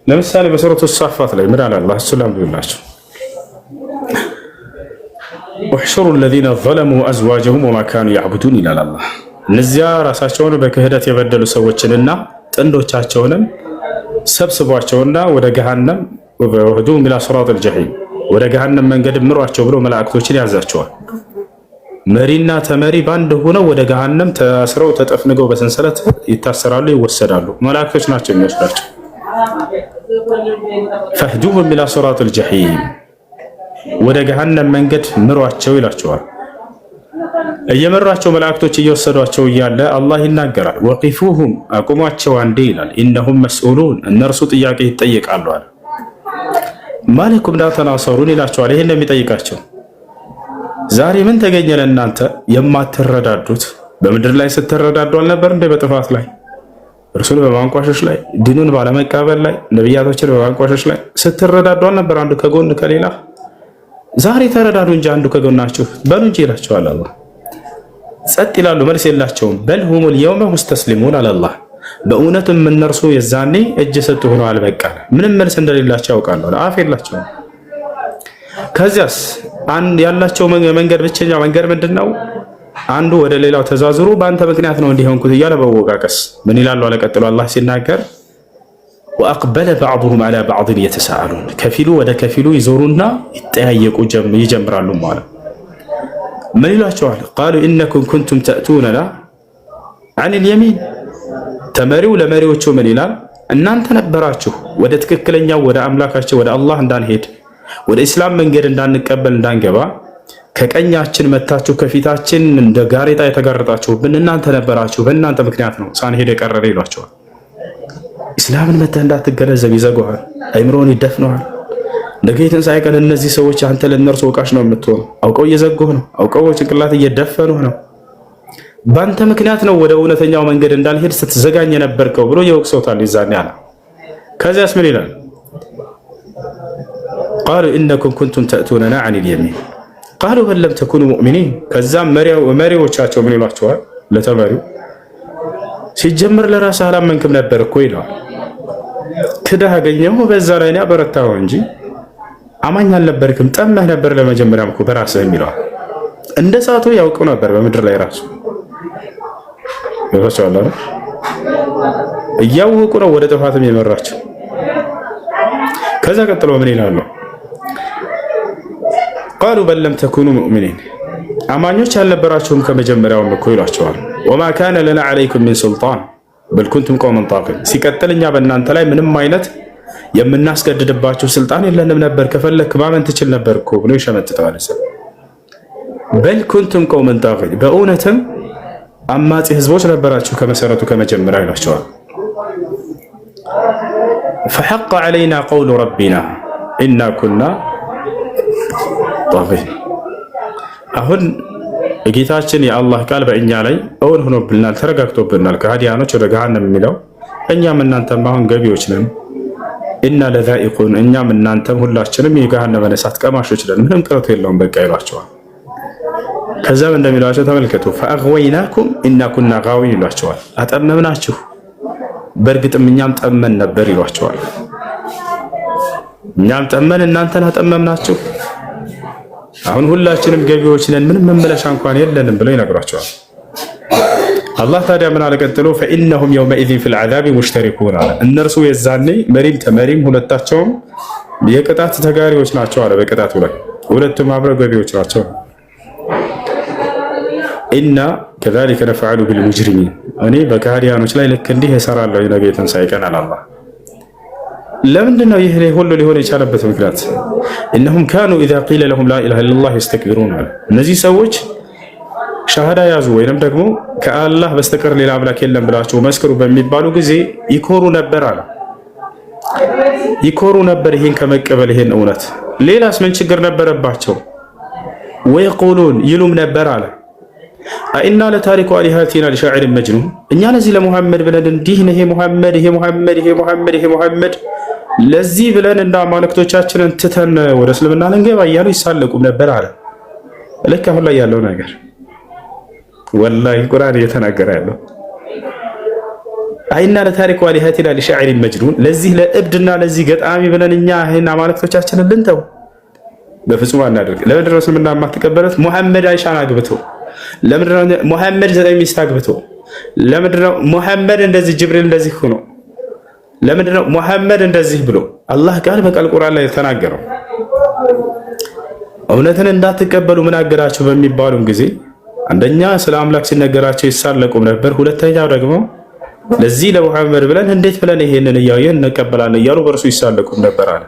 Speaker 1: ለምሳሌ በሱረቱ ሳፋት ላይ ምን አለ አላህ ሰላም ብላችሁ ወህሹሩ الذين ظلموا ازواجهم وما كانوا يعبدون ይላል አላህ። እነዚያ ራሳቸውን በክህደት የበደሉ ሰዎችንና ጥንዶቻቸውንም ሰብስቧቸውና ወደ ገሃነም ወህዱም ኢላ ሲራጢል ጀሂም ወደ ገሃነም መንገድ ምሯቸው ብሎ መላእክቶችን ያዛቸዋል። መሪና ተመሪ ባንድ ሆነው ወደ ገሃነም ታስረው ተጠፍንገው በሰንሰለት ይታሰራሉ፣ ይወሰዳሉ። መላእክቶች ናቸው የሚወስዳቸው። ፈህዱም ኢላ ሲራጢል ጀሂም ወደ ገሃነም መንገድ ምሯቸው ይላቸዋል። እየመሯቸው መላእክቶች እየወሰዷቸው እያለ አላህ ይናገራል። ወቂፉሁም አቁሟቸው አንዴ ይላል። ኢነሁም መስኡሉን እነርሱ ጥያቄ ይጠየቃሉ አለ። ማለኩም ላ ተናሰሩን ይላቸዋል። ይሄን የሚጠይቃቸው ዛሬ ምን ተገኘ ለእናንተ የማትረዳዱት? በምድር ላይ ስትረዳዱ አልነበር እንደ በጥፋት ላይ እርሱን በማንቋሸሽ ላይ ዲኑን ባለመቀበል ላይ ነብያቶችን በማንቋሸሽ ላይ ስትረዳዱ አልነበር አንዱ ከጎን ከሌላ? ዛሬ ተረዳዱ እንጂ አንዱ ከጎናችሁ በሉ እንጂ ይላቸዋል አላህ። ጸጥ ይላሉ፣ መልስ የላቸውም። በል ሁሙል የውመ ሙስተስሊሙን አላህ። በእውነትም እነርሱ የዛኔ እጅ ሰጡ ሆነዋል። በቃ ምንም መልስ እንደሌላቸው ያውቃሉ። አፍ የላቸውም። ከዚያስ አንድ ያላቸው መንገድ ብቸኛ መንገድ ምንድነው? አንዱ ወደ ሌላው ተዛዝሮ በአንተ ምክንያት ነው እንዲሆንኩት እያለ በወቃቀስ ምን ይላሉ አለ ቀጥሎ አላህ ሲናገር ወአቅበለ ባዕዱሁም ዐላ ባዕድን የተሳአሉን ከፊሉ ወደ ከፊሉ ይዞሩና ይጠያየቁ ይጀምራሉ ማለት ምን ይሏቸዋል? ቃሉ ኢነኩም ኩንቱም ተእቱነና ዐኒል የሚን ተመሪው ለመሪዎቹ ምን ይላል? እናንተ ነበራችሁ ወደ ትክክለኛው ወደ አምላካቸው ወደ አላህ እንዳንሄድ ወደ እስላም መንገድ እንዳንቀበል እንዳንገባ ከቀኛችን መታችሁ ከፊታችን እንደ ጋሬጣ የተጋረጣችሁብን እናንተ ነበራችሁ፣ በእናንተ ምክንያት ነው ሳንሄድ የቀረረ ይሏቸዋል። እስላምን መተህ እንዳትገነዘብ ይዘጉሃል፣ አይምሮን ይደፍነዋል። ነገ የትንሣኤ ቀን እነዚህ ሰዎች አንተ ለእነርሱ ወቃሽ ነው የምትሆነው። አውቀው እየዘጉህ ነው፣ አውቀው ጭንቅላት እየደፈኑህ ነው። በአንተ ምክንያት ነው ወደ እውነተኛው መንገድ እንዳልሄድ ስትዘጋኝ የነበርከው ብሎ የወቅሰውታል። ይዛኔ አለ። ከዚያስ ምን ይላል? ቃሉ ኢነኩም ኩንቱም ተእቱነና ዐኒል የሚን ቃሉ በል ለም ተኩኑ ሙእሚኒን። ከዛም መሪዎቻቸው ምን ይሏቸዋል? ለተመሪው ሲጀምር ለራስህ አላመንክም ነበር እኮ ይለዋል። ክዳህ አገኘሁ በዛ ላይ አበረታኸው እንጂ አማኝ አልነበርክም፣ ጠመህ ነበር ለመጀመሪያም እኮ በራስህ ይለዋል። እንደ ሰዓቱ ያውቀው ነበር በምድር ላይ ራሱ ይወሰዋል። እያወቁ ነው ወደ ጥፋትም የመራቸው። ከዛ ቀጥሎ ምን ይላሉ? ቃሉ በል ለም ተኩኑ ሙእሚኒን አማኞች አልነበራችሁም ከመጀመሪያውም እኮ ይሏቸዋል። ወማ ካነ ለና ዐለይኩም ሚን ሱልጣን በል ኩንቱም ቀውመን ጣጊን ሲቀጥል እኛ በእናንተ ላይ ምንም አይነት የምናስገድድባችሁ ስልጣን የለንም ነበር፣ ከፈለክ ማመን ትችል ነበር እኮ ብሎ ይሸመጥጠዋል። በል ኩንቱም ቀውመን ጣጊን በእውነትም አማጺ ህዝቦች ነበራችሁ ከመሰረቱ ከመጀመሪያ ይሏቸዋል። ፈሐቀ ዐለይና ቀውሉ ረቢና ኢና ኩና ጣጊን አሁን የጌታችን የአላህ ቃል በእኛ ላይ እውን ሆኖብናል፣ ተረጋግጦብናል። ከሃዲያኖች ወደ ገሃነም የሚለው እኛም እናንተም አሁን ገቢዎች ነን። ኢና ለዛኢቁን እኛም እናንተም ሁላችንም የገሃነመ እሳት ቀማሾች ነን፣ ምንም ቅርት የለውም በቃ ይሏቸዋል። ከዛም እንደሚሏቸው ተመልከቱ። ፈአግወይናኩም ኢና ኩና ጋዊን ይሏቸዋል። አጠመምናችሁ በእርግጥም እኛም ጠመን ነበር ይሏቸዋል። እኛም ጠመን እናንተን አጠመምናችሁ፣ አሁን ሁላችንም ገቢዎች ነን፣ ምንም መመለሻ እንኳን የለንም ብለው ይነግሯቸዋል። አላህ ታዲያ ምን አለ ቀጥሎ? ፈኢነሁም የውመኢዚን ፊል ዐዛቢ ሙሽተሪኩን አለ። እነርሱ የዛኔ መሪም ተመሪም ሁለታቸውም የቅጣት ተጋሪዎች ናቸው አለ። በቅጣቱ ላይ ሁለቱም አብረው ገቢዎች ናቸው። ኢና ከዛሊከ ነፍዐሉ ቢልሙጅሪሚን እኔ በካህዲያኖች ላይ ልክ እንዲህ እሰራለሁ ነገ የትንሣኤ ቀን አለ አላህ። ለምንድን ነው ይህ ሁሉ ሊሆን የቻለበት ምክንያት? እነሁም ካኑ ኢዛ ቂለ ለሁም ላ ኢላሃ ኢለላህ የስተክቢሩን አለ። እነዚህ ሰዎች ሻሃዳ ያዙ ወይንም ደግሞ ከአላህ በስተቀር ሌላ አምላክ የለም ብላችሁ መስክሩ በሚባሉ ጊዜ ይኮሩ ነበር አለ። ይኮሩ ነበር ይሄን ከመቀበል ይሄን እውነት ሌላስ ምን ችግር ነበረባቸው? ወየቁሉን ይሉም ነበር አለ አኢና ለታሪኩ አሊሃቲና ሊሻዒር መጅኑን እኛ ለዚህ ለሙሐመድ ብለን እንዲህ ነው ይሄ ሙሐመድ ለዚህ ብለን እንደ አማልክቶቻችንን ትተን ወደ እስልምና ልንገባ እያሉ ይሳለቁም ነበር አለ። ልክ አሁን ላይ ያለው ነገር ወላሂ ቁርአን እየተናገረ ያለው አኢና ለታሪኩ አሊሃቲና ሊሻዒር መጅኑን ለዚህ ለእብድና ለዚህ ገጣሚ ብለን እኛ ይሄን አማልክቶቻችንን ልንተው በፍጹም አናደርግ። ለምንድን ነው እስልምና የማትቀበሉት? ሙሐመድ አይሻን አግብቶ ለምንድን ነው ሙሐመድ 9 ሚስት አግብቶ ለምንድን ነው ሙሐመድ እንደዚህ ጅብሪል እንደዚህ ሆኖ ለምንድን ነው ሙሐመድ እንደዚህ ብሎ አላህ ቃል በቃል ቁርአን ላይ ተናገረው። እውነትን እንዳትቀበሉ ምን አገራችሁ በሚባሉም ጊዜ አንደኛ ስለ አምላክ ሲነገራቸው ይሳለቁም ነበር። ሁለተኛው ደግሞ ለዚህ ለሙሐመድ ብለን እንዴት ብለን ይሄንን እያየን እንቀበላለን እያሉ በእርሱ ይሳለቁም ነበር አለ።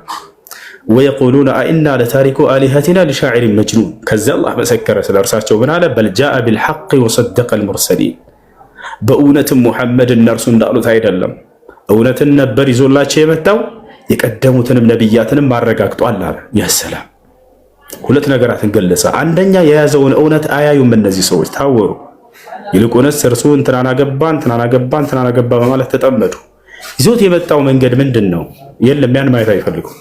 Speaker 1: ወየቁሉነ አኢና ለታሪኩ አሊሀቲና ሊሻዒር መጅኑን ከዚያ አላህ መሰከረ ስለ እርሳቸው ምን አለ? በል ጃአ ቢልሐቅ ወሰደቀ አልሙርሰሊን በእውነትም ሙሐመድ እነርሱ እንዳሉት አይደለም እውነትን ነበር ይዞላቸው የመጣው የቀደሙትንም ነቢያትንም አረጋግጧል አለ። ያ ሰላም ሁለት ነገራትን ገለጸ። አንደኛ የያዘውን እውነት አያዩም እነዚህ ሰዎች ታወሩ። ይልቁንስ እርሱ እንትናና ገባ በማለት ተጠመዱ። ይዞት የመጣው መንገድ ምንድን ነው? የለም ያን ማየት አይፈልጉም።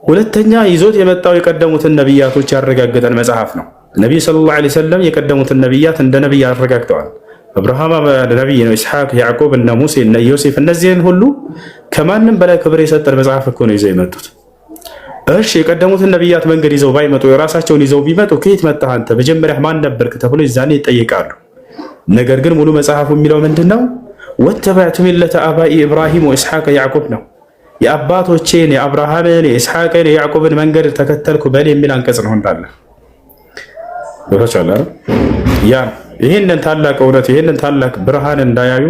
Speaker 1: ሁለተኛ ይዞት የመጣው የቀደሙትን ነቢያቶች ያረጋገጠን መጽሐፍ ነው። ነቢይ ሰለላሁ ዐለይሂ ወሰለም የቀደሙትን ነቢያት እንደ ነቢይ አረጋግጠዋል። አብርሃም ነቢይ ነው፣ ኢስሐቅ፣ ያዕቆብ፣ እነ ሙሴ፣ እነ ዮሴፍ እነዚህን ሁሉ ከማንም በላይ ክብር የሰጠን መጽሐፍ እኮ ነው ይዘው የመጡት። እሺ የቀደሙትን ነቢያት መንገድ ይዘው ባይመጡ የራሳቸውን ይዘው ቢመጡ ከየት መጣህ አንተ መጀመሪያ ማን ነበርክ ተብሎ ይዛኔ ይጠይቃሉ። ነገር ግን ሙሉ መጽሐፉ የሚለው ምንድነው? ወተበዕቱ ሚለተ አባኢ ኢብራሂም ወኢስሐቅ ያዕቆብ ነው። የአባቶቼን የአብርሃምን የኢስሐቅን የያዕቆብን መንገድ ተከተልኩ በል የሚል አንቀጽ ነው እንዳለ ወራቻላ ያ ይሄንን ታላቅ እውነት ይሄንን ታላቅ ብርሃን እንዳያዩ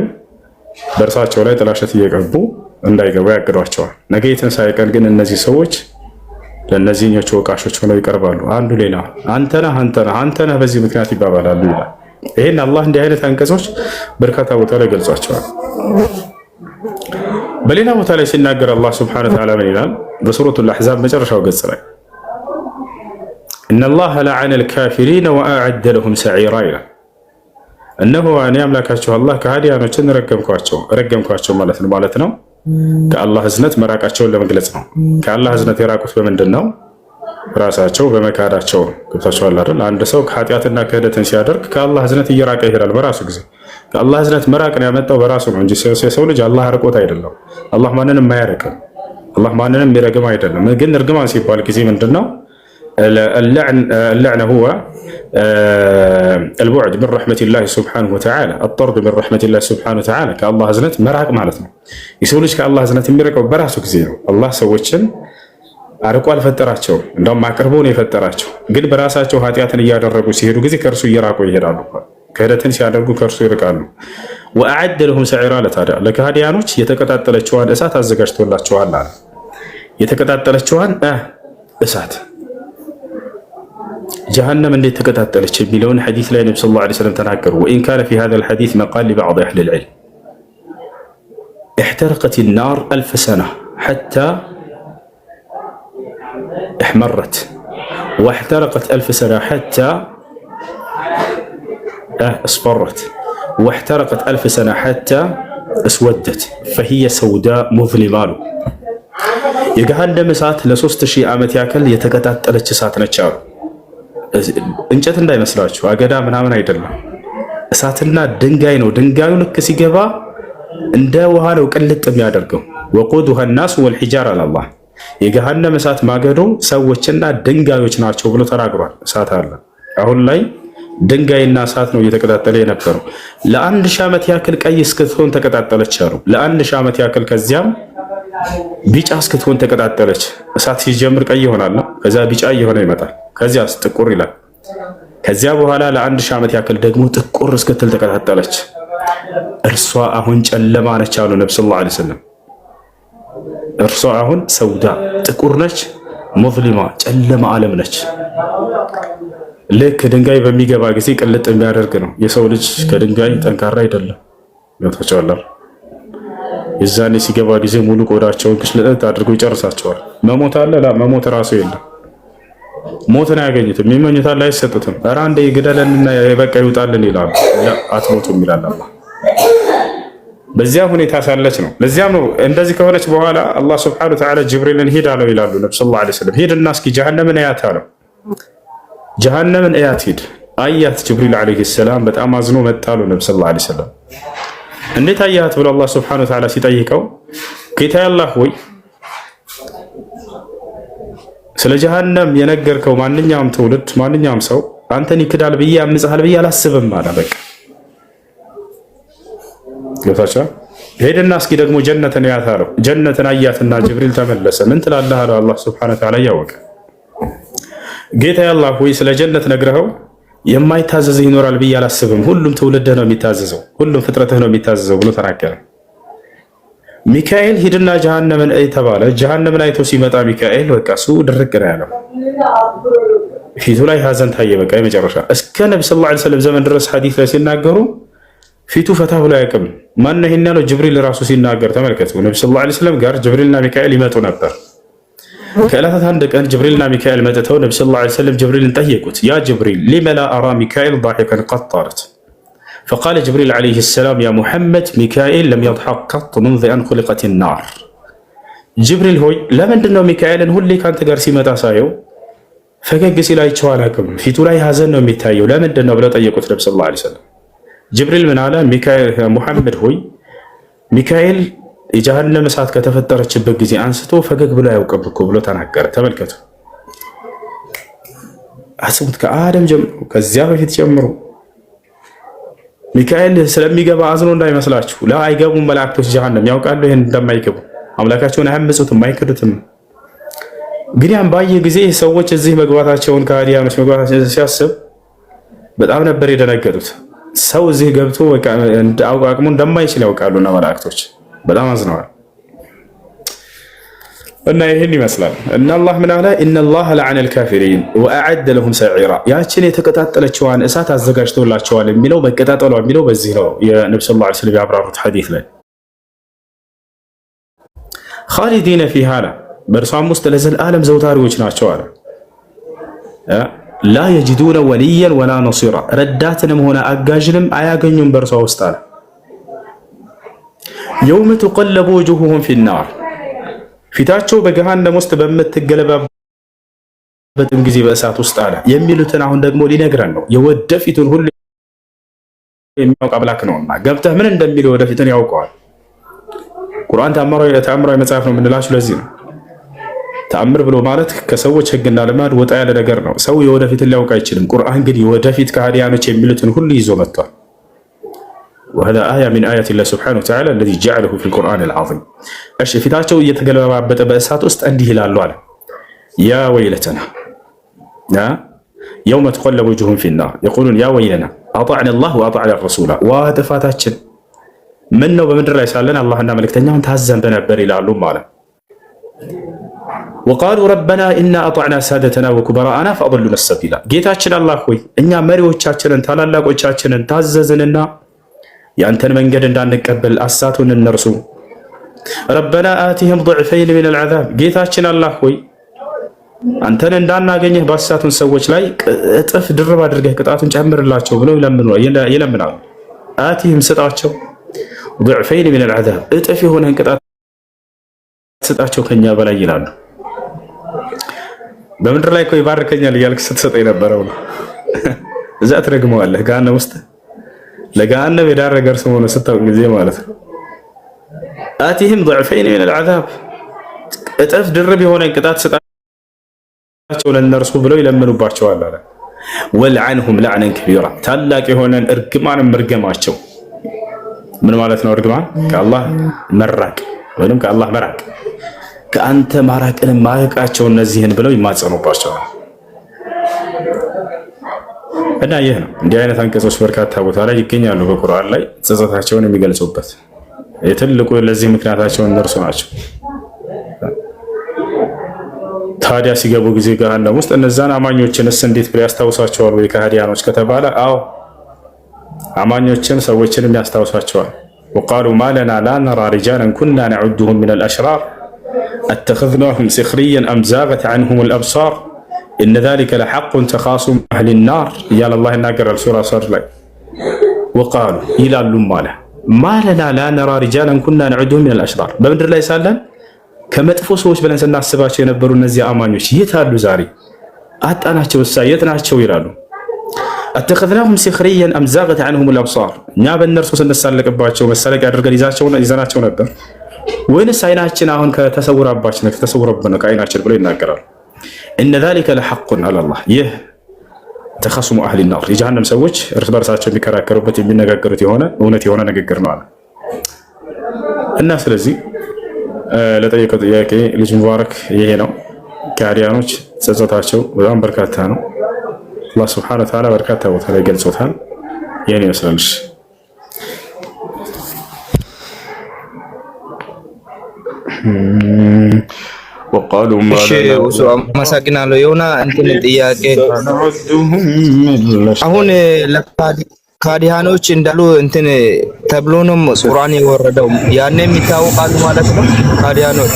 Speaker 1: በእርሳቸው ላይ ጥላሸት እየቀቡ እንዳይገቡ ያቅዷቸዋል። ነገ የትንሣኤ ቀን ግን እነዚህ ሰዎች ለእነዚህኞቹ ወቃሾች ሆነው ይቀርባሉ። አንዱ ሌላ አንተ ነህ በዚህ ምክንያት ይባባላሉ ይላል። ይሄን አላህ እንዲህ አይነት አንቀጾች በርካታ ቦታ ላይ ገልጿቸዋል። በሌላ ቦታ ላይ ሲናገር አላህ ሱብሓነሁ ወተዓላ ምን ይላል? በሱረቱል አሕዛብ መጨረሻው ገጽ ላይ ኢነላህ ለዐነ አልካፊሪነ ወአዐደ ለሁም ሰዒራ ይላል። እነሆ እኔ አምላካቸው አላህ ከሃዲያኖችን ረገምኳቸው ማለት ነው። ከአላህ እዝነት መራቃቸውን ለመግለጽ ነው። ከአላህ እዝነት የራቁት በምንድን ነው? ራሳቸው በመካዳቸው። ገብታችኋል አይደል? አንድ ሰው ኃጢአትና ክህደትን ሲያደርግ ከአላህ እዝነት እየራቀ ይሄዳል በራሱ ጊዜ። ከአላህ እዝነት መራቅን ያመጣው በራሱ ነው እንጂ የሰው ልጅ አላህ ርቆት አይደለም። አላህ ማንንም አያርቅም። አላህ ማንንም የሚረግም አይደለም። ግን እርግማን ሲባል ጊዜ ምንድን ነው? اللعن هو البعد من رحمة الله سبحانه وتعالى الطرد من رحمة الله سبحانه وتعالى كالله هزنت مراق معناتنا يسولش كالله هزنت يمرقوا براسو كزي ነው الله ሰዎችን አርቆ አልፈጠራቸው እንደውም አቅርቦ ነው የፈጠራቸው ግን በራሳቸው ኃጢአትን እያደረጉ ሲሄዱ ጊዜ ከእርሱ እየራቁ ይሄዳሉ ክህደትን ሲያደርጉ ከእርሱ ይርቃሉ وأعد لهم سعيرا ለታዲያ ለካህዲያኖች የተቀጣጠለችዋን እሳት አዘጋጅቶላቸዋል አለ የተቀጣጠለችዋን እሳት جهنم اللي تقطعت የሚለውን ሐዲስ ላይ ነብዩ ሰለላሁ ዐለይሂ ወሰለም ተናገሩ። وإن كان في هذا الحديث مقال لبعض أهل العلم احترقت النار 1000 سنة حتى احمرت واحترقت 1000 سنة حتى اصفرت واحترقت 1000 سنة حتى اسودت فهي سوداء مظلمة የገሃነም እሳት ለ3000 ዓመት ያክል የተቀጣጠለች እሳት ነች አሉ። እንጨት እንዳይመስላችሁ አገዳ ምናምን አይደለም። እሳትና ድንጋይ ነው። ድንጋዩ ልክ ሲገባ እንደ ውሃ ነው ቅልጥ የሚያደርገው። ወቁዱሃ الناس والحجار على الله የገሃነም እሳት ማገዶ ሰዎችና ድንጋዮች ናቸው ብሎ ተናግሯል። እሳት አለ። አሁን ላይ ድንጋይና እሳት ነው እየተቀጣጠለ የነበረው። ለ1000 ዓመት ያክል ቀይ እስክትሆን ተቀጣጠለች አሉ። ለ1000 ዓመት ያክል ከዚያም ቢጫ እስክትሆን ተቀጣጠለች። እሳት ሲጀምር ቀይ ይሆናል፣ ከዛ ቢጫ እየሆነ ይመጣል፣ ከዚያስ ጥቁር ይላል። ከዚያ በኋላ ለ1000 ዓመት ያክል ደግሞ ጥቁር እስክትል ተቀጣጠለች። እርሷ አሁን ጨለማ ነች አሉ ነብዩ ሰለላሁ ዐለይሂ ወሰለም። እርሷ አሁን ሰውዳ ጥቁር ነች፣ ሙዝሊማ ጨለማ ዓለም ነች። ልክ ድንጋይ በሚገባ ጊዜ ቅልጥ የሚያደርግ ነው። የሰው ልጅ ከድንጋይ ጠንካራ አይደለም። የዛኔ ሲገባ ጊዜ ሙሉ ቆዳቸውን ክሽለጥ አድርጎ ይጨርሳቸዋል። መሞት አለ ላ መሞት ራሱ የለም። ሞትን አያገኙትም። የሚመኙታል አይሰጡትም። ኧረ አንዴ ግደለንና በቃ ይውጣልን ይላሉ። አትሞቱም ይላል አላህ። በዚያ ሁኔታ ሳለች ነው። ለዚያም ነው እንደዚህ ከሆነች በኋላ አላህ ሱብሓነሁ ወተዓላ ጅብሪልን ሂድ አለው ይላሉ ነብዩ ሰለላሁ ዐለይሂ ወሰለም። ሂድና እስኪ ጀሃነምን እያት አለው። ጀሃነምን እያት ሂድ አያት። ጅብሪል ዐለይሂ ሰላም በጣም አዝኖ መጣሉ ነብዩ ሰለላሁ ዐለይሂ ወሰለም። እንዴት አያት ብሎ አላህ ሱብሓነሁ ወተዓላ ሲጠይቀው ጌታዬ አላህ ሆይ ስለ ጀሃነም የነገርከው ማንኛውም ትውልድ ማንኛውም ሰው አንተን ይክዳል ብዬ አምጽሃል ብዬ አላስብም አለ። በቃ ገብታቻ ሄድና እስኪ ደግሞ ጀነትን ያት አለው። ጀነትን አያትና ጅብሪል ተመለሰ። ምን ትላለህ አለው አላህ ሱብሓነሁ ወተዓላ ያወቀ ጌታዬ አላህ ሆይ ስለ ጀነት ነግረኸው የማይታዘዝህ ይኖራል ብዬ አላስብም። ሁሉም ትውልድህ ነው የሚታዘዘው፣ ሁሉም ፍጥረትህ ነው የሚታዘዘው ብሎ ተናገረ። ሚካኤል ሂድና ጀሃነምን ተባለ። ጀሃነምን አይቶ ሲመጣ ሚካኤል በቃ እሱ ድርቅ ነው ያለው። ፊቱ ላይ ሀዘን ታየ። በቃ የመጨረሻ እስከ ነብዩ ሰለላሁ ዐለይሂ ወሰለም ዘመን ድረስ ሐዲስ ላይ ሲናገሩ ፊቱ ፈታ ብሎ አያውቅም። ማነው ይሄን ያለው? ጅብሪል ራሱ ሲናገር ተመልከቱ። ነብዩ ሰለላሁ ዐለይሂ ወሰለም ጋር ጅብሪልና ሚካኤል ይመጡ ነበር። ከዕለታት አንድ ቀን ጅብሪልና ሚካኤል መጥተው ነብዩ ሰለላሁ ዐለይሂ ወሰለም ጅብሪልን ጠየቁት። ያ ጅብሪል ሊመ ላ አራ ሚካኤል ዳሒከን ቀጥ አሉት። ፈቃለ ጅብሪል ዐለይሂ ሰላም ያ ሙሐመድ ሚካኤል ለም የድሐክ ቀጥ ሙንዘ አን ኹሊቀት ናር። ጅብሪል ሆይ ለምንድን ነው ሚካኤልን ሁሌ ከአንተ ጋር ሲመጣ ሳየው ፈገግ ሲል አይቼው አላውቅም፣ ፊቱ ላይ ሀዘን ነው የሚታየው፣ ለምንድን ነው ብለው ጠየቁት ነብዩ ሰለላሁ ዐለይሂ ወሰለም። ጅብሪል ምን አለ? ሙሐመድ ሆይ ሚካኤል የጀሃነም እሳት ከተፈጠረችበት ጊዜ አንስቶ ፈገግ ብሎ አያውቅም እኮ ብሎ ተናገረ። ተመልከቱ፣ አስቡት፣ ከአደም ጀምሮ ከዚያ በፊት ጀምሮ ሚካኤል ስለሚገባ አዝኖ እንዳይመስላችሁ። ላ አይገቡም መላእክቶች ጀሃነም ያውቃሉ ይሄን እንደማይገቡ። አምላካቸውን አያምፁትም አይክዱትም። ግን ያን ባየ ጊዜ ሰዎች እዚህ መግባታቸውን ከሃዲያኖች መግባታቸውን ሲያስብ በጣም ነበር የደነገጡት። ሰው እዚህ ገብቶ አቅሙ እንደማይችል ያውቃሉና መላእክቶች በጣም አዝነዋል። እና ይህን ይመስላል እና አላህ ምን አለ? ኢነላህ ለዐነ አልካፊሪን ወአዐደ ለሁም ሰዒራ። ያችን የተቀጣጠለችዋን እሳት አዘጋጅቶላቸዋል የሚለው መቀጣጠሏ የሚለው በዚህ ነው የነብዩ ሰለላሁ ዐለይሂ ወሰለም ያብራሩት ሐዲስ ላይ ኻሊዲነ ፊሃ በእርሷም ውስጥ ለዘለዓለም ዘውታሪዎች ናቸው አለ። ላ የጅዱነ ወልየን ወላ ነሲራ ረዳትንም ሆነ አጋዥንም አያገኙም በእርሷ ውስጥ አለ። የውመ ቱቀለቡ ወጁሁሁም ፊናር ፊታቸው በገሃነም ውስጥ በምትገለባበትም ጊዜ በእሳት ውስጥ አለ የሚሉትን አሁን ደግሞ ሊነግረን ነው። የወደፊቱን ሁሉ የሚያውቅ አምላክ ነውና ገብተህ ምን እንደሚል ወደፊቱን ያውቀዋል። ቁርአን ተአምራዊ መጽሐፍ ነው የምንላችሁ ለዚህ ነው። ተአምር ብሎ ማለት ከሰዎች ህግና ልማድ ወጣ ያለ ነገር ነው። ሰው የወደፊትን ሊያውቅ አይችልም። ቁርአን ግን የወደፊት ከሃዲያኖች የሚሉትን ሁሉ ይዞ መጥቷል። وهذا آية من آيات الله سبحانه وتعالى الذي جعله في القرآن العظيم. እሺ ፊታቸው እየተገለባበጠ በእሳት ውስጥ እንዲህ ይላሉ አለ ያ ወይለተና يوم تقلب وجوههم في النار يقولون يا ويلنا أطعنا الله وأطعنا الرسول ወጥፋታችን ምን ነው በምድር ላይ ሳለን አላህና መልእክተኛውን ታዘን በነበር ይላሉ ማለት وقالوا ربنا إنا أطعنا سادتنا وكبراءنا فأضلونا السبيل ጌታችን አላህ ሆይ እኛ መሪዎቻችንን ታላላቆቻችንን ታዘዝንና ያንተን መንገድ እንዳንቀበል አሳቱን እነርሱ ረበና አቲህም ضعفين من العذاب ጌታችን አላህ ሆይ አንተን እንዳናገኝህ ባሳቱን ሰዎች ላይ እጥፍ ድርብ አድርገህ ቅጣቱን ጨምርላቸው ብለው ይለምናሉ። አቲህም ስጣቸው ضعفين من العذاب እጥፍ የሆነን ቅጣት ስጣቸው ከኛ በላይ ይላሉ። በምድር ላይ እኮ ይባርከኛል እያልክ ስትሰጠ የነበረው ነው። እዛ ትረግመዋለህ ገሃነም ውስጥ ለገሃነም የዳረገ እርሱ ሆኖ ስታውቅ ጊዜ ማለት ነው። አቲህም ضعفين من العذاب እጥፍ ድርብ የሆነ ቅጣት ስጣቸው ለነርሱ ብለው ይለምኑባቸዋል አለ። ወልዐንሁም ለዕነን ከቢራ ታላቅ የሆነን እርግማንም እርገማቸው። ምን ማለት ነው እርግማን? ከአላህ መራቅ ወይም ከአላህ መራቅ ከአንተ ማራቅን ማያውቃቸው እነዚህን ብለው ይማጸኑባቸዋል። እና ይህ ነው እንዲህ አይነት አንቀጾች በርካታ ቦታ ላይ ይገኛሉ በቁርአን ላይ ጸጸታቸውን የሚገልጹበት። የትልቁ ለዚህ ምክንያታቸው እነርሱ ናቸው። ታዲያ ሲገቡ ጊዜ ገሃነም ውስጥ እነዛን አማኞችንስ እንዴት ብለው ያስታውሳቸዋል ወይ ከሃዲያኖች ከተባለ አዎ አማኞችን ሰዎችንም ያስታውሳቸዋል። وقالوا ما لنا لا نرى رجالا كنا نعدهم من الأشرار أتخذناهم سخريا أم زاغت عنهم الأبصار إن ذلك لحق تخاصم أهل النار يا الله ناقر السورة صار لك وقالوا إلى اللمالة ما لنا لا نرى رجالا كنا نعدهم من الأشرار بمدر الله يسألن كما تفوسوش بلن سنة السباشي ينبروا النزي أمانيوش يتهالوا زاري أتأناቸው السايتناቸው ይላሉ أتخذناهم سخريا أم زاغت عنهم الأبصار نيا በእነርሱ ስንሳለቅባቸው መሰለቅ ያደርገን ይዘናቸው ነበር ወይንስ አይናችን አሁን ከተሰወረብን ከአይናችን ብለው ይናገራሉ إن ذلك لحق على الله ይህ ተخصሙ أهل النار የጀሃነም ሰዎች እርስ በርሳቸው የሚከራከሩበት የሚነጋገሩት የሆነ እውነት የሆነ ንግግር ነው አለ እና ስለዚህ ለጠየቀው ጥያቄ ልጅ ሙባረክ ይሄ ነው ከአዲያኖች ጸጸታቸው በጣም በርካታ ነው አላህ Subhanahu Wa Ta'ala በርካታ ቦታ ላይ ገልጾታል የኔ ይመስላል وقالوا ما لنا
Speaker 11: ማሳግናለሁ የሆነ እንትን ጥያቄ አሁን ለካዲያኖች እንዳሉ እንትን ተብሎ ነው ቁርአን የወረደው ያኔ የሚታወቃሉ ማለት ነው ካዲያኖች